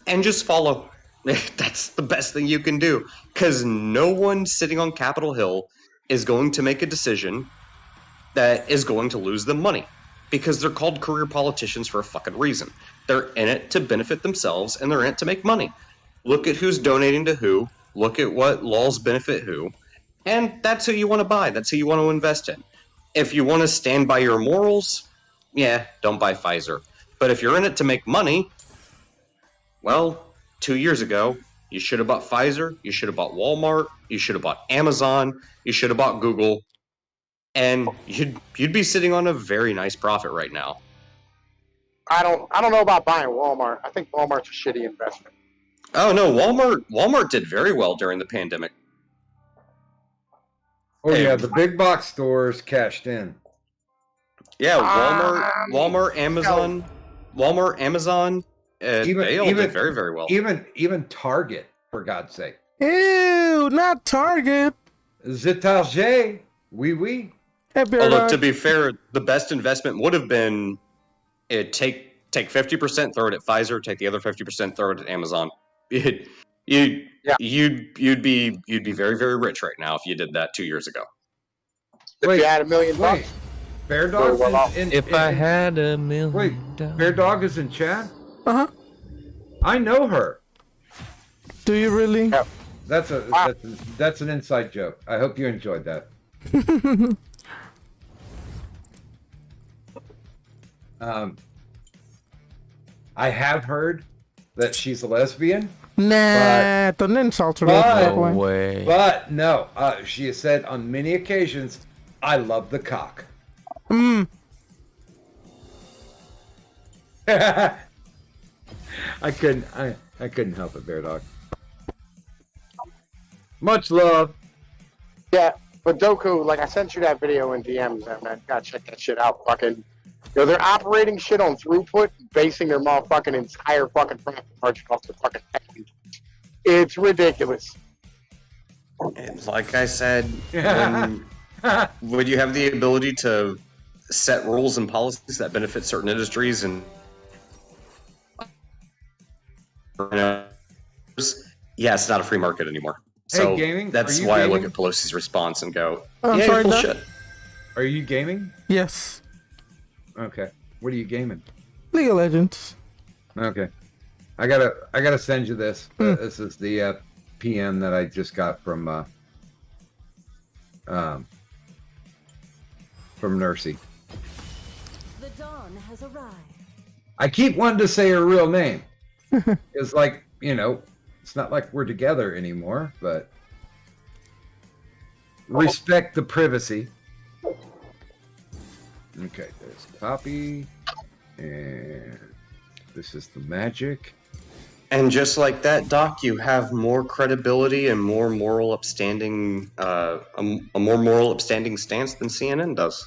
and just follow. That's the best thing you can do, because no one sitting on Capitol Hill is going to make a decision that is going to lose them money, because they're called career politicians for a fucking reason. They're in it to benefit themselves, and they're in it to make money. Look at who's donating to who. look at what laws benefit who, and that's who you want to buy. That's who you want to invest in. If you want to stand by your morals, yeah, don't buy Pfizer. But if you're in it to make money, well, 2 years ago, you should have bought Pfizer, you should have bought Walmart, you should have bought Amazon, you should have bought Google, and you'd be sitting on a very nice profit right now. I don't know about buying Walmart. I think Walmart's a shitty investment. Oh no, Walmart did very well during the pandemic. Oh yeah, the big box stores cashed in. Yeah, Walmart, Amazon, they all did very, very well. Even Target, for God's sake. Ew, not Target. C'est Target. Oui. Hey, Bear Although Dog. to be fair, the best investment would have been take 50%, throw it at Pfizer, take the other 50%, throw it at Amazon. You'd be very, very rich right now if you did that 2 years ago. If you had $1 million, Wait, Bear Dog If I had $1 million. Wait, Bear Dog is in chat? Uh-huh. I know her. Do you really? Yeah. That's an inside joke. I hope you enjoyed that. I have heard that she's a lesbian, Nah, don't insult her that No way. way. but no, she has said on many occasions, "I love the cock." Mm. I couldn't help it, Bear Dog. Much love. yeah. But Doku, like I sent you that video in DMs, man. Gotta check that shit out. Fucking, they're operating shit on throughput, basing their motherfucking entire fucking profit margin off the fucking technology. It's ridiculous. And like I said, when you have the ability to set rules and policies that benefit certain industries and yeah, it's not a free market anymore. So gaming, that's are you why I look gaming? at Pelosi's response and go, I'm yeah, sorry, you're Doc? bullshit. Are you gaming? Yes. Okay. What are you gaming? League of Legends. Okay. I gotta send you this. This is the PM that I just got from Nursey. The dawn has arrived. I keep wanting to say her real name. It's like, it's not like we're together anymore, but respect the privacy. Okay, there's copy. And this is the magic. And just like that, Doc, you have more credibility and more moral upstanding, a more moral upstanding stance than CNN does.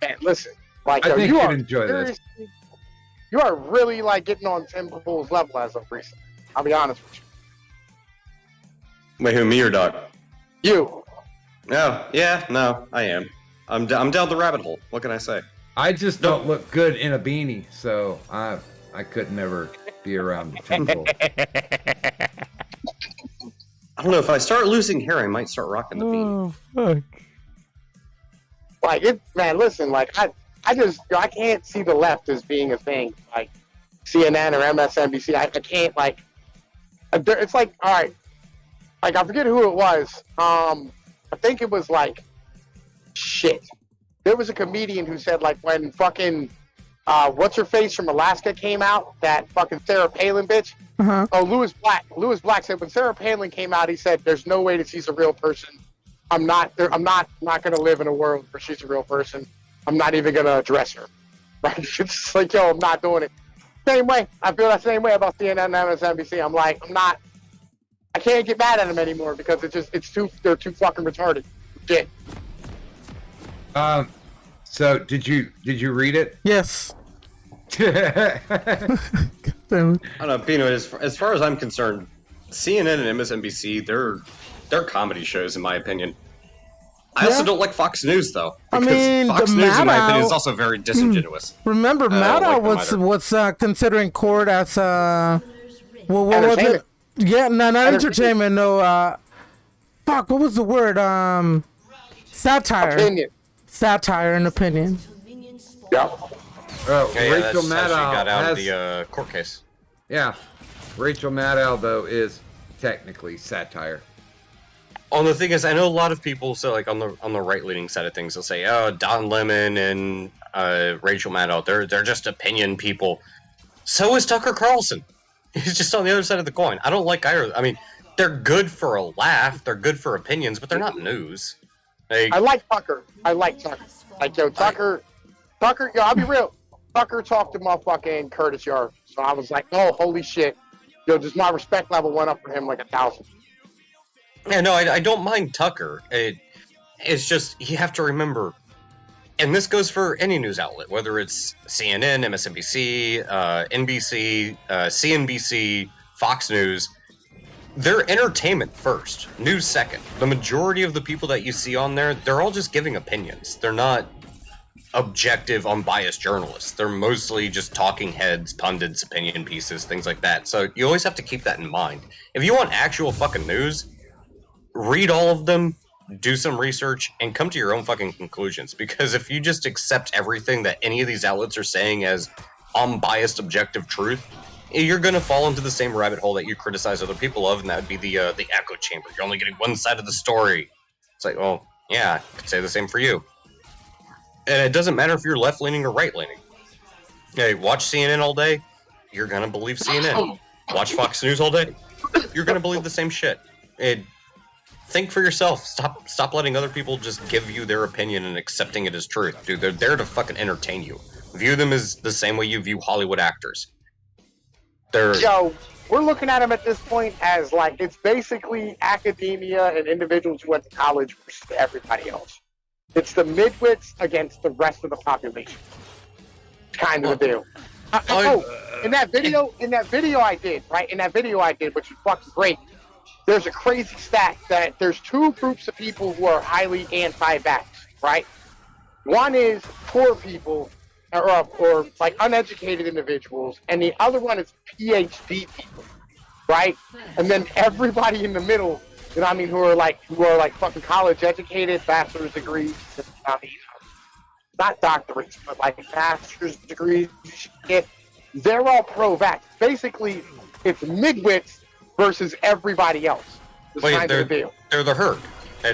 Man, listen, like I yo, think you you'd are enjoy this. seriously- You are really like getting on Tim Pool's level as of recently. I'll be honest with Wait, who, me or Doc? you. You. Oh, yeah, no, I am. I'm down the rabbit hole. What can I say? I just don't look good in a beanie, so I could never be around the temple. I don't know. If I start losing hair, I might start rocking the beanie. Oh, fuck. Like it, man. Listen, like I can't see the left as being a thing. Like CNN or MSNBC, I can't like. It's like, all right, like I forget who it was. I think it was like, shit. There was a comedian who said like when fucking what's her face from Alaska came out, that fucking Sarah Palin bitch. Uh-huh. Oh, Louis Black said when Sarah Palin came out, he said, "There's no way that she's a real person. I'm not gonna live in a world where she's a real person. I'm not even gonna address her." Right? It's just like, yo, I'm not doing it. Same way. I feel that same way about CNN and MSNBC. I'm like, I can't get mad at them anymore because they're too fucking retarded. Shit. So did you read it? Yes. I don't know, Pino. As far as I'm concerned, CNN and MSNBC, they're comedy shows, in my opinion. I also don't like Fox News, though. I Because mean, Fox the News, in my opinion, is Maddow- also very disingenuous. Remember, Maddow like the was considering court as what was it? Entertainment. Yeah, no, not entertainment. No, fuck. What was the word? Satire. Opinion. Satire and opinion. Yeah. Rachel Maddow got out has, of the court case. yeah. Rachel Maddow though is technically satire. Oh, the thing is, I know a lot of people. So, like on the right leaning side of things, they'll say, "Oh, Don Lemon and Rachel Maddow, they're just opinion people." So is Tucker Carlson. He's just on the other side of the coin. I don't like either. I mean, they're good for a laugh. They're good for opinions, but they're not news. I like Tucker. Like, yo, Tucker, yo, I'll be real. Tucker talked to motherfucking Curtis Yarv. So I was like, oh, holy shit. Yo, just my respect level went up for him like 1,000. Yeah, no, I don't mind Tucker. It's just, you have to remember, and this goes for any news outlet, whether it's CNN, MSNBC, NBC, CNBC, Fox News, they're entertainment first, news second. The majority of the people that you see on there, they're all just giving opinions. They're not objective, unbiased journalists. They're mostly just talking heads, pundits, opinion pieces, things like that. So you always have to keep that in mind. If you want actual fucking news, read all of them, do some research, and come to your own fucking conclusions. Because if you just accept everything that any of these outlets are saying as unbiased, objective truth, you're going to fall into the same rabbit hole that you criticize other people of, and that would be the echo chamber. You're only getting one side of the story. It's like, well, yeah, I could say the same for you. And it doesn't matter if you're left-leaning or right-leaning. Hey, watch CNN all day, you're going to believe CNN. Watch Fox News all day, you're going to believe the same shit. Think for yourself. Stop letting other people just give you their opinion and accepting it as truth. Dude, they're there to fucking entertain you. View them as the same way you view Hollywood actors. Yo, we're looking at them at this point as like it's basically academia and individuals who went to college versus everybody else. It's the midwits against the rest of the population. Kind of a deal. In that video I did, which is fucking great. There's a crazy stat that there's two groups of people who are highly anti-vax, right? One is poor people, or like uneducated individuals, and the other one is PhD people, right? And then everybody in the middle, you know what I mean, who are like fucking college educated, bachelor's degrees, I mean, not doctorates, but like bachelor's degrees, shit, they're all pro-vax. Basically, it's midwits versus everybody else. Wait, they're the herd.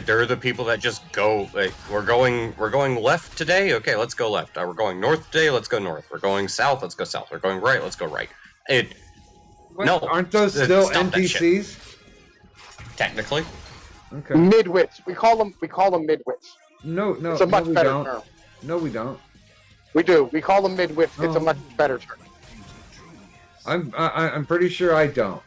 They're the people that just go. Like, we're going left today. Okay, let's go left. We're going north today. Let's go north. We're going south. Let's go south. We're going right. Let's go right. No, aren't those still NPCs? Technically. Okay. Midwits. We call them midwits. No. It's a much we better don't. term. No, we don't. We do. We call them midwits. It's a Oh. much better term. I'm pretty sure I don't.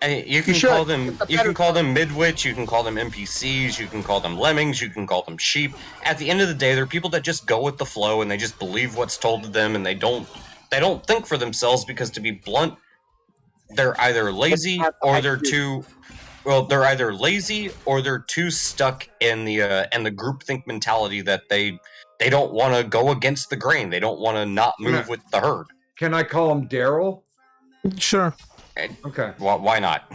You can call them. You can call them midwits. You can call them NPCs. You can call them lemmings. You can call them sheep. At the end of the day, they're people that just go with the flow and they just believe what's told to them, and they don't think for themselves because, to be blunt, they're either lazy or they're too. Well, they're either lazy or they're too stuck in the groupthink mentality that they don't want to go against the grain. They don't want to not move with the herd. Can I call him Daryl? Sure. Okay. Well, why not?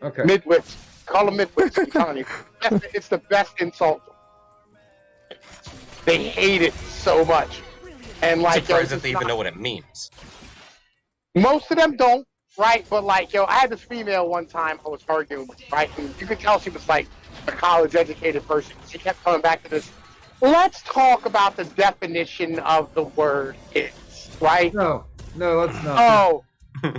Okay. Midwits. Call them midwits. I'm telling you. It's the best insult. They hate it so much. And I'm like, surprised that they even know what it means. most of them don't, right? But like, I had this female one time I was arguing with, right? And you could tell she was like a college educated person. She kept coming back to this. Let's talk about the definition of the word is, right? No, let's not.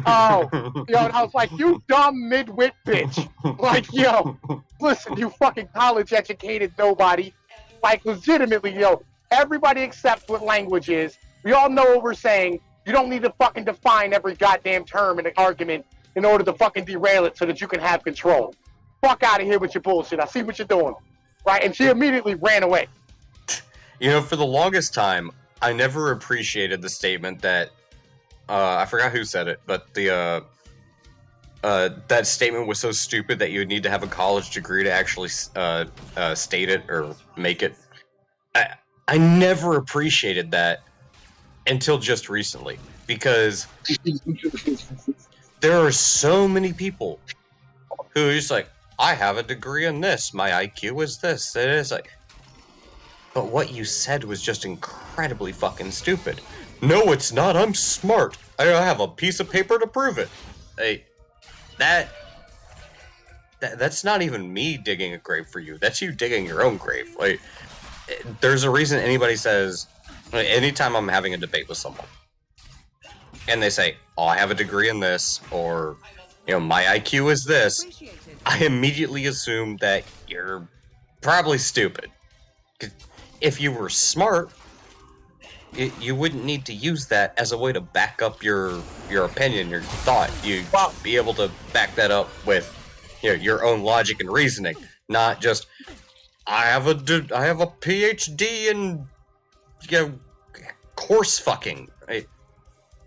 Oh, yo, and I was like, you dumb midwit bitch. Like, yo, listen, you fucking college educated nobody. Like, legitimately, yo, everybody accepts what language is. We all know what we're saying. You don't need to fucking define every goddamn term in an argument in order to fucking derail it so that you can have control. Fuck out of here with your bullshit. I see what you're doing. Right? And she immediately ran away. You know, for the longest time, I never appreciated the statement that I forgot who said it, but the that statement was so stupid that you would need to have a college degree to actually state it or make it. I never appreciated that until just recently, because there are so many people who are just like, I have a degree in this, my IQ is this, it is like, but what you said was just incredibly fucking stupid. No, it's not. I'm smart. I have a piece of paper to prove it. Hey, that that's not even me digging a grave for you. That's you digging your own grave. Like, there's a reason anybody says, anytime I'm having a debate with someone, and they say, "Oh, I have a degree in this," or, "My IQ is this," I immediately assume that you're probably stupid. 'Cause if you were smart, you wouldn't need to use that as a way to back up your opinion, your thought. You'd be able to back that up with your own logic and reasoning, not just I have a PhD in course fucking.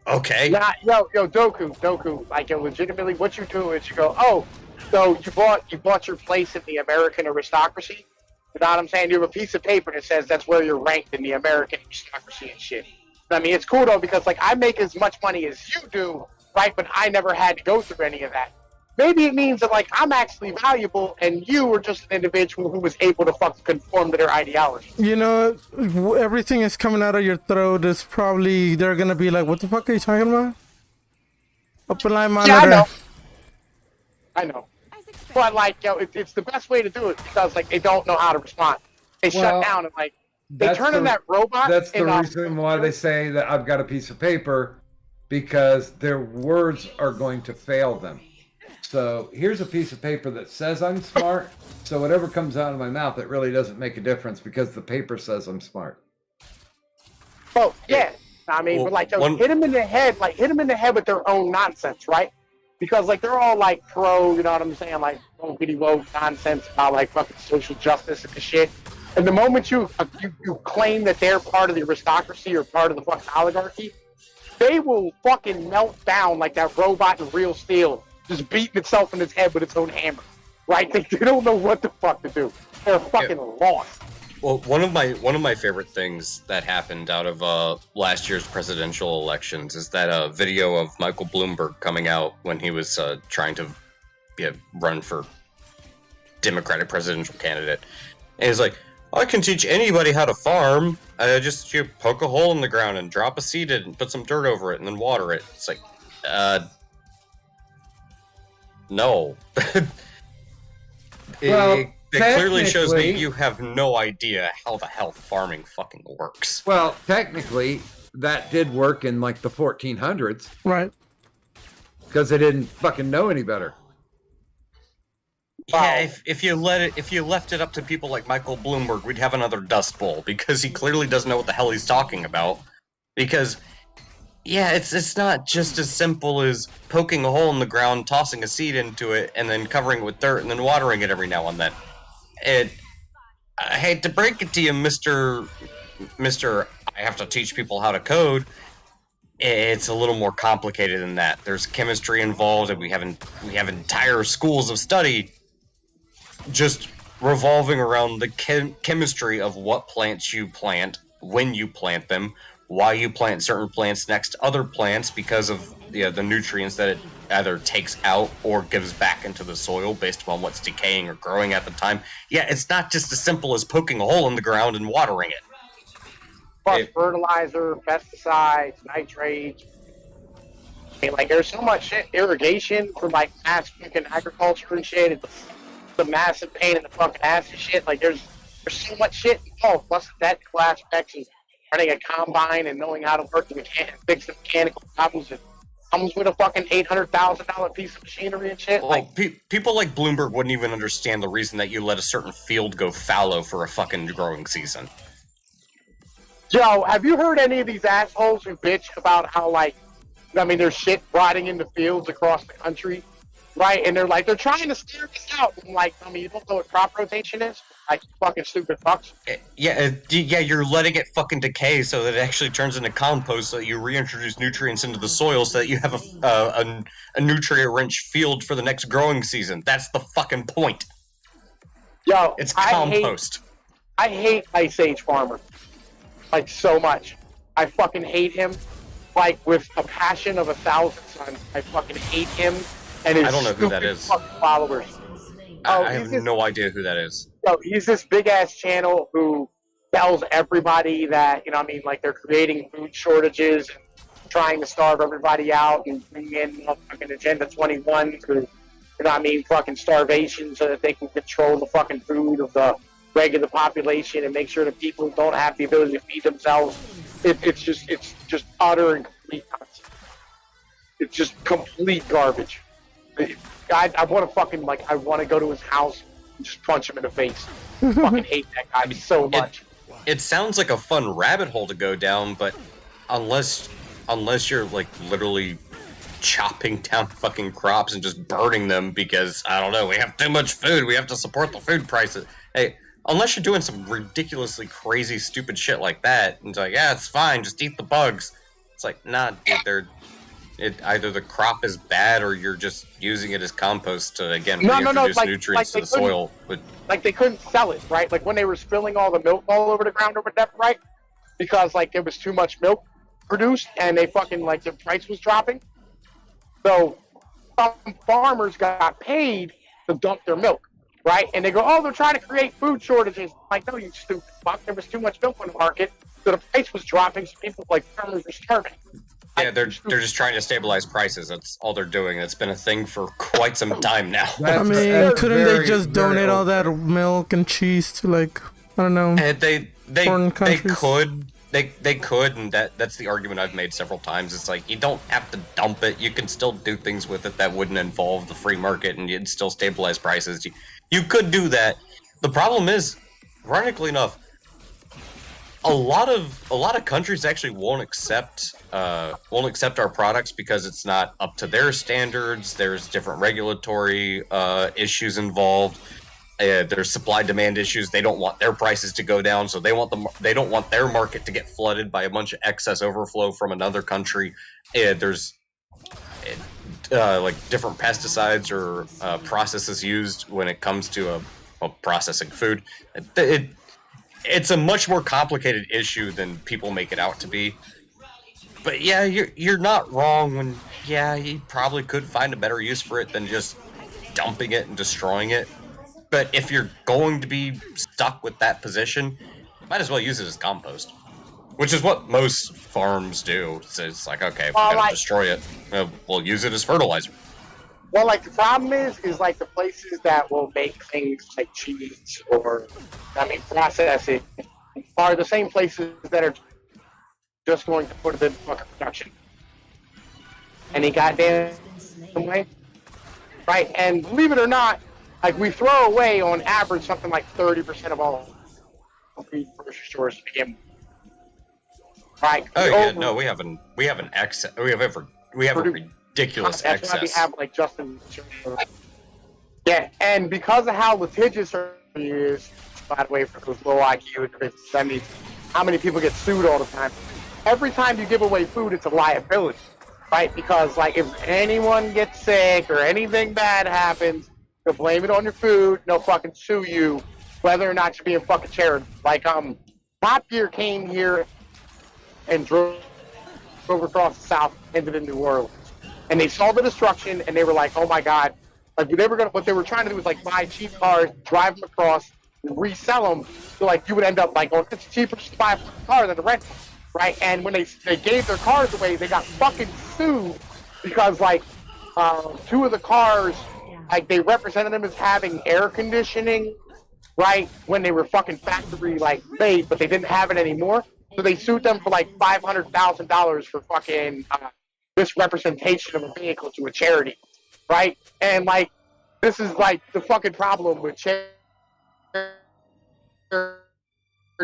Okay. Yeah, yo, Doku. Like, legitimately, what you do is you go, oh, so you bought your place in the American aristocracy. You know what I'm saying? You have a piece of paper that says that's where you're ranked in the American aristocracy and shit. I mean, it's cool though because like I make as much money as you do, right? But I never had to go through any of that. Maybe it means that like I'm actually valuable and you were just an individual who was able to fucking conform to their ideology. Everything is coming out of your throat is probably, they're gonna be like, what the fuck are you talking about? Open line monitor. Yeah, I know. But like, it's the best way to do it because like they don't know how to respond. They shut down and like they turn in that robot. That's the reason why they say that I've got a piece of paper, because their words are going to fail them. So here's a piece of paper that says I'm smart. So whatever comes out of my mouth, it really doesn't make a difference because the paper says I'm smart. Oh yeah, I mean, but like hit them in the head, with their own nonsense, right? Because like they're all like pro, you know what I'm saying, like woke nonsense about like fucking social justice and the shit. And the moment you claim that they're part of the aristocracy or part of the fucking oligarchy, they will fucking melt down like that robot in Real Steel, just beating itself in its head with its own hammer. Right? They don't know what the fuck to do. They're fucking lost. Well, one of my favorite things that happened out of last year's presidential elections is that video of Michael Bloomberg coming out when he was trying to run for Democratic presidential candidate, and he's like, "I can teach anybody how to farm. Just poke a hole in the ground and drop a seed in it and put some dirt over it and then water it." It's like, no. It clearly shows me you have no idea how the hell farming fucking works. Well, technically, that did work in like the 1400s. Right. Because they didn't fucking know any better. Yeah, if you left it up to people like Michael Bloomberg, we'd have another Dust Bowl, because he clearly doesn't know what the hell he's talking about. Because, yeah, it's not just as simple as poking a hole in the ground, tossing a seed into it, and then covering it with dirt, and then watering it every now and then. I hate to break it to you, Mr. I have to teach people how to code. It's a little more complicated than that. There's chemistry involved, and we have entire schools of study just revolving around the chemistry of what plants you plant, when you plant them, why you plant certain plants next to other plants because of the nutrients that it either takes out or gives back into the soil based upon what's decaying or growing at the time. Yeah, it's not just as simple as poking a hole in the ground and watering it. Plus fertilizer, pesticides, nitrates. I mean, like, there's so much shit. Irrigation for, like, mass fucking agriculture and shit. It's a massive pain in the fucking ass and shit. Like, there's so much shit involved. Plus, that aspects is running a combine and knowing how to work fix the mechanical problems. It comes with a fucking $800,000 piece of machinery and shit. Well, like, people like Bloomberg wouldn't even understand the reason that you let a certain field go fallow for a fucking growing season. Yo, have you heard any of these assholes who bitch about how, like, I mean, there's shit rotting in the fields across the country, right? And they're like, they're trying to steer this out. And like, I mean, you don't know what crop rotation is? Like, fucking stupid fucks. Yeah, you're letting it fucking decay so that it actually turns into compost, so that you reintroduce nutrients into the soil so that you have a nutrient-rich field for the next growing season. That's the fucking point. Yo, it's compost. I hate Ice Age Farmer. Like, so much. I fucking hate him. Like, with a passion of 1,000 suns. I fucking hate him and his I don't know who that is. Followers. I have no idea who that is. So he's this big-ass channel who tells everybody that, you know what I mean, like, they're creating food shortages and trying to starve everybody out and bring in fucking Agenda 21 to, you you know what I mean, fucking starvation so that they can control the fucking food of the regular population and make sure that people don't have the ability to feed themselves. It's just utter and complete nonsense. It's just complete garbage. I want to fucking, like, I want to go to his house and just punch him in the face. I fucking hate that guy so much. It sounds like a fun rabbit hole to go down, but unless you're like literally chopping down fucking crops and just burning them because I don't know, we have too much food, we have to support the food prices. Hey, unless you're doing some ridiculously crazy stupid shit like that, and it's like, yeah, it's fine, just eat the bugs. It's like, nah, dude, either the crop is bad or you're just using it as compost to again reintroduce nutrients to the soil. But like they couldn't sell it, right? Like when they were spilling all the milk all over the ground or whatever, right? Because like there was too much milk produced and they fucking like the price was dropping. So some farmers got paid to dump their milk, right? And they go, oh, they're trying to create food shortages. Like, no, you stupid fuck. There was too much milk on the market, so the price was dropping. So people like farmers were starving. yeah, they're just trying to stabilize prices. That's all they're doing. It's been a thing for quite some time now. I mean, couldn't they just donate all that milk and cheese to, like, I don't know, And they foreign countries? they could, and that's the argument I've made several times. It's like you don't have to dump it. You can still do things with it that wouldn't involve the free market, and you'd still stabilize prices. You could do that. The problem is, ironically enough, a lot of countries actually won't accept our products because it's not up to their standards. There's different regulatory issues involved. There's supply demand issues. They don't want their prices to go down, so they don't want their market to get flooded by a bunch of excess overflow from another country. There's like different pesticides or processes used when it comes to processing food. It's a much more complicated issue than people make it out to be. But yeah, you're not wrong when you probably could find a better use for it than just dumping it and destroying it. But if you're going to be stuck with that position, might as well use it as compost, which is what most farms do. So it's like, okay, if we're gonna destroy it, we'll use it as fertilizer. Well, like the problem is like the places that will make things like cheese or, I mean, process it are the same places that are just going to put it in fucking production. Any goddamn way, right? And believe it or not, like we throw away on average something like 30% of all food grocery stores to begin with. Right? Oh yeah, no, we have an excess. We have a ridiculous That's excess. why we have like Justin. Yeah, and because of how litigious he is, by the way, for those low IQ individuals, I mean, how many people get sued all the time? Every time you give away food, it's a liability, right? Because like if anyone gets sick or anything bad happens, they'll blame it on your food. They'll fucking sue you, whether or not you're being fucking charitable. Like Top Gear came here and drove across the South, ended in New Orleans, and they saw the destruction, and they were like, "Oh my God!" Like what they were trying to do was like buy cheap cars, drive them across, and resell them. So like you would end up like, "Oh, it's cheaper to buy a car than to rent," right? And when they gave their cars away, they got fucking sued because like two of the cars, like they represented them as having air conditioning, right? When they were fucking factory like made, but they didn't have it anymore. So they sued them for like $500,000 for fucking misrepresentation of a vehicle to a charity, right? And like this is like the fucking problem with charity.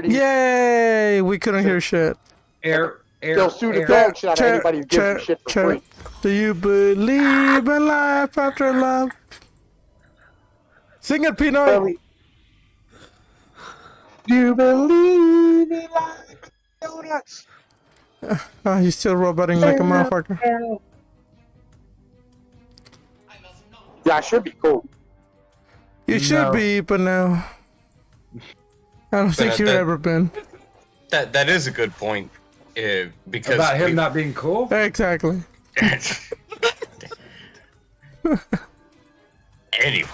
Yay! We couldn't hear shit. They'll sue the dog shit out of anybody who gives them shit for free. Do you believe in life after love? Sing it, Peanut. Do you believe in life? Donuts. Oh, he's still roboting like a motherfucker. Yeah, I should be cool. You should be, but no. I don't think you've ever been. That is a good point. Because about him not being cool. Exactly. Anyway.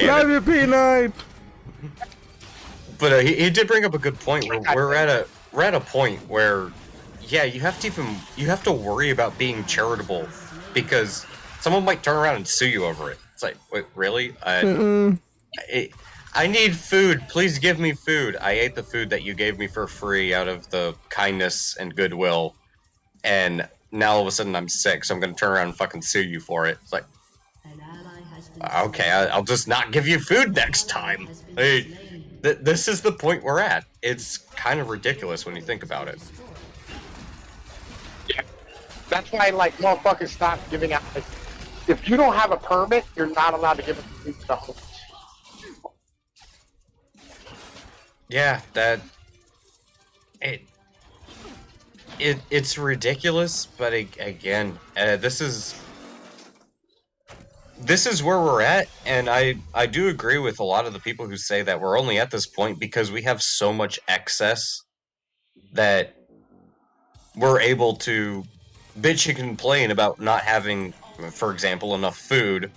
Love you, Peanut. But he did bring up a good point. We're at a point where, yeah, you have to worry about being charitable because someone might turn around and sue you over it. It's like, wait, really? Mm-mm. I need food. Please give me food. I ate the food that you gave me for free out of the kindness and goodwill, and now all of a sudden I'm sick, so I'm gonna turn around and fucking sue you for it. It's like, okay, I'll just not give you food next time. This is the point we're at. It's kind of ridiculous when you think about it. Yeah. That's why, like, motherfuckers stop giving out. Like, if you don't have a permit, you're not allowed to give it to the homeless. Yeah, it's ridiculous, but again, this is where we're at, and I do agree with a lot of the people who say that we're only at this point because we have so much excess that we're able to bitch and complain about not having, for example, enough food,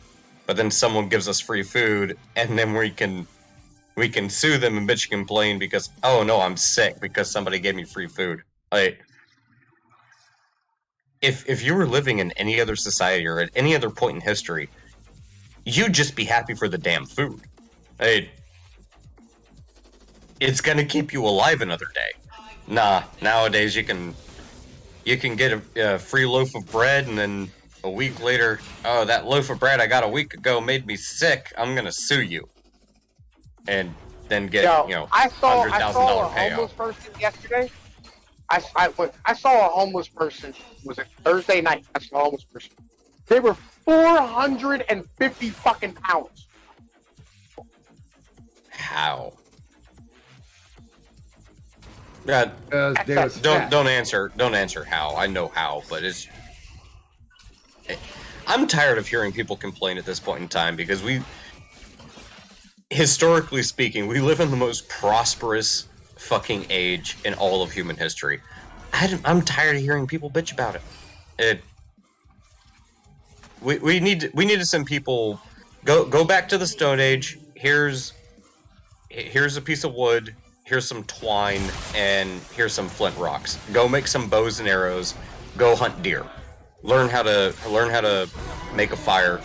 but then someone gives us free food, and then we can sue them and bitch and complain because, oh no, I'm sick because somebody gave me free food. Like, if you were living in any other society or at any other point in history, you'd just be happy for the damn food. It's gonna keep you alive another day. Nah, nowadays you can get a free loaf of bread, and then a week later, oh, that loaf of bread I got a week ago made me sick. I'm gonna sue you, and then get I saw a $100,000 homeless payout. person yesterday. I saw a homeless person. Was it Thursday night? I saw a homeless person. They were 450 fucking pounds. How? Yeah, There's don't answer how. I know how, but I'm tired of hearing people complain at this point in time because historically speaking, we live in the most prosperous fucking age in all of human history. I'm tired of hearing people bitch about it. We need to send people go back to the Stone Age. Here's a piece of wood. Here's some twine, and here's some flint rocks. Go make some bows and arrows. Go hunt deer. Learn how to make a fire.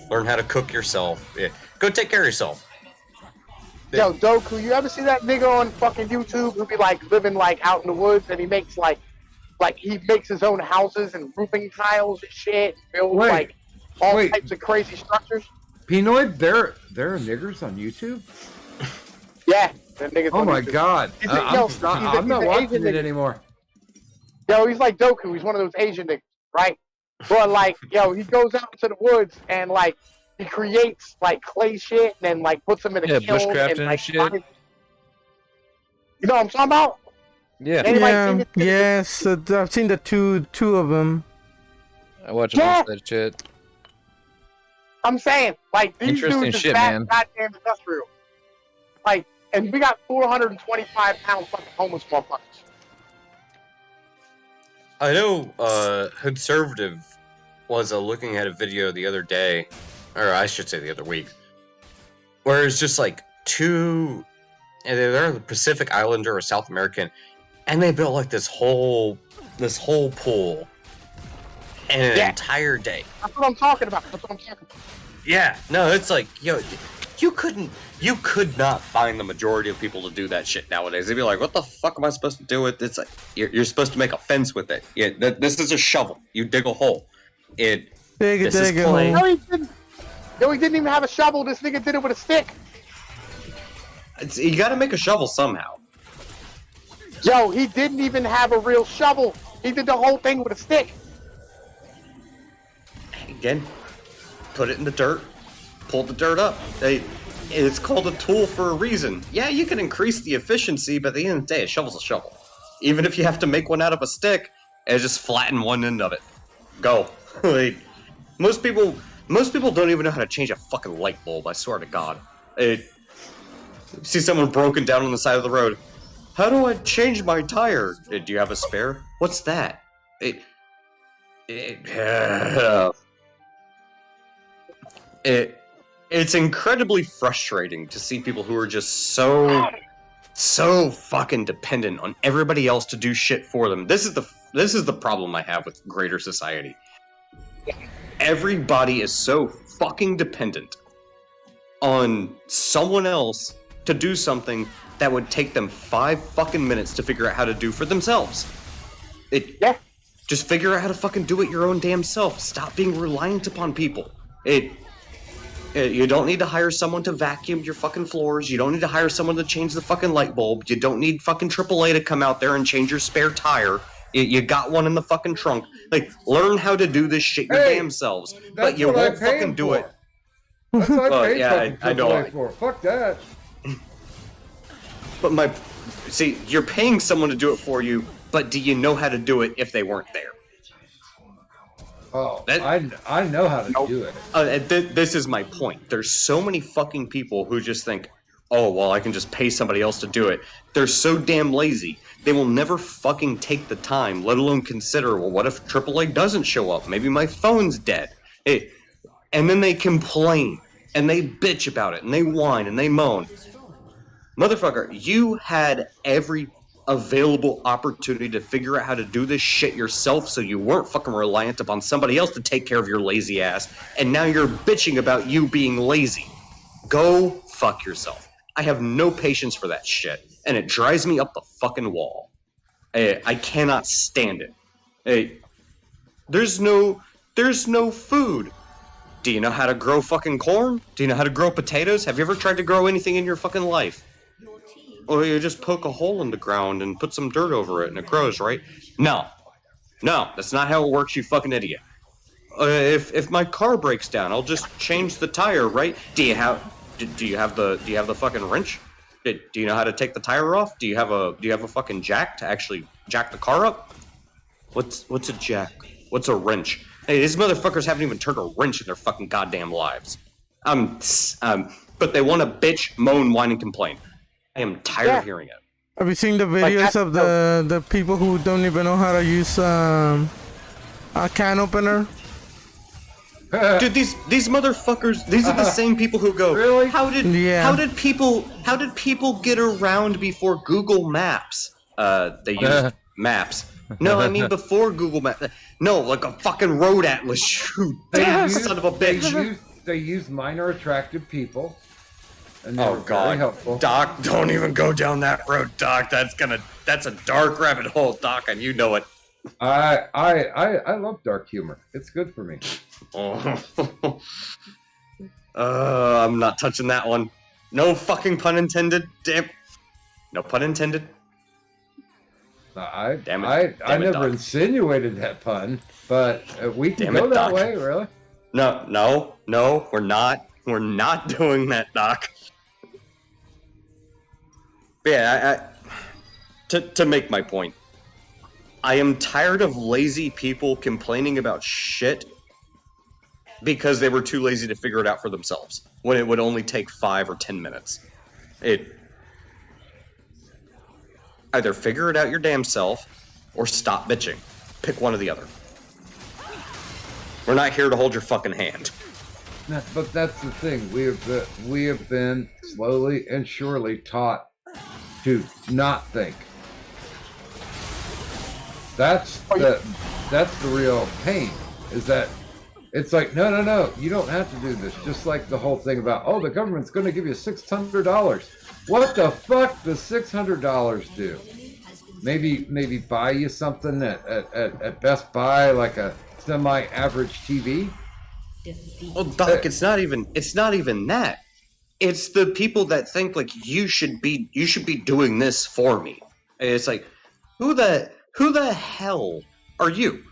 Learn how to cook yourself. Yeah. Go take care of yourself. Yo, Doku, you ever see that nigga on fucking YouTube who be like living like out in the woods, and he makes like he makes his own houses and roofing tiles and shit, builds like all types of crazy structures? Pinoid, there are niggers on YouTube? Yeah, that nigga's Oh on my YouTube. god. I'm not watching it anymore. Yo, he's like Doku. He's one of those Asian niggas, right? But like, yo, he goes out into the woods and like he creates like clay shit and then like puts them in a kiln bushcrafting and like and shit. you know what I'm talking about? Yeah, Anybody seen it? Yes, I've seen the two of them. I watch most of that shit. I'm saying, like, these Interesting dudes shit, is that man. goddamn industrial. Like, and we got 425 pound fucking homeless motherfuckers. I know Conservative was looking at a video the other day, or I should say the other week, where it's just like they're the Pacific Islander or South American, and they built like this whole pool in an entire day. That's what I'm talking about. Yeah, no, it's like, yo, you could not find the majority of people to do that shit nowadays. They'd be like, what the fuck am I supposed to do with it? It's like, you're supposed to make a fence with it. Yeah, this is a shovel. You dig a hole. Dig This is a clay. hole. No, he didn't. Yo, he didn't even have a shovel. This nigga did it with a stick. You gotta make a shovel somehow. Yo, he didn't even have a real shovel. He did the whole thing with a stick. Again, put it in the dirt, pull the dirt up. It's called a tool for a reason. Yeah, you can increase the efficiency, but at the end of the day, a shovel's a shovel. Even if you have to make one out of a stick, and just flatten one end of it. Go. Like, most people don't even know how to change a fucking light bulb, I swear to God. See someone broken down on the side of the road. How do I change my tire? Do you have a spare? What's that? It's incredibly frustrating to see people who are just so fucking dependent on everybody else to do shit for them. This is the problem I have with greater society. Everybody is so fucking dependent on someone else to do something that would take them 5 fucking minutes to figure out how to do for themselves. Yeah. Just figure out how to fucking do it your own damn self. Stop being reliant upon people. You don't need to hire someone to vacuum your fucking floors. You don't need to hire someone to change the fucking light bulb. You don't need fucking AAA to come out there and change your spare tire. You got one in the fucking trunk. Like, learn how to do this shit your damn selves. But you won't fucking do it. That's what I paid yeah, fucking I know. AAA for. Fuck that. But see, you're paying someone to do it for you, but do you know how to do it if they weren't there? Oh, I know how to do it. This is my point. There's so many fucking people who just think, oh, well, I can just pay somebody else to do it. They're so damn lazy. They will never fucking take the time, let alone consider, well, what if AAA doesn't show up? Maybe my phone's dead. And then they complain, and they bitch about it, and they whine, and they moan. Motherfucker, you had every available opportunity to figure out how to do this shit yourself so you weren't fucking reliant upon somebody else to take care of your lazy ass, and now you're bitching about you being lazy. Go fuck yourself. I have no patience for that shit, and it drives me up the fucking wall. I cannot stand it. There's no food. Do you know how to grow fucking corn? Do you know how to grow potatoes? Have you ever tried to grow anything in your fucking life? Or you just poke a hole in the ground and put some dirt over it and it grows, right? No, that's not how it works, you fucking idiot. If my car breaks down, I'll just change the tire, right? Do you have the fucking wrench? Do you know how to take the tire off? Do you have a fucking jack to actually jack the car up? What's a jack? What's a wrench? Hey, these motherfuckers haven't even turned a wrench in their fucking goddamn lives. But they want to bitch, moan, whine, and complain. I am tired of hearing it. Have you seen the videos of the people who don't even know how to use a can opener? Dude, these motherfuckers, these are the same people who go, Really? How did people get around before Google Maps? They used maps. No, I mean before Google Maps. No, like a fucking road atlas. You damn son of a bitch. They use minor attractive people. And Oh God, helpful. Doc, don't even go down that road, Doc. That's a dark rabbit hole, Doc, and you know it. I love dark humor. It's good for me. Oh. I'm not touching that one. No fucking pun intended. Damn. No pun intended. Damn it. I never Doc. insinuated that pun, but we can Damn go it, that Doc. way, really. No, we're not. We're not doing that, Doc. Yeah, to make my point, I am tired of lazy people complaining about shit because they were too lazy to figure it out for themselves when it would only take 5 or 10 minutes. Either figure it out your damn self or stop bitching. Pick one or the other. We're not here to hold your fucking hand. But that's the thing. We have been slowly and surely taught to not think. That's the real pain. Is that it's like no, you don't have to do this. Just like the whole thing about the government's going to give you $600. What the fuck does $600 do? Maybe buy you something at Best Buy, like a semi-average TV. Well, Doc, it's not even that. It's the people that think like you should be doing this for me. It's like, who the hell are you?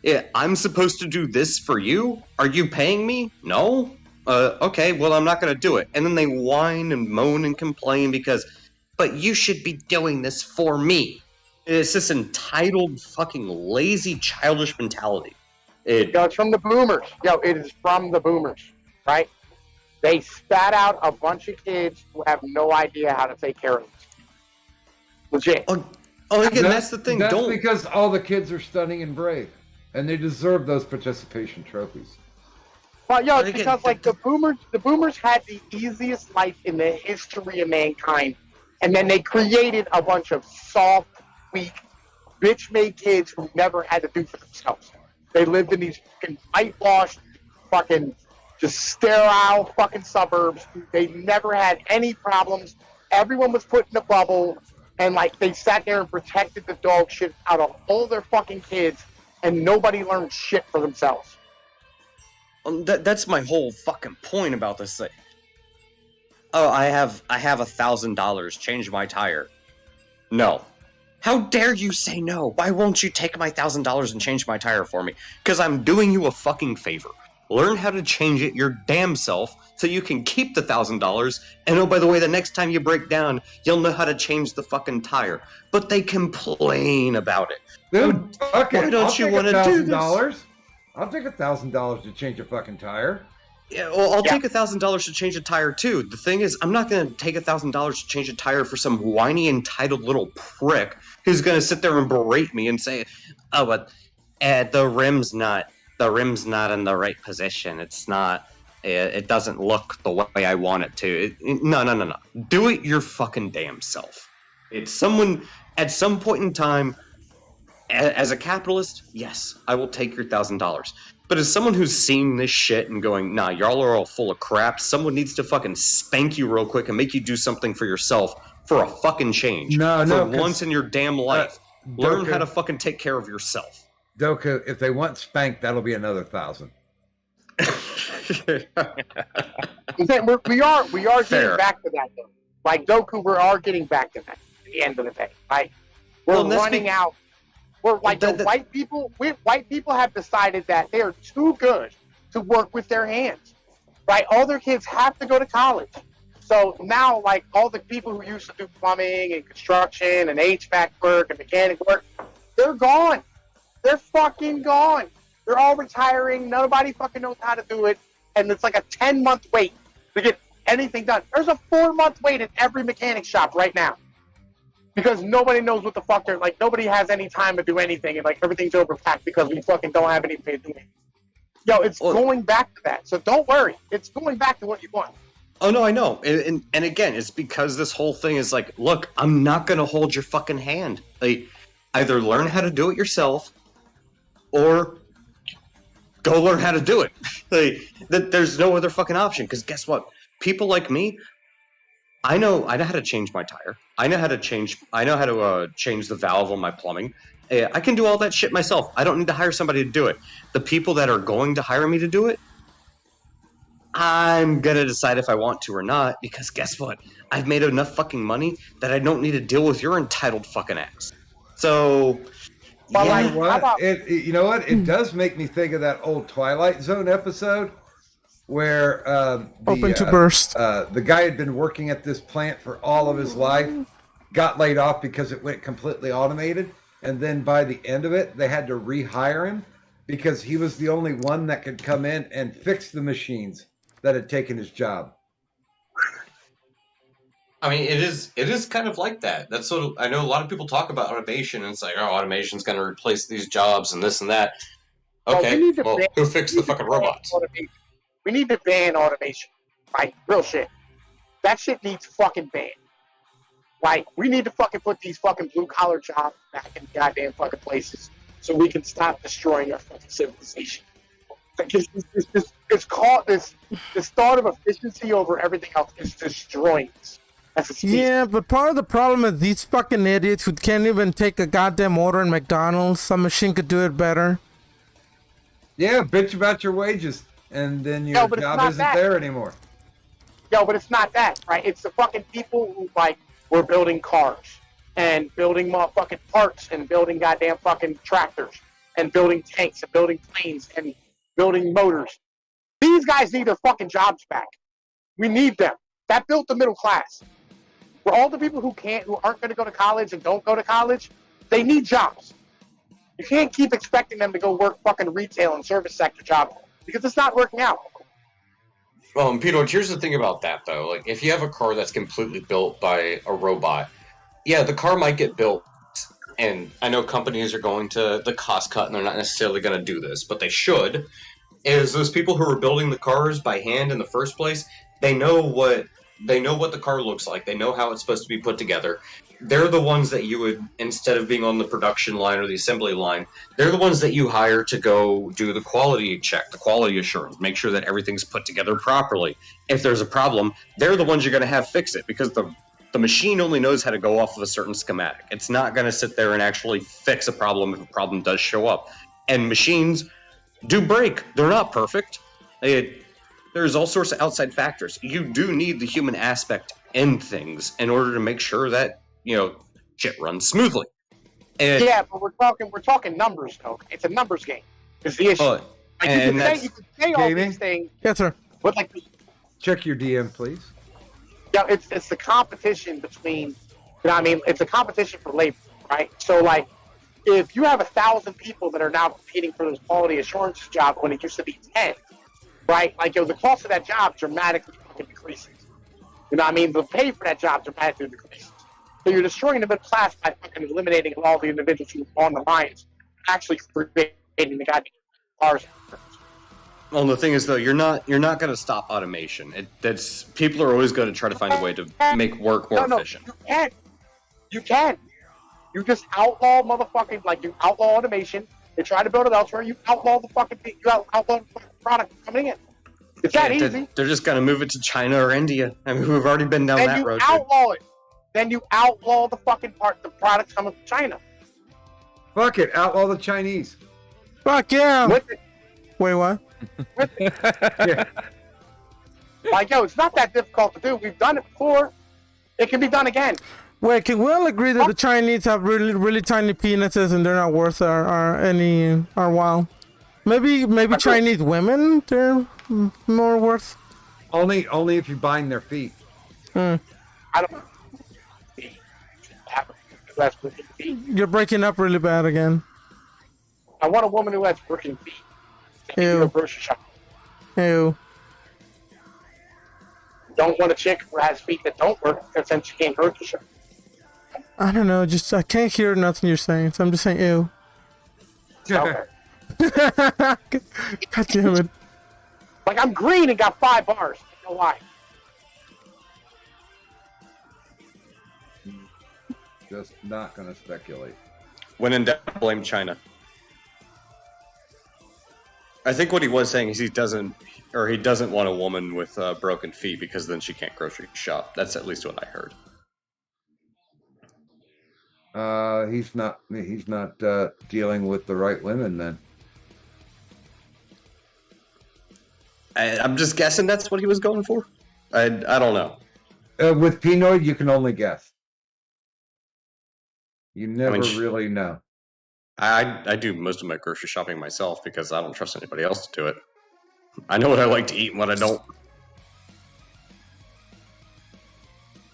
Yeah, I'm supposed to do this for you? Are you paying me? No? Okay, well, I'm not gonna do it. And then they whine and moan and complain but you should be doing this for me. It's this entitled, fucking lazy, childish mentality. It's from the boomers. It is from the boomers, right? They spat out a bunch of kids who have no idea how to take care of them. Legit. Again, that's the thing. That's because all the kids are stunning and brave, and they deserve those participation trophies. Well, it's because the boomers had the easiest life in the history of mankind, and then they created a bunch of soft, weak, bitch-made kids who never had to do for themselves. They lived in these fucking whitewashed, fucking just sterile fucking suburbs. They never had any problems. Everyone was put in a bubble, and like they sat there and protected the dog shit out of all their fucking kids, and nobody learned shit for themselves. That's my whole fucking point about this thing. Oh, I have $1,000. Change my tire. No. How dare you say no? Why won't you take my $1,000 and change my tire for me? Because I'm doing you a fucking favor. Learn how to change it your damn self so you can keep the $1,000. And oh, by the way, the next time you break down, you'll know how to change the fucking tire. But they complain about it. Dude, fuck it. Why don't you want to do this? I'll take $1,000 to change a fucking tire. Yeah, well, I'll take $1,000 to change a tire too. The thing is, I'm not going to take $1,000 to change a tire for some whiny, entitled little prick who's going to sit there and berate me and say, "Oh, but the rim's not in the right position. It's not. It doesn't look the way I want it to." No. Do it your fucking damn self. It's someone at some point in time. As a capitalist, yes, I will take your $1,000. But as someone who's seen this shit and going, nah, y'all are all full of crap, someone needs to fucking spank you real quick and make you do something for yourself for a fucking change. For once in your damn life, learn how to fucking take care of yourself. Doku, if they want spanked, that'll be another 1,000. We are getting back to that though. Like Doku, we are getting back to that at the end of the day. Like we're running out. We're like white people have decided that they are too good to work with their hands, right? All their kids have to go to college. So now, like, all the people who used to do plumbing and construction and HVAC work and mechanic work, they're gone. They're fucking gone. They're all retiring. Nobody fucking knows how to do it. And it's like a 10-month wait to get anything done. There's a 4-month wait at every mechanic shop right now. Because nobody knows what the fuck they're like. Nobody has any time to do anything, and like everything's overpacked because we fucking don't have anything to do. Yo, it's going back to that. So don't worry, it's going back to what you want. Oh no, I know, and again, it's because this whole thing is like, look, I'm not gonna hold your fucking hand. Like, either learn how to do it yourself, or go learn how to do it. Like, there's no other fucking option. Because guess what? People like me. I know how to change my tire. I know how to change the valve on my plumbing. I can do all that shit myself. I don't need to hire somebody to do it. The people that are going to hire me to do it, I'm gonna decide if I want to or not, because guess what? I've made enough fucking money that I don't need to deal with your entitled fucking ass. So, yeah. You know what? It does make me think of that old Twilight Zone episode where Open to burst. The guy had been working at this plant for all of his life, got laid off because it went completely automated, and then by the end of it, they had to rehire him because he was the only one that could come in and fix the machines that had taken his job. I mean, it is kind of like that. That's sort of, I know a lot of people talk about automation, and it's like, oh, automation's going to replace these jobs and this and that. Okay, well, who fixed the fucking robots? We need to ban automation. Like, real shit. That shit needs fucking banned. Like, we need to fucking put these fucking blue-collar jobs back in goddamn fucking places so we can stop destroying our fucking civilization. It's called this thought of efficiency over everything else is destroying us. Yeah, but part of the problem is these fucking idiots who can't even take a goddamn order in McDonald's. Some machine could do it better. Yeah, bitch about your wages. And then your job isn't there anymore. Yo, but it's not that, right? It's the fucking people who, like, were building cars and building motherfucking parts and building goddamn fucking tractors and building tanks and building planes and building motors. These guys need their fucking jobs back. We need them. That built the middle class. For all the people who aren't going to go to college and don't go to college, they need jobs. You can't keep expecting them to go work fucking retail and service sector jobs. Because it's not working out. Peter, here's the thing about that, though. Like, if you have a car that's completely built by a robot, yeah, the car might get built, and I know companies are going to the cost cut, and they're not necessarily going to do this, but they should, is those people who are building the cars by hand in the first place, they know what the car looks like. They know how it's supposed to be put together. they're the ones that you would, instead of being on the production line or the assembly line, they're the ones that you hire to go do the quality check, the quality assurance, make sure that everything's put together properly. If there's a problem, they're the ones you're going to have fix it, because the machine only knows how to go off of a certain schematic. It's not going to sit there and actually fix a problem if a problem does show up. And machines do break. They're not perfect. There's all sorts of outside factors. You do need the human aspect in things in order to make sure that, shit runs smoothly. And, yeah, but we're talking numbers though. It's a numbers game. Is the issue. you can say all Gaming? these things, Yes, sir. but like, Check your DM, please. it's the competition between, it's a competition for labor, right? So like, if you have 1,000 people that are now competing for this quality assurance job when it used to be 10, right? Like, the cost of that job dramatically fucking decreases. The pay for that job dramatically decreases. So you're destroying the middle class by fucking eliminating all the individuals who are on the lines, actually creating the goddamn cars. well, the thing is, though, you're not going to stop automation. People are always going to try to find a way to make work more efficient. You can. You just outlaw motherfucking, like, you outlaw automation. They try to build it elsewhere. You outlaw the fucking product coming in. It's that easy. They're just going to move it to China or India. We've already been down that road. Outlaw it. Then you outlaw the fucking the products coming from China. Fuck it, outlaw the Chinese. Fuck yeah. With it. Wait, what? Yeah. Like, it's not that difficult to do. We've done it before. It can be done again. Wait, can we all agree that the Chinese have really, really tiny penises and they're not worth our while? Maybe Chinese women, they're more worth. Only if you bind their feet. I don't. You're breaking up really bad again. I want a woman who has working feet. Ew. A grocery shop. Ew. Don't want a chick who has feet that don't work because then she can't grocery shop. I don't know, I can't hear nothing you're saying, so I'm just saying ew. Okay. God damn it. Like, I'm green and got 5 bars. I don't know why. Just not going to speculate. When in doubt, blame China. I think what he was saying is he doesn't want a woman with broken feet because then she can't grocery shop. That's at least what I heard. He's not dealing with the right women then. I'm just guessing that's what he was going for. I don't know. With Pinoid, you can only guess. You never really know. I do most of my grocery shopping myself because I don't trust anybody else to do it. I know what I like to eat and what I don't.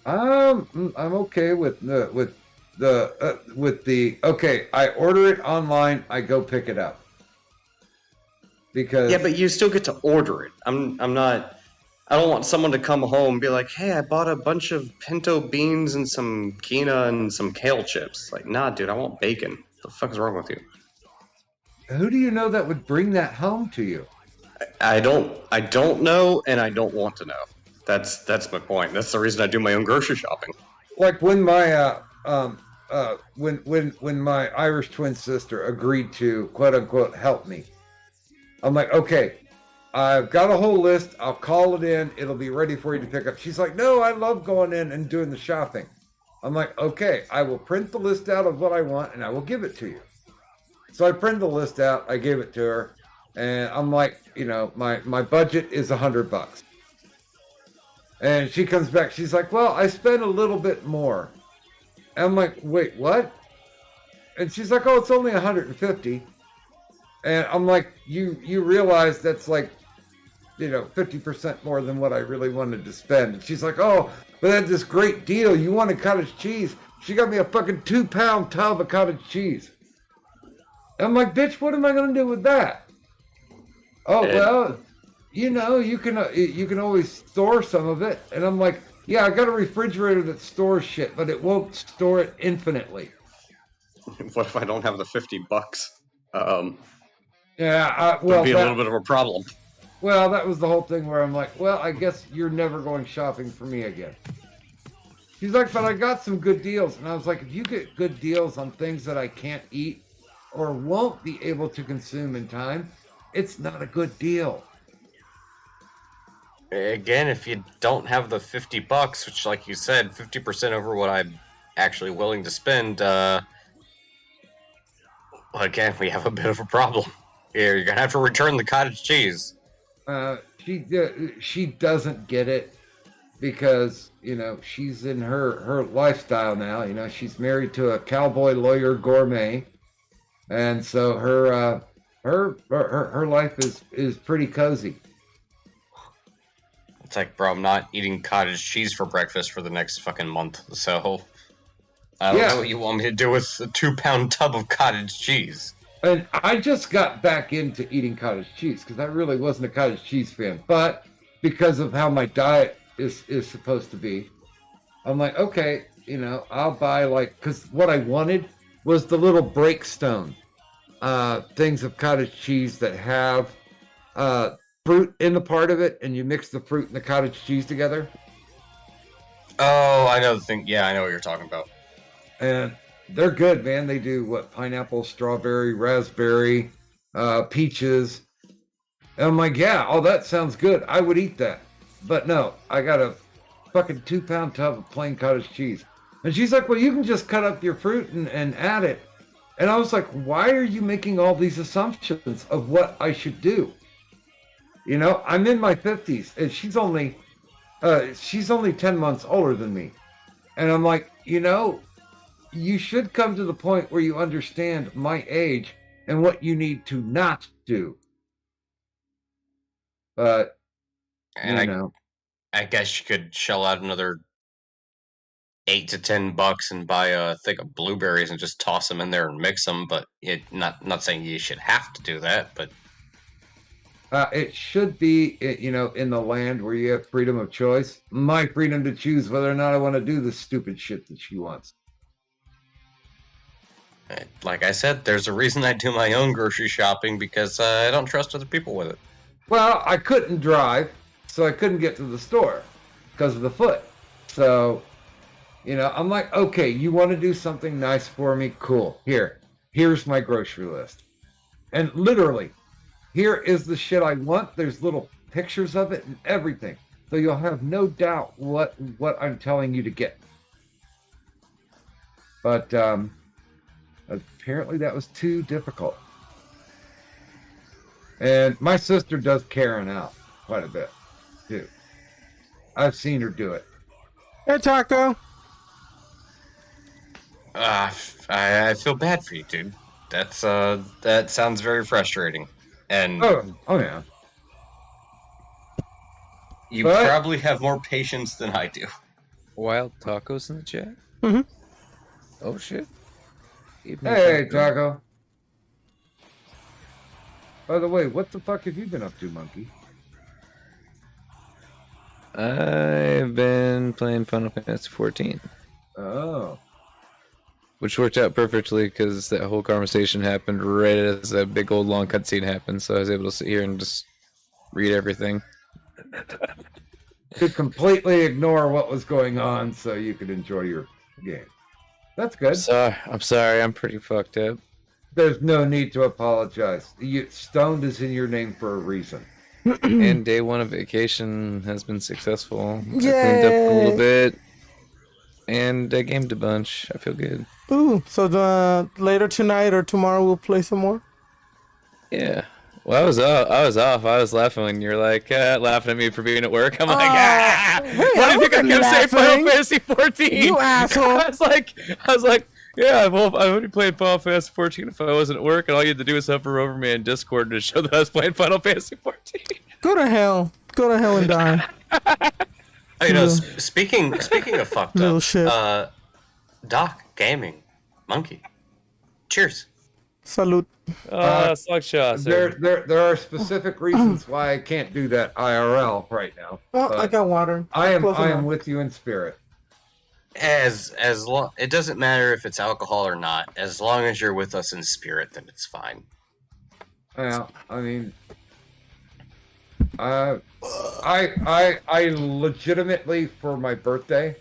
I'm okay with the okay. I order it online. I go pick it up. Because yeah, but you still get to order it. I'm not. I don't want someone to come home and be like, "Hey, I bought a bunch of pinto beans and some quinoa and some kale chips." Like, nah, dude, I want bacon. What the fuck is wrong with you? Who do you know that would bring that home to you? I don't know, and I don't want to know. That's my point. That's the reason I do my own grocery shopping. Like when my when my Irish twin sister agreed to quote unquote help me, I'm like, okay, I've got a whole list. I'll call it in. It'll be ready for you to pick up. She's like, no, I love going in and doing the shopping. I'm like, okay, I will print the list out of what I want and I will give it to you. So I print the list out. I gave it to her, and I'm like, my budget is $100. And she comes back. She's like, well, I spent a little bit more. And I'm like, wait, what? And she's like, oh, it's only 150. And I'm like, you realize that's like, 50% more than what I really wanted to spend. And she's like, oh, but that's this great deal. You wanted cottage cheese. She got me a fucking 2-pound tub of cottage cheese. And I'm like, bitch, what am I going to do with that? Oh, well, you can always store some of it. And I'm like, yeah, I got a refrigerator that stores shit, but it won't store it infinitely. What if I don't have the $50? Yeah, would be a little bit of a problem. Well, that was the whole thing where I'm like, well, I guess you're never going shopping for me again. She's like, but I got some good deals. And I was like, if you get good deals on things that I can't eat or won't be able to consume in time, it's not a good deal. Again, if you don't have the $50, which, like you said, 50% over what I'm actually willing to spend, again, we have a bit of a problem. Here, you're gonna have to return the cottage cheese. She doesn't get it because, you know, she's in her lifestyle now. You know, she's married to a cowboy lawyer gourmet, and so her life is pretty cozy. It's like, bro, I'm not eating cottage cheese for breakfast for the next fucking month, so I don't know what you want me to do with a 2-pound tub of cottage cheese. And I just got back into eating cottage cheese because I really wasn't a cottage cheese fan, but because of how my diet is supposed to be, I'm like, okay, you know, I'll buy because what I wanted was the little breakstone things of cottage cheese that have fruit in the part of it, and you mix the fruit and the cottage cheese together. Oh, I know the thing. Yeah, I know what you're talking about. And they're good, man. They do pineapple, strawberry, raspberry, peaches. And I'm like, yeah, oh, that sounds good. I would eat that. But no, I got a fucking 2-pound tub of plain cottage cheese. And she's like, well, you can just cut up your fruit and add it. And I was like, why are you making all these assumptions of what I should do? You know, I'm in my 50s, and she's only 10 months older than me. And I'm like, you know, you should come to the point where you understand my age and what you need to not do. But, And I guess you could shell out another $8 to $10 and buy a thing of blueberries and just toss them in there and mix them. But not saying you should have to do that, but it should be, you know, in the land where you have freedom of choice. My freedom to choose whether or not I want to do the stupid shit that she wants. like I said, there's a reason I do my own grocery shopping because I don't trust other people with it. Well, I couldn't drive, so I couldn't get to the store because of the foot. So, you know, I'm like, okay, you want to do something nice for me? Cool. Here's my grocery list. And literally, here is the shit I want. There's little pictures of it and everything. So you'll have no doubt what I'm telling you to get. But apparently that was too difficult. And my sister does Karen out quite a bit, too. I've seen her do it. Hey, Taco. I feel bad for you, dude. That sounds very frustrating. And Oh yeah. you But- probably have more patience than I do. Wild tacos in the chat. Mhm. Oh shit. Hey, Taco. By the way, what the fuck have you been up to, Monkey? I've been playing Final Fantasy 14, Oh. which worked out perfectly because that whole conversation happened right as a big old long cutscene happened, so I was able to sit here and just read everything. To completely ignore what was going on so you could enjoy your game. That's good. I'm sorry, I'm pretty fucked up. There's no need to apologize. Stoned is in your name for a reason. And day one of vacation has been successful. I cleaned up a little bit, and I gamed a bunch. I feel good. Ooh, so later tonight or tomorrow we'll play some more? Yeah. Well, I was off. I was laughing when you're like laughing at me for being at work. I'm like, hey, why do you think I wasn't kept saying Final laughing. Fantasy 14? You asshole. I was like, yeah, well, I would be playing Final Fantasy 14 if I wasn't at work, and all you had to do was hover over me in Discord to show that I was playing Final Fantasy 14. Go to hell. Go to hell and die. Oh, you know, Yeah. speaking of fucked Little up, shit. Doc Gaming, Monkey, cheers. Salute. Slugshot. There are specific reasons why I can't do that IRL right now. Oh, but I got water. I Close am enough. with you in spirit. As long, it doesn't matter if it's alcohol or not. As long as you're with us in spirit, then it's fine. Yeah, I mean, I legitimately for my birthday,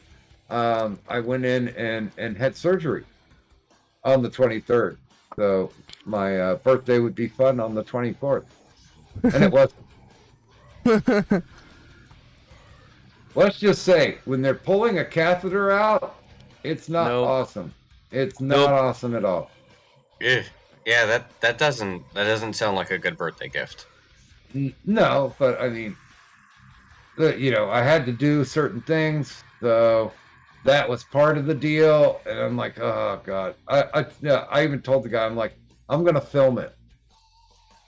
I went in and had surgery on the 23rd. So my birthday would be fun on the 24th. And it was. Let's just say, when they're pulling a catheter out, it's not Nope. awesome. It's not Nope. awesome at all. Yeah, that doesn't sound like a good birthday gift. No, but I mean, I had to do certain things, so that was part of the deal. And I'm like, oh god, I even told the guy, I'm like, I'm gonna film it,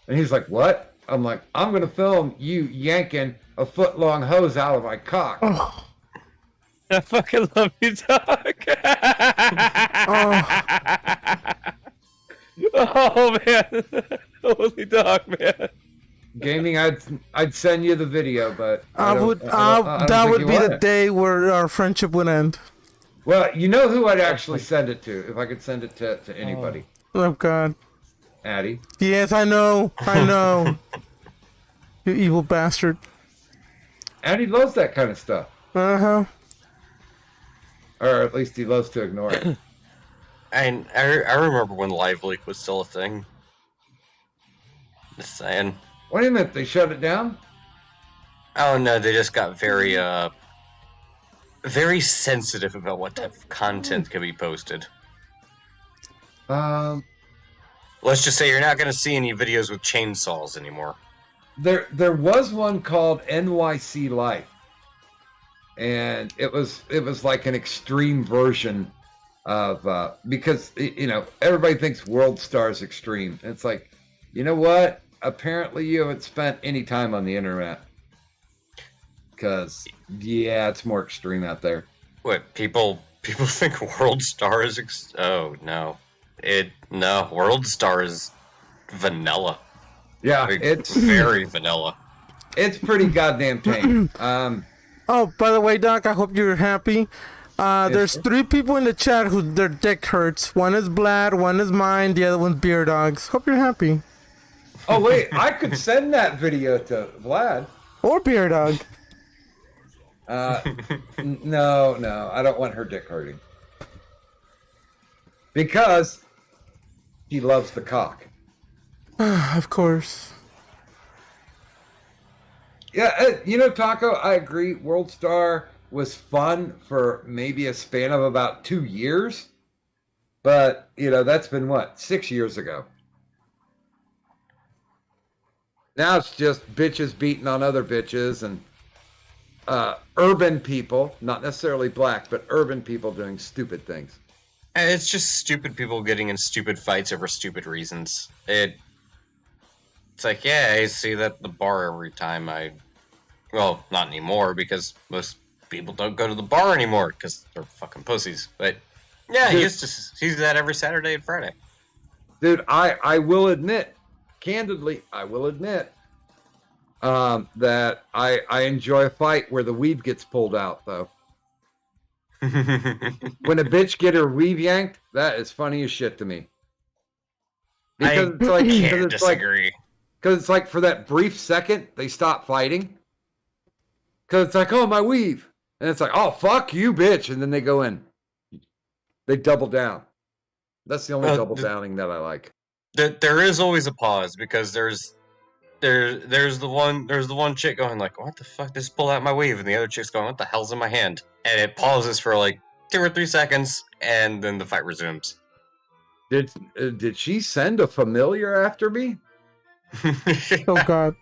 and he's like, what? I'm like, I'm gonna film you yanking a foot-long hose out of my cock. Oh, I fucking love you, dog. Oh man, holy dog, man. Gaming, I'd send you the video, but I don't- would. I don't That think would you be want the it. day where our friendship would end. Well, you know who I'd actually send it to if I could send it to anybody. Oh God. Addie. Yes, I know. I know. You evil bastard. Addie loves that kind of stuff, Uh huh. or at least he loves to ignore it. And I remember when Live Leak was still a thing. Just saying. Wait a minute, they shut it down? Oh no, they just got very sensitive about what type of content can be posted. Let's just say you're not going to see any videos with chainsaws anymore. There was one called NYC Life, and it was like an extreme version of because everybody thinks World Star is extreme. And it's like, you know what? Apparently, you haven't spent any time on the internet, because it's more extreme out there. What people think World Star is? Oh no, World Star is vanilla. Yeah, Like, it's very vanilla. it's pretty goddamn tame. Oh, by the way, Doc, I hope you're happy. There's sir. 3 people in the chat who their dick hurts. One is Vlad, one is mine, the other one's Beer Dogs. Hope you're happy. Oh wait, I could send that video to Vlad. Or Beer Dog. No, I don't want her dick hurting. Because he loves the cock. Of course. Yeah, Taco, I agree. World Star was fun for maybe a span of about 2 years. But, that's been 6 years ago. Now it's just bitches beating on other bitches and urban people, not necessarily black, but urban people doing stupid things. And it's just stupid people getting in stupid fights over stupid reasons. It's like, yeah, I see that at the bar every time well, not anymore, because most people don't go to the bar anymore because they're fucking pussies. But yeah, he used to see that every Saturday and Friday. Dude, I will admit, candidly, that I enjoy a fight where the weave gets pulled out, though. When a bitch get her weave yanked, that is funny as shit to me. Because it's like, Can't disagree. because it's like for that brief second they stop fighting. Because it's like, oh, my weave, and it's like, oh, fuck you, bitch, and then they go in. They double down. That's the only double downing that I like. There is always a pause, because there's the one chick going like, what the fuck, just pulled out my weave, and the other chick's going, what the hell's in my hand? And it pauses for like 2 or 3 seconds, and then the fight resumes. Did she send a familiar after me? Oh God.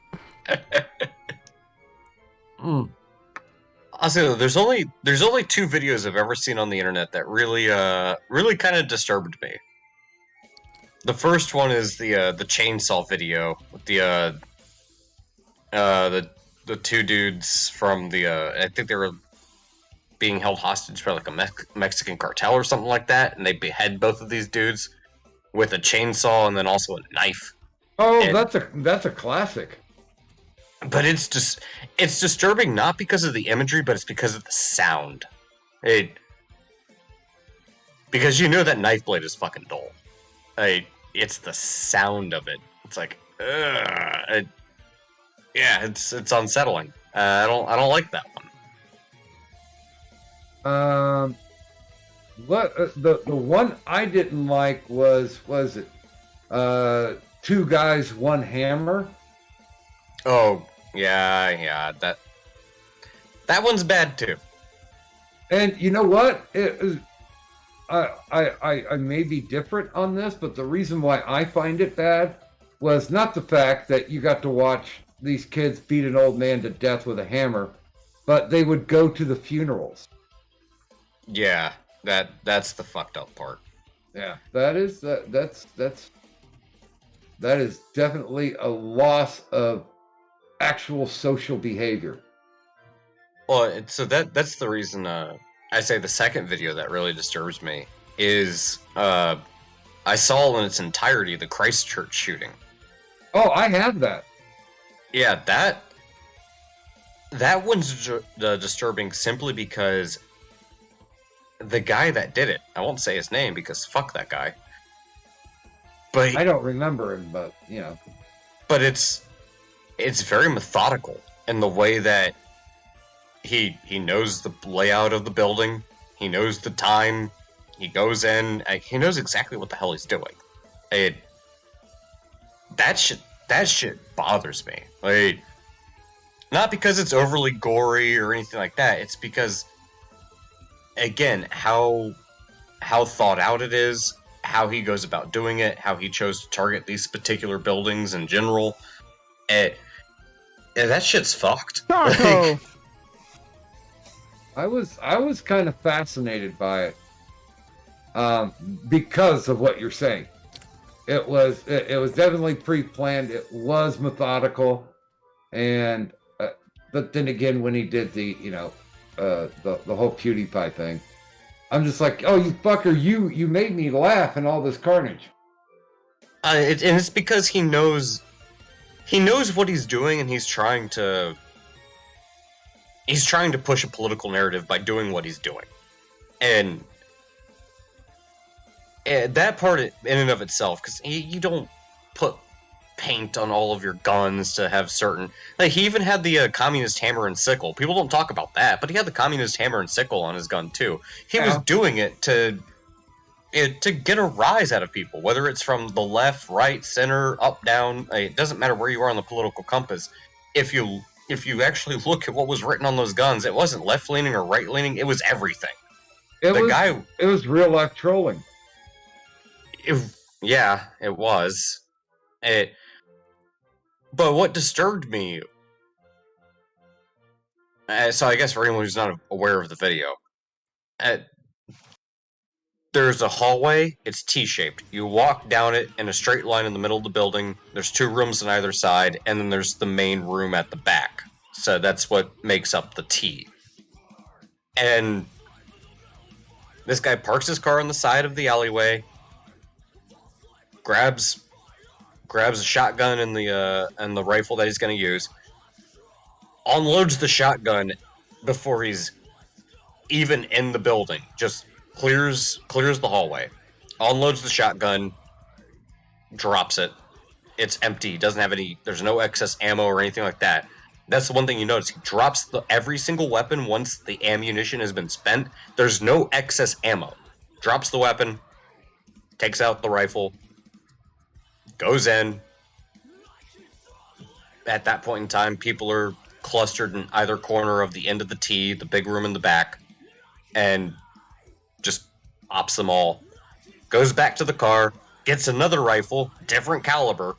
Also, there's only 2 videos I've ever seen on the internet that really kind of disturbed me. The first one is the chainsaw video with the 2 dudes from I think they were being held hostage by like a Mexican cartel or something like that, and they behead both of these dudes with a chainsaw and then also a knife. Oh, And- that's a classic. But it's disturbing not because of the imagery, but it's because of the sound. Because that knife blade is fucking dull. It's the sound of it. It's like, it's unsettling. I don't like that one. What the one I didn't like was it two guys, one hammer. Oh, yeah, that one's bad too. And you know what? It is, I may be different on this, but the reason why I find it bad was not the fact that you got to watch these kids beat an old man to death with a hammer, but they would go to the funerals. Yeah, that's the fucked up part. Yeah, that's definitely a loss of actual social behavior. Well, so that's the reason I say the second video that really disturbs me is I saw in its entirety the Christchurch shooting. Oh, I have that. Yeah, that one's disturbing simply because the guy that did it, I won't say his name because fuck that guy. But I don't remember him, but you know. But it's very methodical in the way that he knows the layout of the building, he knows the time, he goes in, he knows exactly what the hell he's doing. That shit bothers me. Like, not because it's overly gory or anything like that. It's because, again, how thought out it is, how he goes about doing it, how he chose to target these particular buildings in general. That shit's fucked. Taco! I was kind of fascinated by it because of what you're saying. It was definitely pre-planned. It was methodical, and but then again, when he did the the whole PewDiePie thing, I'm just like, oh, you fucker, you made me laugh in all this carnage. And it's because he knows what he's doing, and he's trying to push a political narrative by doing what he's doing, and that part in and of itself, because you don't put paint on all of your guns to have certain. Like, he even had the communist hammer and sickle. People don't talk about that, but he had the communist hammer and sickle on his gun too. He was doing it to get a rise out of people, whether it's from the left, right, center, up, down. It doesn't matter where you are on the political compass. If you actually look at what was written on those guns, it wasn't left leaning or right leaning. It was everything. It was real life trolling. Yeah, it was. But what disturbed me, so I guess for anyone who's not aware of the video, there's a hallway, it's T-shaped. You walk down it in a straight line in the middle of the building, there's two rooms on either side, and then there's the main room at the back. So that's what makes up the T. And this guy parks his car on the side of the alleyway, grabs a shotgun and the rifle that he's going to use, unloads the shotgun before he's even in the building, just clears the hallway, unloads the shotgun, drops it. It's empty, doesn't have any, there's no excess ammo or anything like that. That's the one thing you notice. He drops every single weapon once the ammunition has been spent. There's no excess ammo. Drops the weapon, takes out the rifle, goes in. At that point in time, people are clustered in either corner of the end of the T, the big room in the back, and just ops them all. Goes back to the car, gets another rifle, different caliber,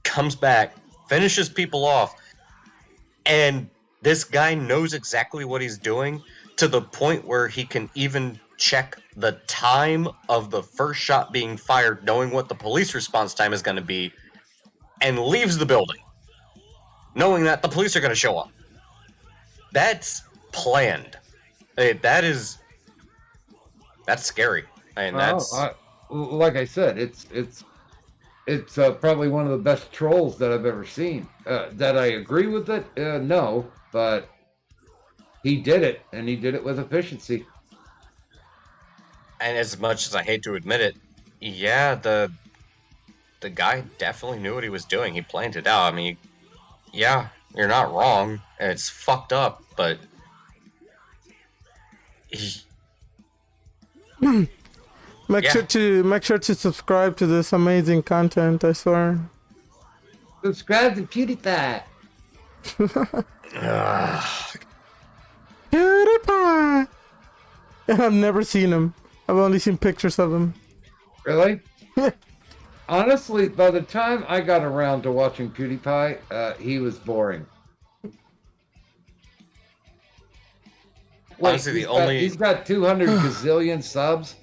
comes back, finishes people off, and this guy knows exactly what he's doing to the point where he can even check the time of the first shot being fired, knowing what the police response time is going to be, and leaves the building, knowing that the police are going to show up. That's planned. That's scary. And that's like I said, it's probably one of the best trolls that I've ever seen. That I agree with it? No, but he did it, and he did it with efficiency. And as much as I hate to admit it, yeah, the guy definitely knew what he was doing. He planned it out. I mean, yeah, you're not wrong. It's fucked up, but Make Yeah. sure to subscribe to this amazing content. I swear. Subscribe to PewDiePie. PewDiePie. And I've never seen him. I've only seen pictures of him. Really? Honestly, by the time I got around to watching PewDiePie, he was boring. Honestly, the only- he's got 200 gazillion subs,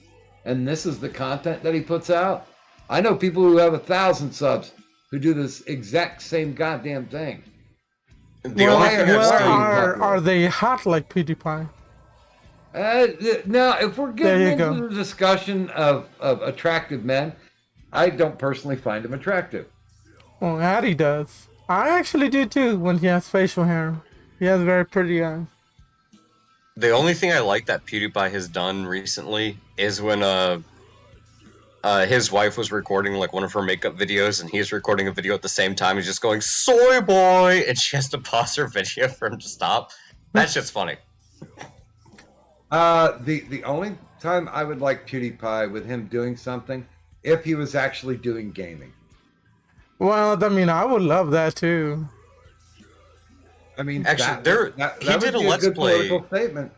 and this is the content that he puts out. I know people who have 1,000 subs who do this exact same goddamn thing. The Well, only thing I've well, seen- are they hot like PewDiePie? Now, if we're There getting you into go. the discussion of attractive men, I don't personally find him attractive. Well, Addy does. I actually do too when he has facial hair. He has very pretty eyes. The only thing I like that PewDiePie has done recently is when his wife was recording like one of her makeup videos, and he's recording a video at the same time. He's just going "soy boy," and she has to pause her video for him to stop. That shit's funny. The only time I would like PewDiePie with him doing something if he was actually doing gaming. Well, I mean, I would love that too. I mean, Actually, he would did a be Let's good Play. political statement.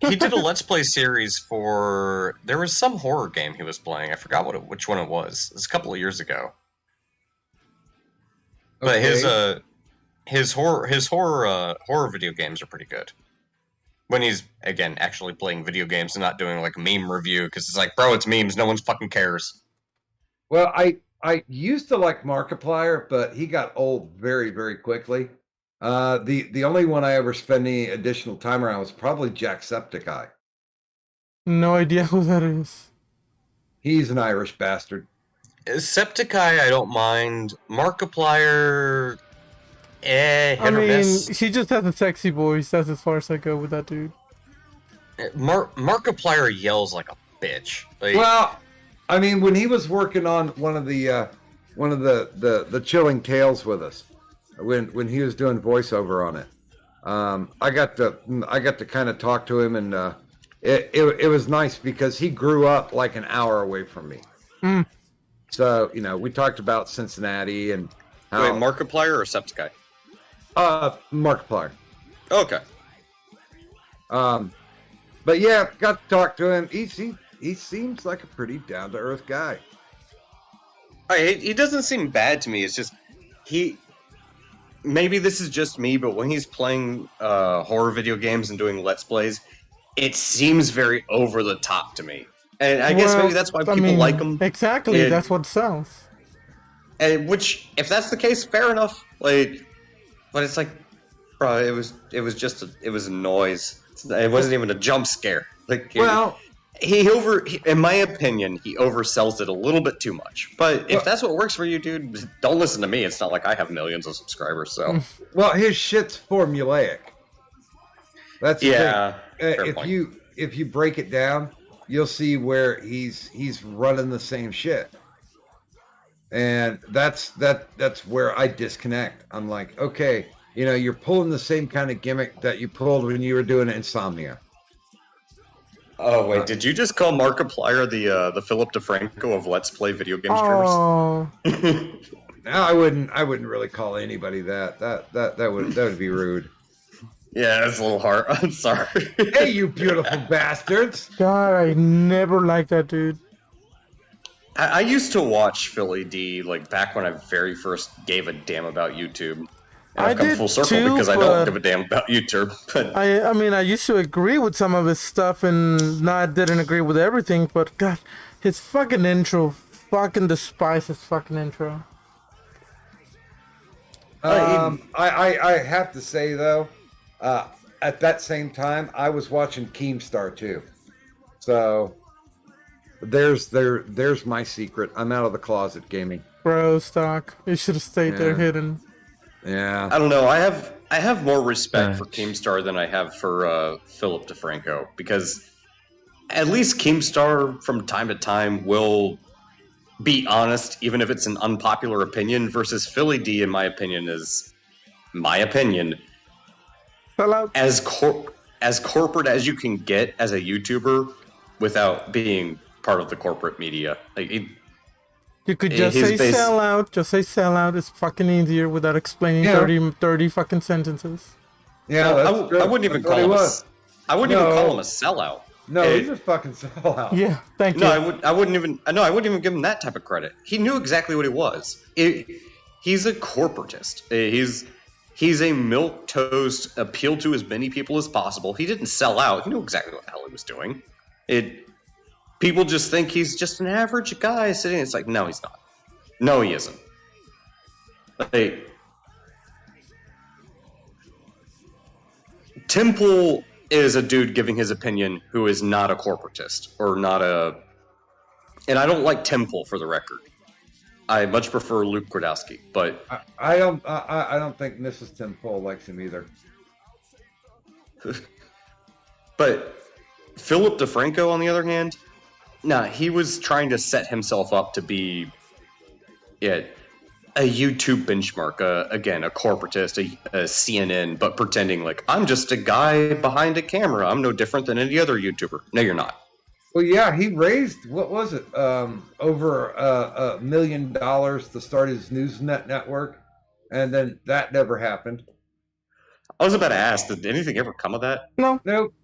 He did a Let's Play series for. There was some horror game he was playing. I forgot which one it was. It was a couple of years ago. But Okay. his horror video games are pretty good. When he's again actually playing video games and not doing like a meme review, because it's like, bro, it's memes. No one fucking cares. Well, I used to like Markiplier, but he got old very, very quickly. The only one I ever spent any additional time around was probably Jacksepticeye. No idea who that is. He's an Irish bastard. Septiceye, I don't mind. Markiplier, hit I or mean, miss. he just has a sexy voice. That's as far as I go with that dude. Markiplier yells like a bitch. Like, Well, I mean, when he was working on one of the Chilling Tales with us, when he was doing voiceover on it, I got to kind of talk to him, and it was nice because he grew up like an hour away from me. Mm. So we talked about Cincinnati and how wait, Markiplier or Septiceye? Markiplier. Okay. But yeah, got to talk to him. He seems like a pretty down to earth guy. He doesn't seem bad to me. It's just maybe this is just me, but when he's playing horror video games and doing Let's Plays, it seems very over the top to me. And I guess maybe that's why people like him. Exactly, And- that's what sells. And which, if that's the case, fair enough. Like, but it's like, bro, it was just a noise. It wasn't even a jump scare. Like, Well, in my opinion, he oversells it a little bit too much. But if Well- that's what works for you, dude, don't listen to me. It's not like I have millions of subscribers, so well, his shit's formulaic. That's the yeah. thing. fair point. If you break it down, you'll see where he's running the same shit, and that's where I disconnect. I'm like, okay, you're pulling the same kind of gimmick that you pulled when you were doing Insomnia. Oh wait, did you just call Markiplier the Philip DeFranco of Let's Play video game streamers? Oh, No, I wouldn't really call anybody that. That would be rude. Yeah, that's a little hard. I'm sorry. Hey, you beautiful bastards! God, I never liked that dude. I used to watch Philly D like back when I very first gave a damn about YouTube. And I I've come did full circle too, because I but- don't give a damn about YouTube. But I mean, I used to agree with some of his stuff, and I didn't agree with everything. But God, his fucking intro, fucking despise his fucking intro. I have to say though, at that same time, I was watching Keemstar too. So there's my secret. I'm out of the closet gaming. Bro, stock. You should have stayed there Yeah. hidden. Yeah. I don't know. I have more respect for Keemstar than I have for Philip DeFranco, because at least Keemstar from time to time will be honest, even if it's an unpopular opinion. Versus Philly D, in my opinion, is my opinion. Fell out. As as corporate as you can get as a YouTuber without being part of the corporate media. Like You could just his say base- sellout. Just say sellout. It's fucking easier without explaining Yeah. 30 fucking sentences. Yeah, that's I true. wouldn't even That's what call he him. was. I wouldn't even No. call him a sellout. No, Hey. he's a fucking sellout. Yeah, thank you. No, I wouldn't even. No, I wouldn't even give him that type of credit. He knew exactly what he was. He's a corporatist. He's a milk toast, appeal to as many people as possible. He didn't sell out. He knew exactly what the hell he was doing. People just think he's just an average guy sitting. It's like, no, he's not. No, he isn't. Like, Temple is a dude giving his opinion who is not a corporatist or not a. And I don't like Temple for the record. I much prefer Luke Gradowski, but I don't think Mrs. Tim Pool likes him either. But Philip DeFranco, on the other hand, he was trying to set himself up to be a YouTube benchmark. Again, a corporatist, a CNN, but pretending like I'm just a guy behind a camera. I'm no different than any other YouTuber. No, you're not. Well, yeah, he raised, what was it, over $1 million to start his Newsnet network, and then that never happened. I was about to ask, did anything ever come of that? No. Nope.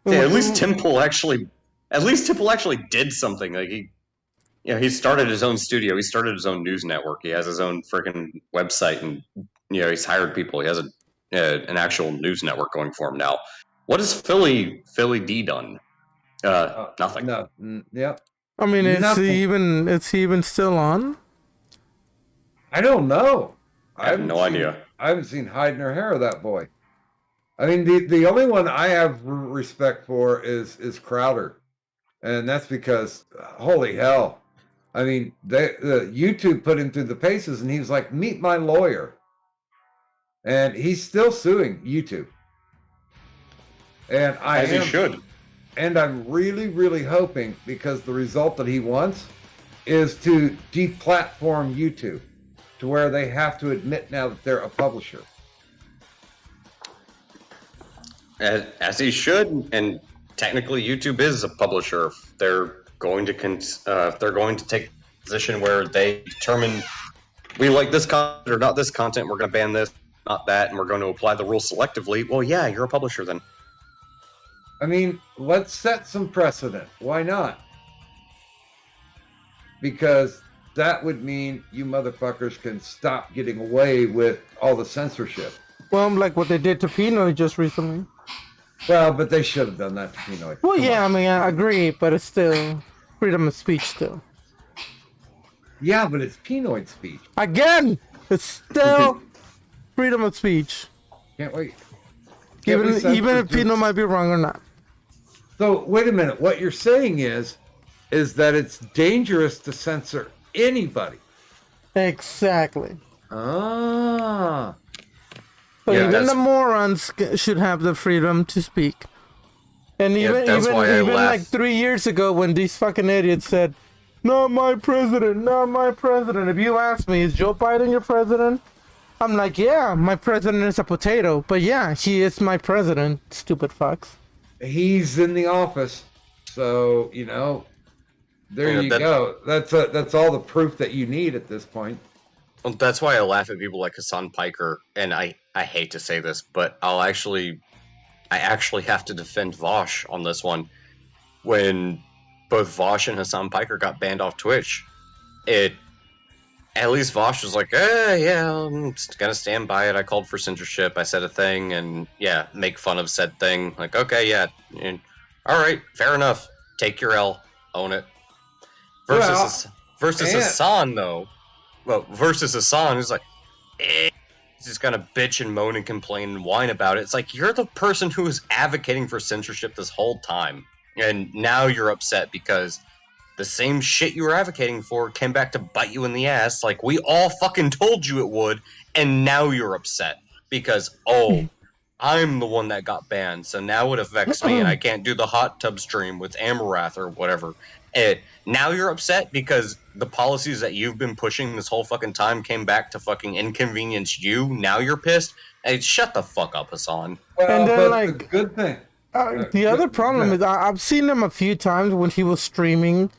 Yeah, at least Temple actually did something. Like he started his own studio. He started his own news network. He has his own freaking website, and he's hired people. He has an actual news network going for him now. What has Philly D done? Nothing. No. Yep. I mean, is Nothing. he even still on? I don't know. I have no idea. I haven't seen hide nor hair of that boy. I mean, the only one I have respect for is Crowder, and that's because holy hell, I mean, YouTube put him through the paces, and he was like, "Meet my lawyer," and he's still suing YouTube. And He should. And I'm really, really hoping, because the result that he wants is to deplatform YouTube to where they have to admit now that they're a publisher. As he should, and technically YouTube is a publisher. If they're going to take a position where they determine we like this content or not this content, we're going to ban this, not that, and we're going to apply the rules selectively. Well, yeah, you're a publisher then. I mean, let's set some precedent. Why not? Because that would mean you motherfuckers can stop getting away with all the censorship. Well, like what they did to Pinoy just recently. Well, but they should have done that to Pinoy. Well, Come yeah, on. I mean, I agree, but it's still freedom of speech still. Yeah, but it's Pinoy speech. Again, it's still freedom of speech. Can't wait. Can't we Even censor if Pino might be wrong or not. So wait a minute. What you're saying is that it's dangerous to censor anybody. Exactly. Ah. So Yeah, even that's- the morons should have the freedom to speak. And even that's why I even laugh. like 3 years ago when these fucking idiots said, "Not my president, not my president." If you ask me, is Joe Biden your president? I'm like, yeah, my president is a potato, but yeah, he is my president. Stupid fucks. He's in the office, so there Yeah, you that- go. That's all the proof that you need at this point. Well, that's why I laugh at people like Hassan Piker, and I hate to say this, but I actually have to defend Vosh on this one. When both Vosh and Hassan Piker got banned off Twitch, at least Vosh was like, yeah, I'm just gonna stand by it. I called for censorship. I said a thing, and yeah, make fun of said thing. Like, okay, yeah, all right, fair enough. Take your L, own it. Versus and- Hassan though. Well, versus Hassan is like, he's just gonna bitch and moan and complain and whine about it. It's like, you're the person who was advocating for censorship this whole time, and now you're upset because the same shit you were advocating for came back to bite you in the ass, like we all fucking told you it would, and now you're upset because, I'm the one that got banned, so now it affects me, and I can't do the hot tub stream with Amarath or whatever. And now you're upset because the policies that you've been pushing this whole fucking time came back to fucking inconvenience you. Now you're pissed. Hey, shut the fuck up, Hassan. Well, And then, but like, the good thing. The other problem is I've seen him a few times when he was streaming,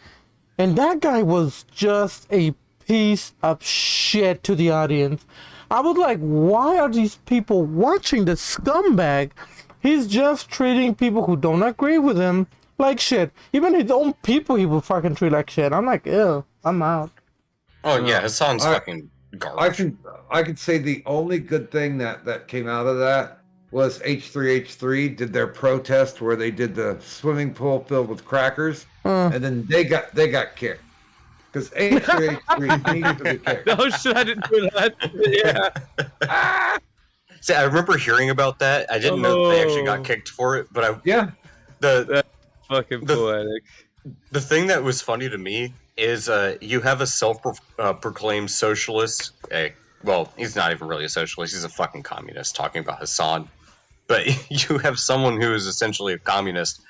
and that guy was just a piece of shit to the audience. I was like, why are these people watching this scumbag? He's just treating people who don't agree with him like shit. Even his own people he will fucking treat like shit. I'm like, ew, I'm out. Oh yeah, Hassan's I- fucking garbage. I can say the only good thing that came out of that was H3H3 did their protest where they did the swimming pool filled with crackers, and then they got kicked because H3H3 needs to be kicked. Oh shit! I didn't do that. Yeah. See, I remember hearing about that. I didn't know that they actually got kicked for it, but Yeah, Fucking The- poetic. the thing that was funny to me is you have a self-proclaimed socialist. Well, he's not even really a socialist. He's a fucking communist talking about Hassan. But you have someone who is essentially a communist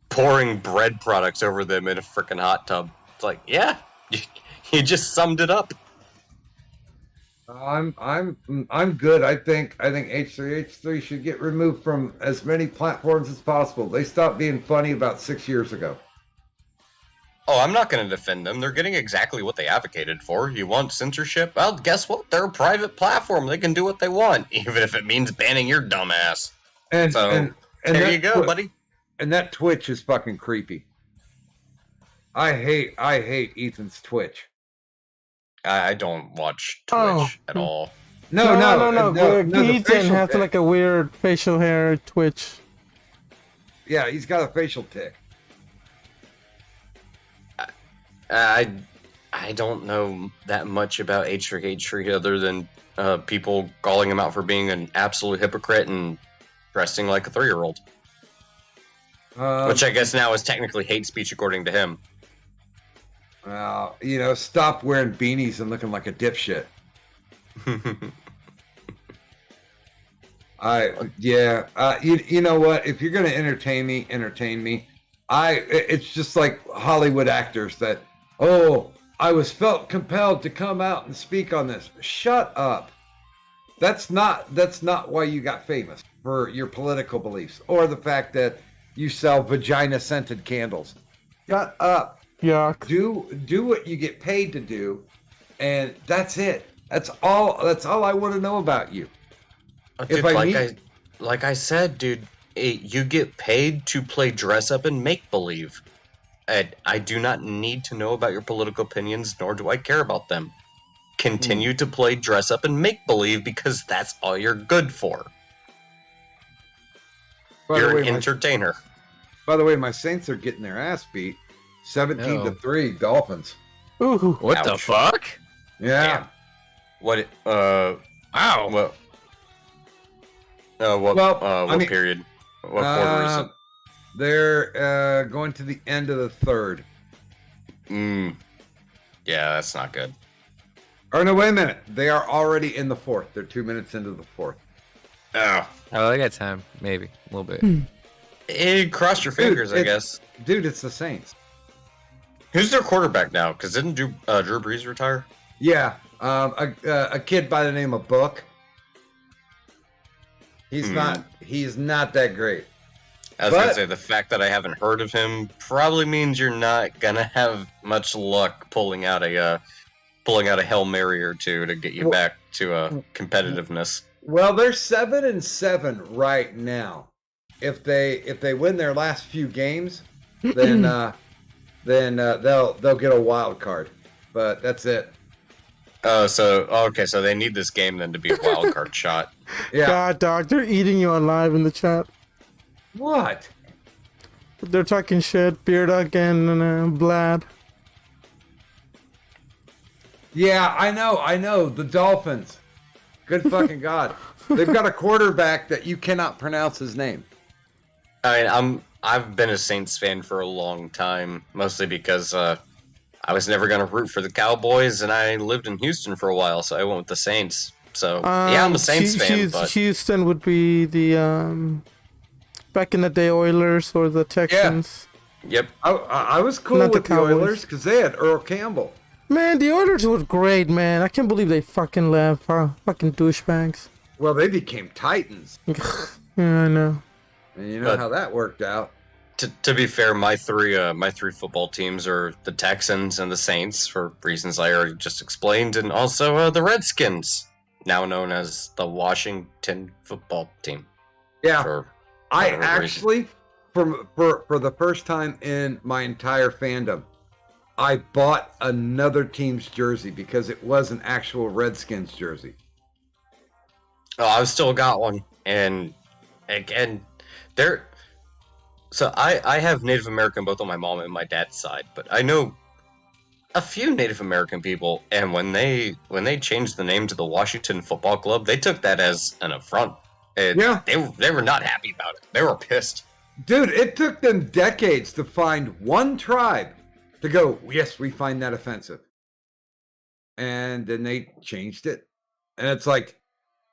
pouring bread products over them in a freaking hot tub. It's like, yeah, you just summed it up. I'm good. I think H3H3 should get removed from as many platforms as possible. They stopped being funny about 6 years ago. Oh, I'm not going to defend them. They're getting exactly what they advocated for. You want censorship? Well, guess what? They're a private platform. They can do what they want, even if it means banning your dumbass. And So, and there that you go, Twi- buddy. And that Twitch is fucking creepy. I hate Ethan's Twitch. I don't watch Twitch Oh. at all. No. the Ethan facial has tick. like a weird facial hair twitch. Yeah, he's got a facial tick. I don't know that much about H3H3 other than people calling him out for being an absolute hypocrite and dressing like a 3-year-old. Which I guess now is technically hate speech according to him. Stop wearing beanies and looking like a dipshit. You know what? If you're gonna entertain me, entertain me. It's just like Hollywood actors that, I was felt compelled to come out and speak on this. Shut up. That's not why you got famous, for your political beliefs or the fact that you sell vagina scented candles. Shut up. Yuck. Do what you get paid to do, and that's it. That's all I want to know about you. Dude, I like I said, dude, you get paid to play dress up and make believe. And I do not need to know about your political opinions, nor do I care about them. Continue to play dress up and make believe because that's all you're good for. You're an entertainer. By the way, my Saints are getting their ass beat, 17-3 Dolphins. Ooh. What the Ouch. fuck? Yeah. What? Wow. What? What? Well, what period? What quarter is it? They're going to the end of the third. Yeah, that's not good. Or no, wait a minute. They are already in the fourth. They're 2 minutes into the fourth. Oh, Oh, I got time. Maybe a little bit. cross your fingers, I guess. Dude, it's the Saints. Who's their quarterback now? Because didn't Drew Brees retire? Yeah. A kid by the name of Book. He's not that great. I was gonna say the fact that I haven't heard of him probably means you're not gonna have much luck pulling out a Hail Mary or two to get you back to competitiveness. Well, they're 7-7 right now. If they win their last few games, then they'll get a wild card. But that's it. So they need this game then to be a wild card shot. Yeah. God, dog, they're eating you alive in the chat. What? They're talking shit. Bearduck and Vlad. Yeah, I know. The Dolphins. Good fucking God. They've got a quarterback that you cannot pronounce his name. I mean, I've been a Saints fan for a long time, mostly because I was never gonna root for the Cowboys, and I lived in Houston for a while, so I went with the Saints. So yeah, I'm a Saints fan, but Houston would be the back in the day Oilers or the Texans. Yep. I was cool Not the with the Cowboys. Oilers because they had Earl Campbell. Man, the Oilers were great, man. I can't believe they fucking left. Fucking douchebags. Well, they became Titans, Yeah, I know. and you know But- how that worked out. To be fair, my three football teams are the Texans and the Saints for reasons I already just explained, and also the Redskins, now known as the Washington football team. Yeah, For I whatever reason. actually, for the first time in my entire fandom, I bought another team's jersey because it was an actual Redskins jersey. Oh, I've still got one, and again, there. So I have Native American both on my mom and my dad's side, but I know a few Native American people, and when they changed the name to the Washington Football Club, they took that as an affront. And Yeah. they were not happy about it. They were pissed. Dude, it took them decades to find one tribe to go, yes, we find that offensive. And then they changed it. And it's like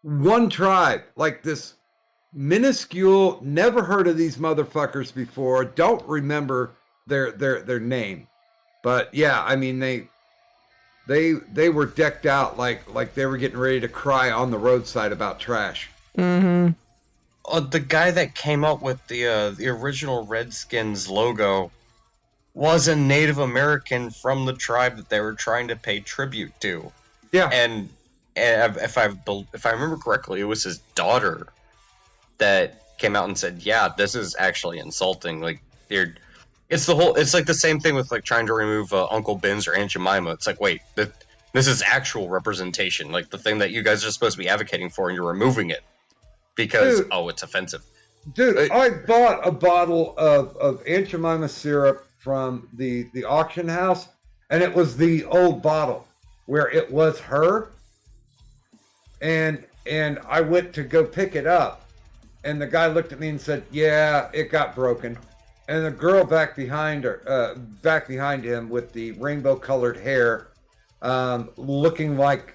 one tribe, like this minuscule, never heard of these motherfuckers before, don't remember their name. But yeah, I mean they were decked out like they were getting ready to cry on the roadside about trash. Mm-hmm. The guy that came up with the original Redskins logo was a Native American from the tribe that they were trying to pay tribute to. Yeah. And if I remember correctly, it was his daughter that came out and said, "Yeah, this is actually insulting. Like, it's like the same thing with like trying to remove Uncle Ben's or Aunt Jemima. It's like, wait, this is actual representation. Like the thing that you guys are supposed to be advocating for, and you're removing it because Dude. it's offensive." Dude, I bought a bottle of Aunt Jemima syrup from the auction house, and it was the old bottle where it was her. And I went to go pick it up, and the guy looked at me and said, "Yeah, it got broken." And the girl back behind him with the rainbow-colored hair, looking like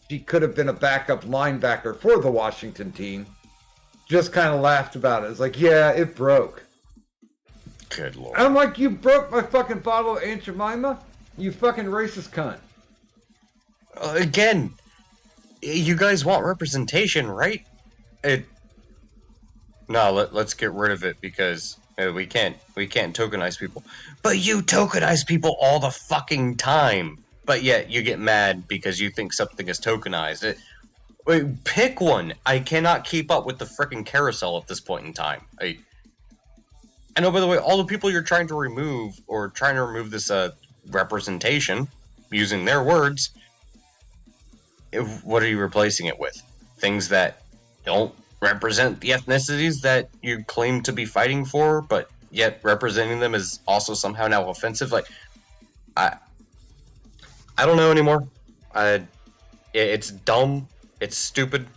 she could have been a backup linebacker for the Washington team, just kind of laughed about it. It's like, yeah, it broke. Good lord. I'm like, you broke my fucking bottle of Aunt Jemima? You fucking racist cunt. Again, you guys want representation, right? Let's get rid of it because we can't tokenize people. But you tokenize people all the fucking time. But yet you get mad because you think something is tokenized. Wait, pick one. I cannot keep up with the freaking carousel at this point in time. I know, by the way, all the people you're trying to remove this representation, using their words, what are you replacing it with? Things that don't represent the ethnicities that you claim to be fighting for, but yet representing them is also somehow now offensive. Like, I don't know anymore. It's dumb. It's stupid.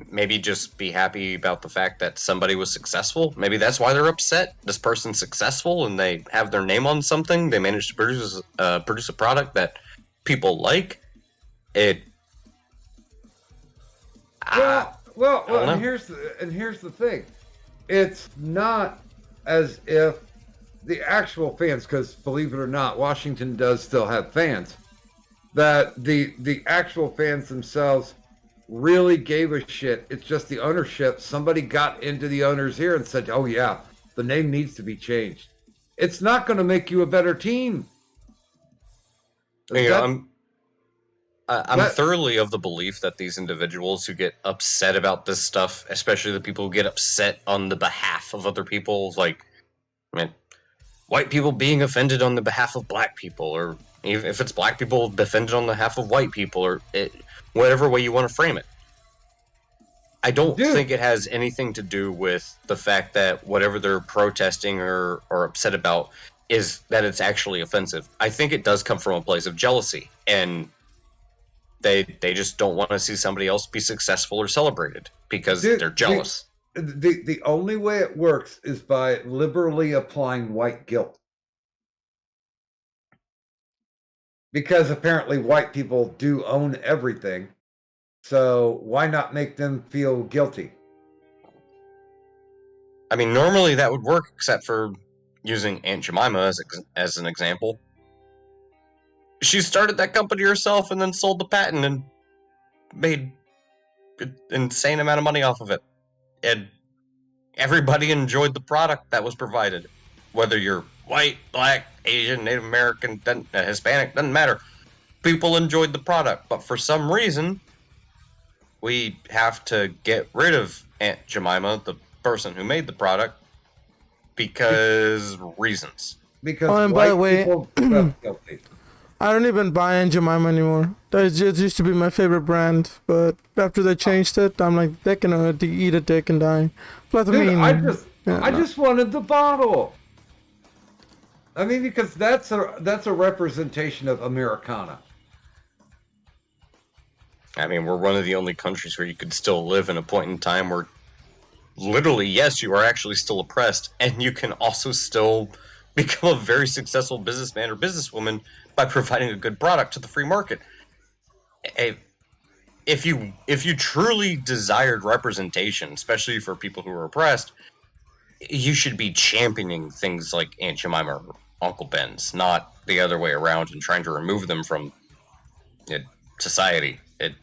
Maybe just be happy about the fact that somebody was successful. Maybe that's why they're upset. This person's successful and they have their name on something. They managed to produce a product that people like. Well, don't know. and here's the thing. It's not as if the actual fans, because believe it or not, Washington does still have fans, that the actual fans themselves really gave a shit. It's just the ownership. Somebody got into the owner's ear and said, "Oh yeah, the name needs to be changed." It's not going to make you a better team. You That- know, I'm that- thoroughly of the belief that these individuals who get upset about this stuff, especially the people who get upset on the behalf of other people, like, I mean, white people being offended on the behalf of black people, or even if it's black people offended on behalf of white people, or whatever way you want to frame it. I don't Dude. think it has anything to do with the fact that whatever they're protesting or upset about is that it's actually offensive. I think it does come from a place of jealousy, and they just don't want to see somebody else be successful or celebrated because Dude, they're jealous. The only way it works is by liberally applying white guilt. Because apparently white people do own everything. So why not make them feel guilty? I mean, normally that would work, except for using Aunt Jemima as an example. She started that company herself and then sold the patent and made an insane amount of money off of it. And everybody enjoyed the product that was provided. Whether you're white, black, Asian, Native American, Hispanic, doesn't matter. People enjoyed the product, but for some reason, we have to get rid of Aunt Jemima, the person who made the product, because reasons. Because Oh, and by the white way- people felt guilty. I don't even buy Aunt Jemima anymore. That just used to be my favorite brand, but after they changed it, I'm like, they can eat a dick and die. Plus, I Dude, mean, I just wanted the bottle. I mean, because that's a representation of Americana. I mean, we're one of the only countries where you could still live in a point in time where literally, yes, you are actually still oppressed, and you can also still become a very successful businessman or businesswoman by providing a good product to the free market. If you truly desired representation, especially for people who are oppressed, you should be championing things like Aunt Jemima or Uncle Ben's, not the other way around and trying to remove them from society. It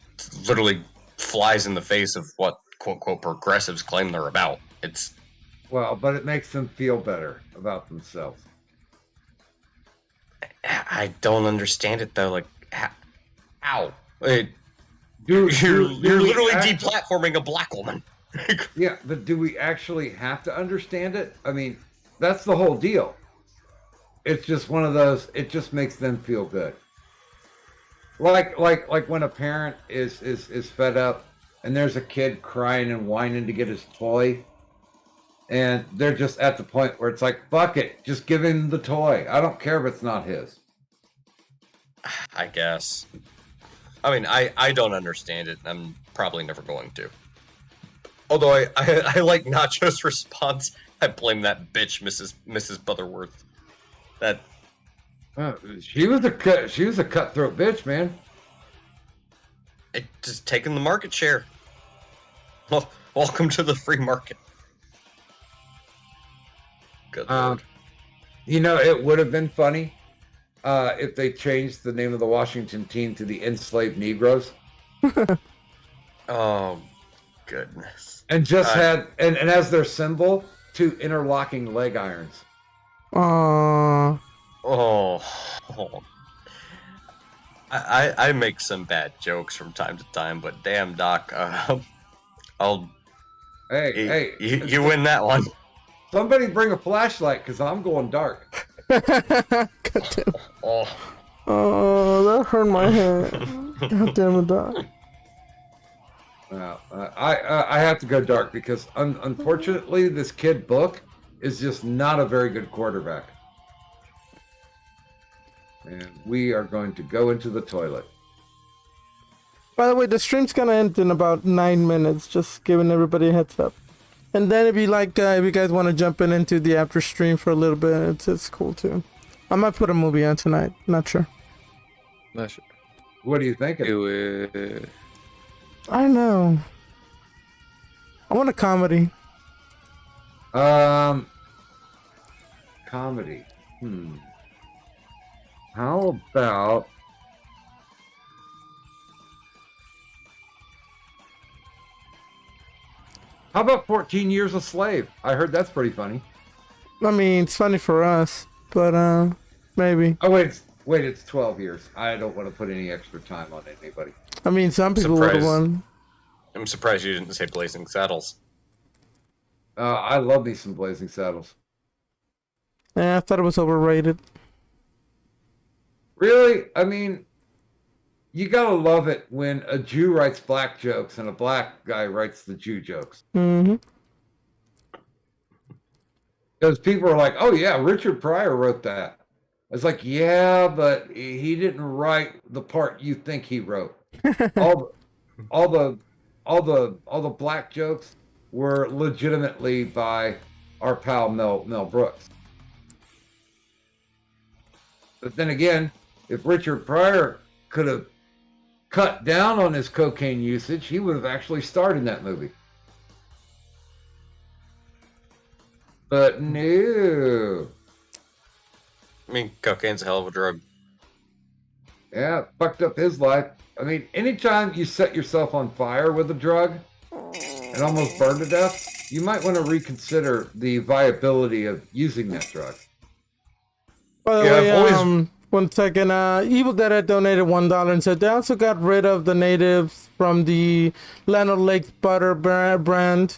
literally flies in the face of what quote-unquote progressives claim they're about. It's Well, but it makes them feel better about themselves. I don't understand it though. Like, how? You're Do we literally act- deplatforming a black woman. Yeah, but do we actually have to understand it? I mean, that's the whole deal. It's just one of those. It just makes them feel good. Like when a parent is fed up and there's a kid crying and whining to get his toy, and they're just at the point where it's like, fuck it, just give him the toy. I don't care if it's not his. I guess. I mean, I don't understand it. I'm probably never going to. Although I like Nacho's response. I blame that bitch, Mrs. Butterworth. That She was a cutthroat bitch, man. it just taking the market share. Well, welcome to the free market. Good lord. You know, it would have been funny if they changed the name of the Washington team to the Enslaved Negroes Oh, goodness. and just had and as their symbol two interlocking leg irons. Aww. Oh. I make some bad jokes from time to time, but damn, Doc, Hey, you win that one. somebody bring a flashlight because I'm going dark. God damn. Oh, Oh, that hurt my head. God damn it, Doc. I have to go dark because unfortunately this kid Book is just not a very good quarterback. And we are going to go into the toilet. By the way, the stream's gonna end in about 9 minutes, just giving everybody a heads up. And then if you like, if you guys want to jump into the after stream for a little bit, it's cool too. I might put a movie on tonight, not sure. What do you think? I don't know. I want a comedy. Comedy. How about How about 14 Years a Slave? I heard that's pretty funny. I mean, it's funny for us, but maybe. Oh wait, it's 12 years. I don't want to put any extra time on anybody. I mean, some people would have Surprise. won. I'm surprised you didn't say Blazing Saddles. I love me some Blazing Saddles. Yeah, I thought it was overrated. Really? I mean, you gotta love it when a Jew writes black jokes and a black guy writes the Jew jokes. Mm-hmm. Because people are like, "Oh yeah, Richard Pryor wrote that." It's like, yeah, but he didn't write the part you think he wrote. all the black jokes were legitimately by our pal Mel Brooks. But then again, if Richard Pryor could have cut down on his cocaine usage, he would have actually starred in that movie. But no. I mean, cocaine's a hell of a drug. Yeah, fucked up his life. I mean, anytime you set yourself on fire with a drug and almost burn to death, you might want to reconsider the viability of using that drug. By the Yeah, way, I've always- 1 second. Evil Dead had donated $1 and said they also got rid of the natives from the Leonard Lake butter brand.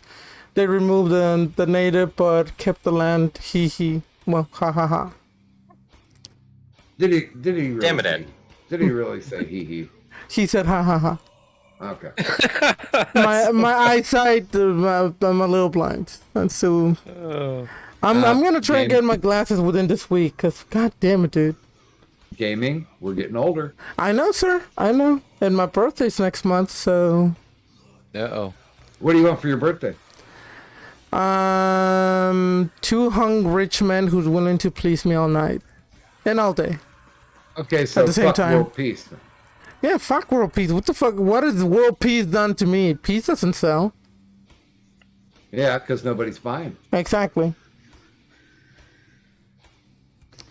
They removed the native but kept the land. Hee hee. Well, ha ha ha. Did he really Damn it, say- Ed. Did he really say hee hee? He said ha ha ha. Okay. My eyesight, I'm a little blind, and so I'm gonna try and game- get my glasses within this week. Cause god damn it, dude. Gaming, we're getting older. I know, sir. I know. And my birthday's next month, so Uh-oh. What do you want for your birthday? 2 hung rich men who's willing to please me all night and all day. Okay, so At the same fuck time. world peace. Yeah, fuck world peace. What the fuck? What has world peace done to me? Peace doesn't sell. Yeah, because nobody's buying. Exactly.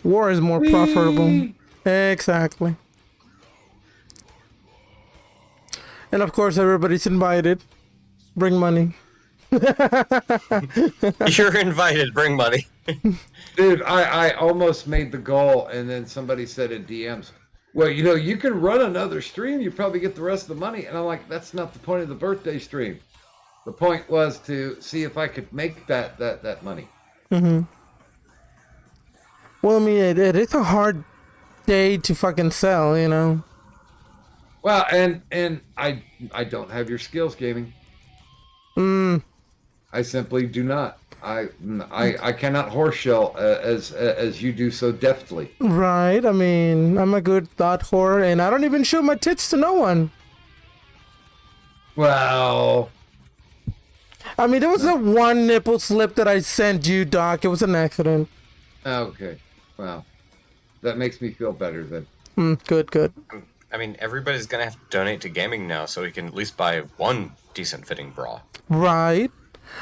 War is more profitable. Exactly. And of course, everybody's invited. Bring money. You're invited. Bring money. Dude, I almost made the goal, and then somebody said in DMs, well, you know, you can run another stream, you probably get the rest of the money. And I'm like, that's not the point of the birthday stream. The point was to see if I could make that money. Well, I mean, it is a hard day to fucking sell, you know. Well, and I don't have your skills, gaming. I simply do not. I cannot horse shell as you do so deftly. Right. I mean, I'm a good thought whore, and I don't even show my tits to no one. Well, I mean, there was that one nipple slip that I sent you, Doc. It was an accident. okay. Well, that makes me feel better then. Good. I mean, everybody's gonna have to donate to gaming now, so we can at least buy one decent fitting bra. Right.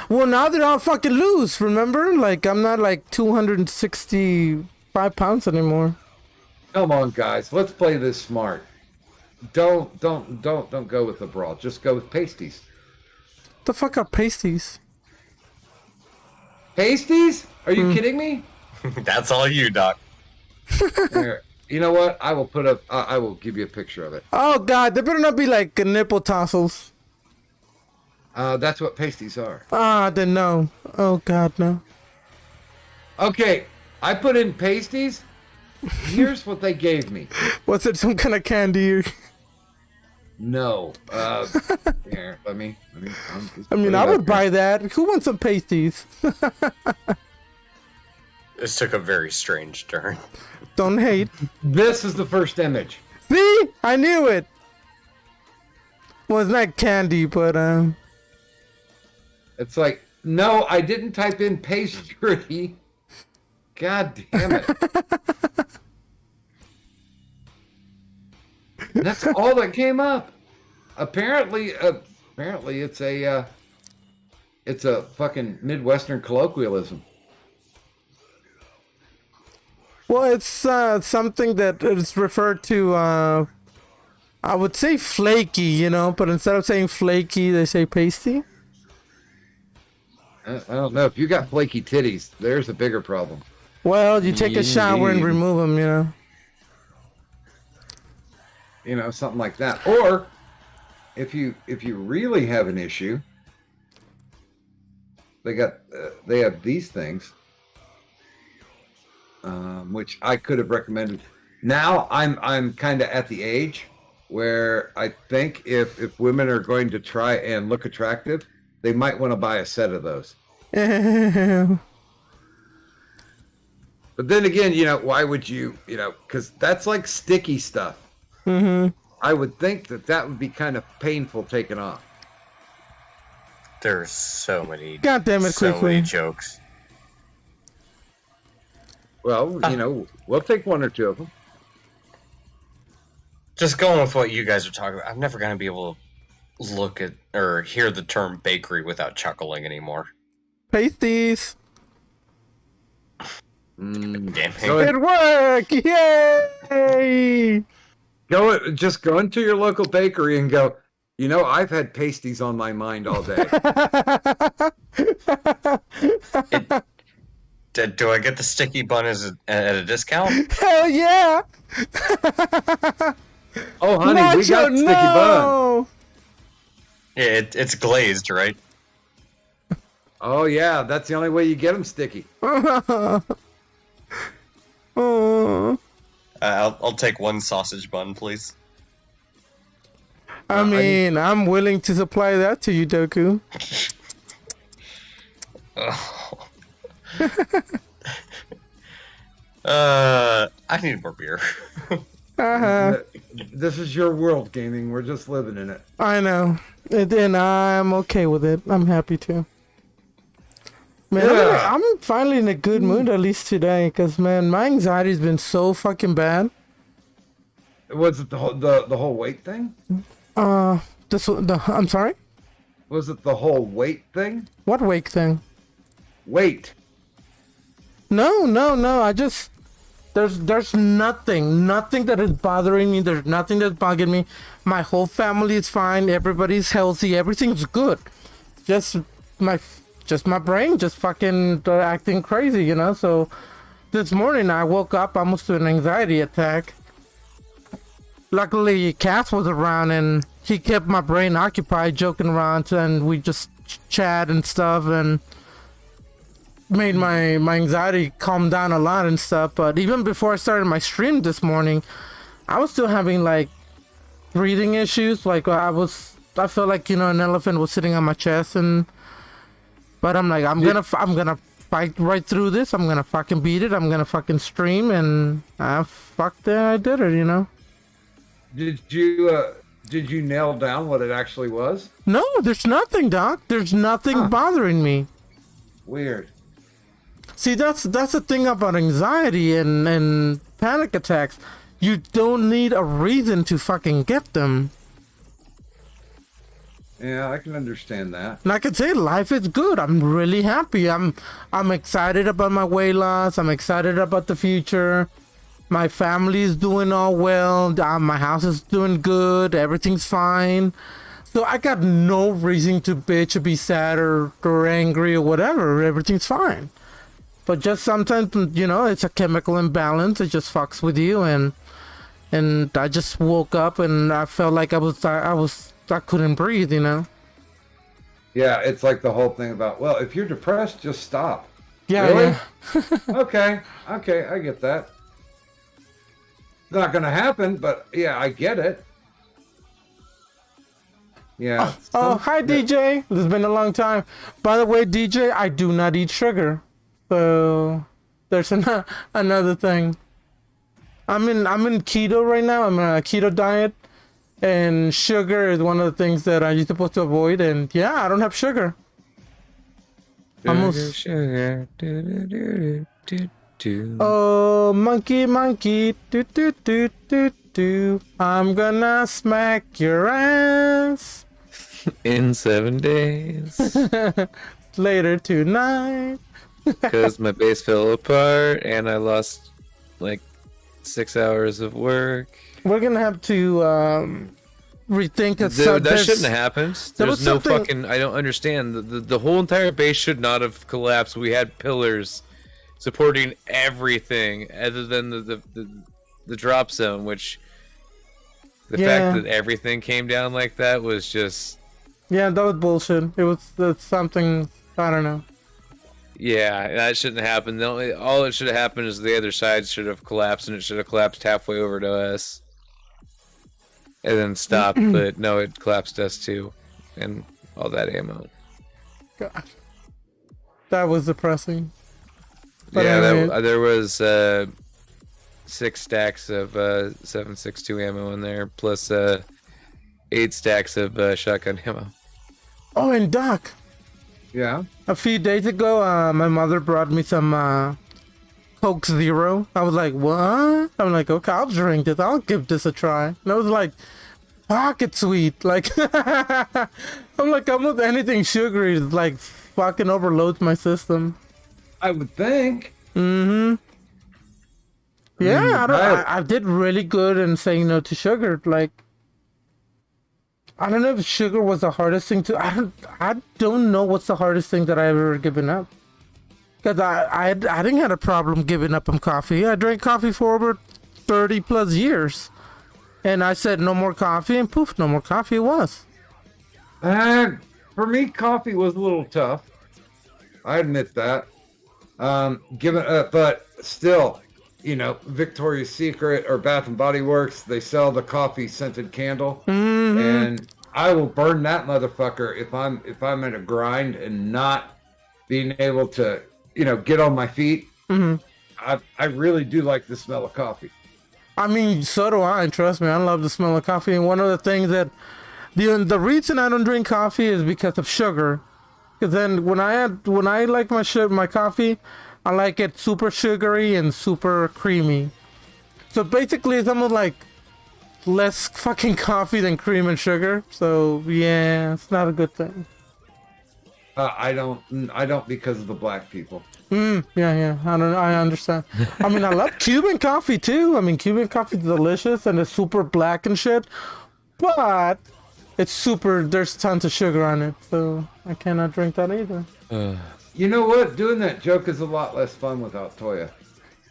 Well, now they're all fucking loose, remember? Like, I'm not like 265 pounds anymore. Come on, guys. Let's play this smart. Don't go with the bra. Just go with pasties. The fuck are pasties? Pasties? Are you kidding me? That's all you, Doc. Here, you know what? I will put up. I will give you a picture of it. Oh god, they better not be like nipple tassels. That's what pasties are. Ah, then no. Oh god, no. Okay, I put in pasties. Here's what they gave me. Was it some kind of candy? No. Here, let me. I mean, I would buy that. Who wants some pasties? This took a very strange turn. Don't hate. This is the first image. See? I knew it. Well, it's not candy, but It's like, no, I didn't type in pastry. God damn it. That's all that came up. Apparently it's a fucking Midwestern colloquialism. well, it's something that is referred to. I would say flaky, you know, but instead of saying flaky, they say pasty. I don't know. If you got flaky titties, there's a bigger problem. Well, you take a shower and Indeed. remove them, you know. You know, something like that. Or if you really have an issue, they have these things, which I could have recommended. Now I'm kind of at the age where I think if women are going to try and look attractive, they might want to buy a set of those. But then again, you know, why would you, you know, because that's like sticky stuff. Mm-hmm. I would think that would be kind of painful taking off. There's so many. God damn it, so quickly. many jokes. Well, you know, we'll take one or two of them. Just going with what you guys are talking about, I'm never gonna be able to look at or hear the term bakery without chuckling anymore. Pasties. Gaming. So It worked! Yay! just go into your local bakery and go, I've had pasties on my mind all day. Do I get the sticky bun at a discount? Hell yeah! Oh, honey, we Nacho, got sticky bun. no! Yeah, it's glazed, right? Oh, yeah, that's the only way you get them sticky. Oh. I'll take one sausage bun, please. I mean, I'm willing to supply that to you, Doku. I need more beer. This is your world, gaming. We're just living in it. I know. And I'm okay with it. I'm happy to. Man, Yeah. I'm finally in a good mood, at least today, because, man, my anxiety's been so fucking bad. Was it the whole weight thing? I'm sorry? Was it the whole weight thing? What wake thing? Weight. No. I just... There's nothing that is bothering me. There's nothing that's bugging me. My whole family is fine. Everybody's healthy. Everything's good. Just my brain just fucking acting crazy, So this morning I woke up almost to an anxiety attack. Luckily, Cass was around and he kept my brain occupied, joking around, and we just chat and stuff, and made my anxiety calm down a lot and stuff. But even before I started my stream this morning, I was still having like breathing issues. Like I felt like an elephant was sitting on my chest, but I'm like, I'm gonna fight right through this. I'm gonna fucking beat it. I'm gonna fucking stream, and I did it. Did you nail down what it actually was? No, there's nothing, Doc. There's nothing bothering me. Weird. See, that's the thing about anxiety and panic attacks. You don't need a reason to fucking get them. Yeah, I can understand that. And I can say life is good. I'm really happy. I'm excited about my weight loss. I'm excited about the future. My family is doing all well. My house is doing good. Everything's fine. So I got no reason to bitch or be sad or angry or whatever. Everything's fine. But just sometimes, it's a chemical imbalance. It just fucks with you, and I just woke up and I felt like I couldn't breathe. Yeah, it's like the whole thing about, well, if you're depressed, just stop. Yeah. Really? Yeah. Okay, I get that. Not gonna happen, but yeah, I get it. Yeah. Oh, hi DJ. It's been a long time. By the way, DJ, I do not eat sugar. So there's another thing. I'm in keto right now. I'm on a keto diet, and sugar is one of the things that you're supposed to avoid. And yeah, I don't have sugar. Almost. Sugar. Oh, monkey, do. I'm gonna smack your ass In 7 days. later tonight. Because my base fell apart and I lost like 6 hours of work. We're gonna have to rethink it. That shouldn't have happened. there There's was no something- fucking. I don't understand. The whole entire base should not have collapsed. We had pillars supporting everything other than the drop zone, which the fact that everything came down like that was just. Yeah, that was bullshit. That's something, I don't know. Yeah, that shouldn't have happened. All it should have happened is the other side should have collapsed, and it should have collapsed halfway over to us, and then stopped. But no, it collapsed us too, and all that ammo. God. That was depressing. But Yeah, anyway, there was 6 stacks of 7.62 ammo in there, plus 8 stacks of shotgun ammo. oh, and Doc, Yeah. a few days ago, my mother brought me some Coke Zero. I was like, what? I'm like, okay, I'll drink this. I'll give this a try. And I was like, fuck, it's sweet. Like, I'm like, almost anything sugary like fucking overloads my system. I would think. Mm-hmm. Yeah, I did really good in saying no to sugar. Like, I don't know if sugar was the hardest thing to. I don't know what's the hardest thing that I've ever given up. Because I didn't have a problem giving up on coffee. I drank coffee for over 30 plus years. And I said no more coffee, and poof, no more coffee it was. For me, coffee was a little tough. I admit that. But still, you know, Victoria's Secret or Bath and Body Works, they sell the coffee scented candle, and I will burn that motherfucker if I'm in a grind and not being able to, you know, get on my feet. I really do like the smell of coffee. I mean, so do I. Trust me, I love the smell of coffee. And one of the things that the reason I don't drink coffee is because of sugar. Because then when I like my coffee, I like it super sugary and super creamy. So basically, it's almost like less fucking coffee than cream and sugar. So yeah, it's not a good thing. I don't because of the black people. Yeah. I understand. I mean, I love Cuban coffee too. I mean, Cuban coffee is delicious and it's super black and shit. But it's super. There's tons of sugar on it, so I cannot drink that either. You know what? Doing that joke is a lot less fun without Toya.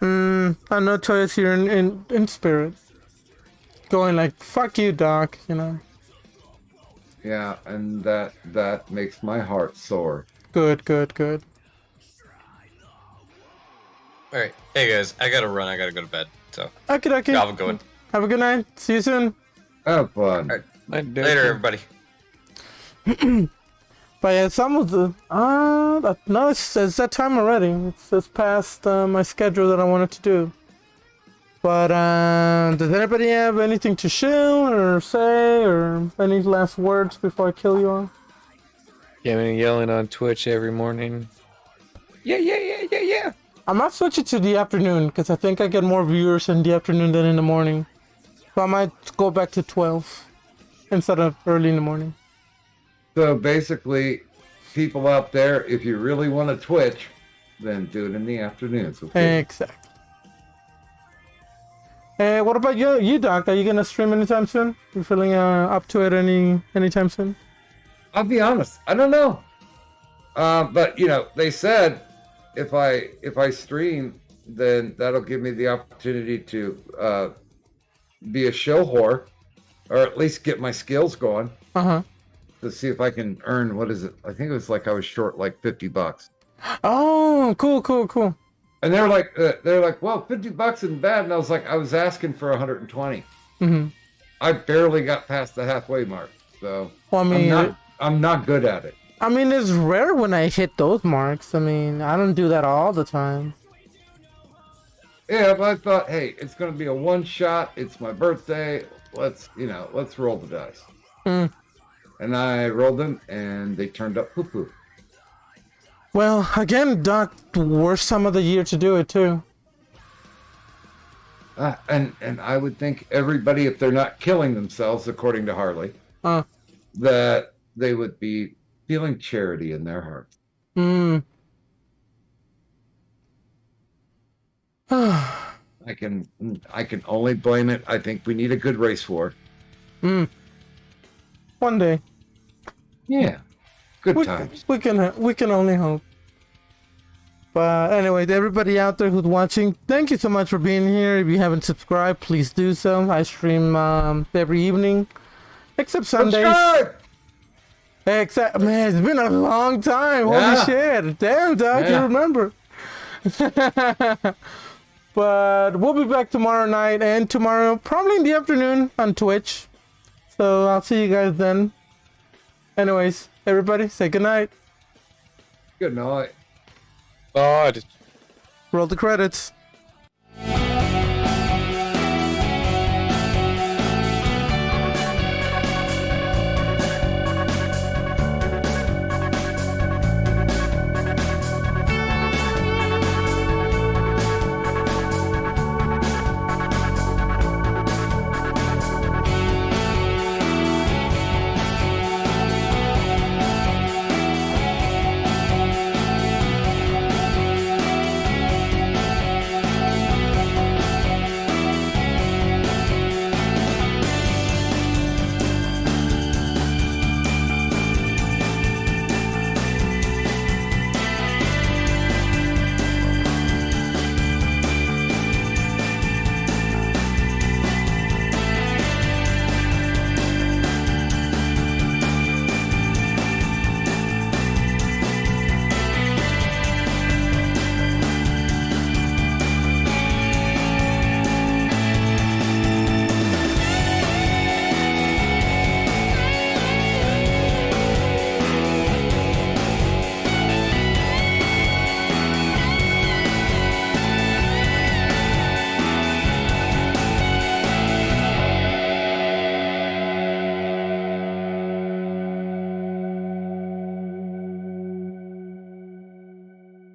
I know Toya's here in spirit, going like "fuck you, Doc," you know. Yeah, and that makes my heart sore. Good. All right, hey guys, I gotta run. I gotta go to bed. So Okay. y'all have a good one. Have a good night. See you soon. Have fun. All right. Later, everybody. But yeah, some of the no, it's that time already. It's past my schedule that I wanted to do. But does anybody have anything to shoot or say or any last words before I kill you all? Yelling on Twitch every morning. Yeah. I might switch it to the afternoon because I think I get more viewers in the afternoon than in the morning. So I might go back to 12 instead of early in the morning. So basically, people out there, if you really want to Twitch, then do it in the afternoons. Okay? Exactly. Hey, what about you, Doc? Are you gonna stream anytime soon? You feeling up to it anytime soon? I'll be honest, I don't know. But you know, they said if I stream, then that'll give me the opportunity to be a show whore, or at least get my skills going. To see if I can earn, what is it? I think it was like I was short like $50. Oh, cool. And they're like, well, $50 isn't bad. And I was like, I was asking for 120. I barely got past the halfway mark. So well, I mean, I'm not good at it. I mean, it's rare when I hit those marks. I mean, I don't do that all the time. Yeah, but I thought, hey, it's going to be a one shot. It's my birthday. Let's roll the dice. And I rolled them, and they turned up poo-poo. Well, again, Doc, worst time of the year to do it too. And I would think everybody, if they're not killing themselves, according to Harley, that they would be feeling charity in their hearts. I can only blame it. I think we need a good race war. One day. Yeah. Good times. We can only hope. But anyway, to everybody out there who's watching, thank you so much for being here. If you haven't subscribed, please do so. I stream every evening, except Sundays. Subscribe! Man, it's been a long time. Yeah. Holy shit! Damn, Doc, you remember. But we'll be back tomorrow night and tomorrow, probably in the afternoon on Twitch. So I'll see you guys then. Anyways, everybody, say goodnight. Good night. God. Roll the credits.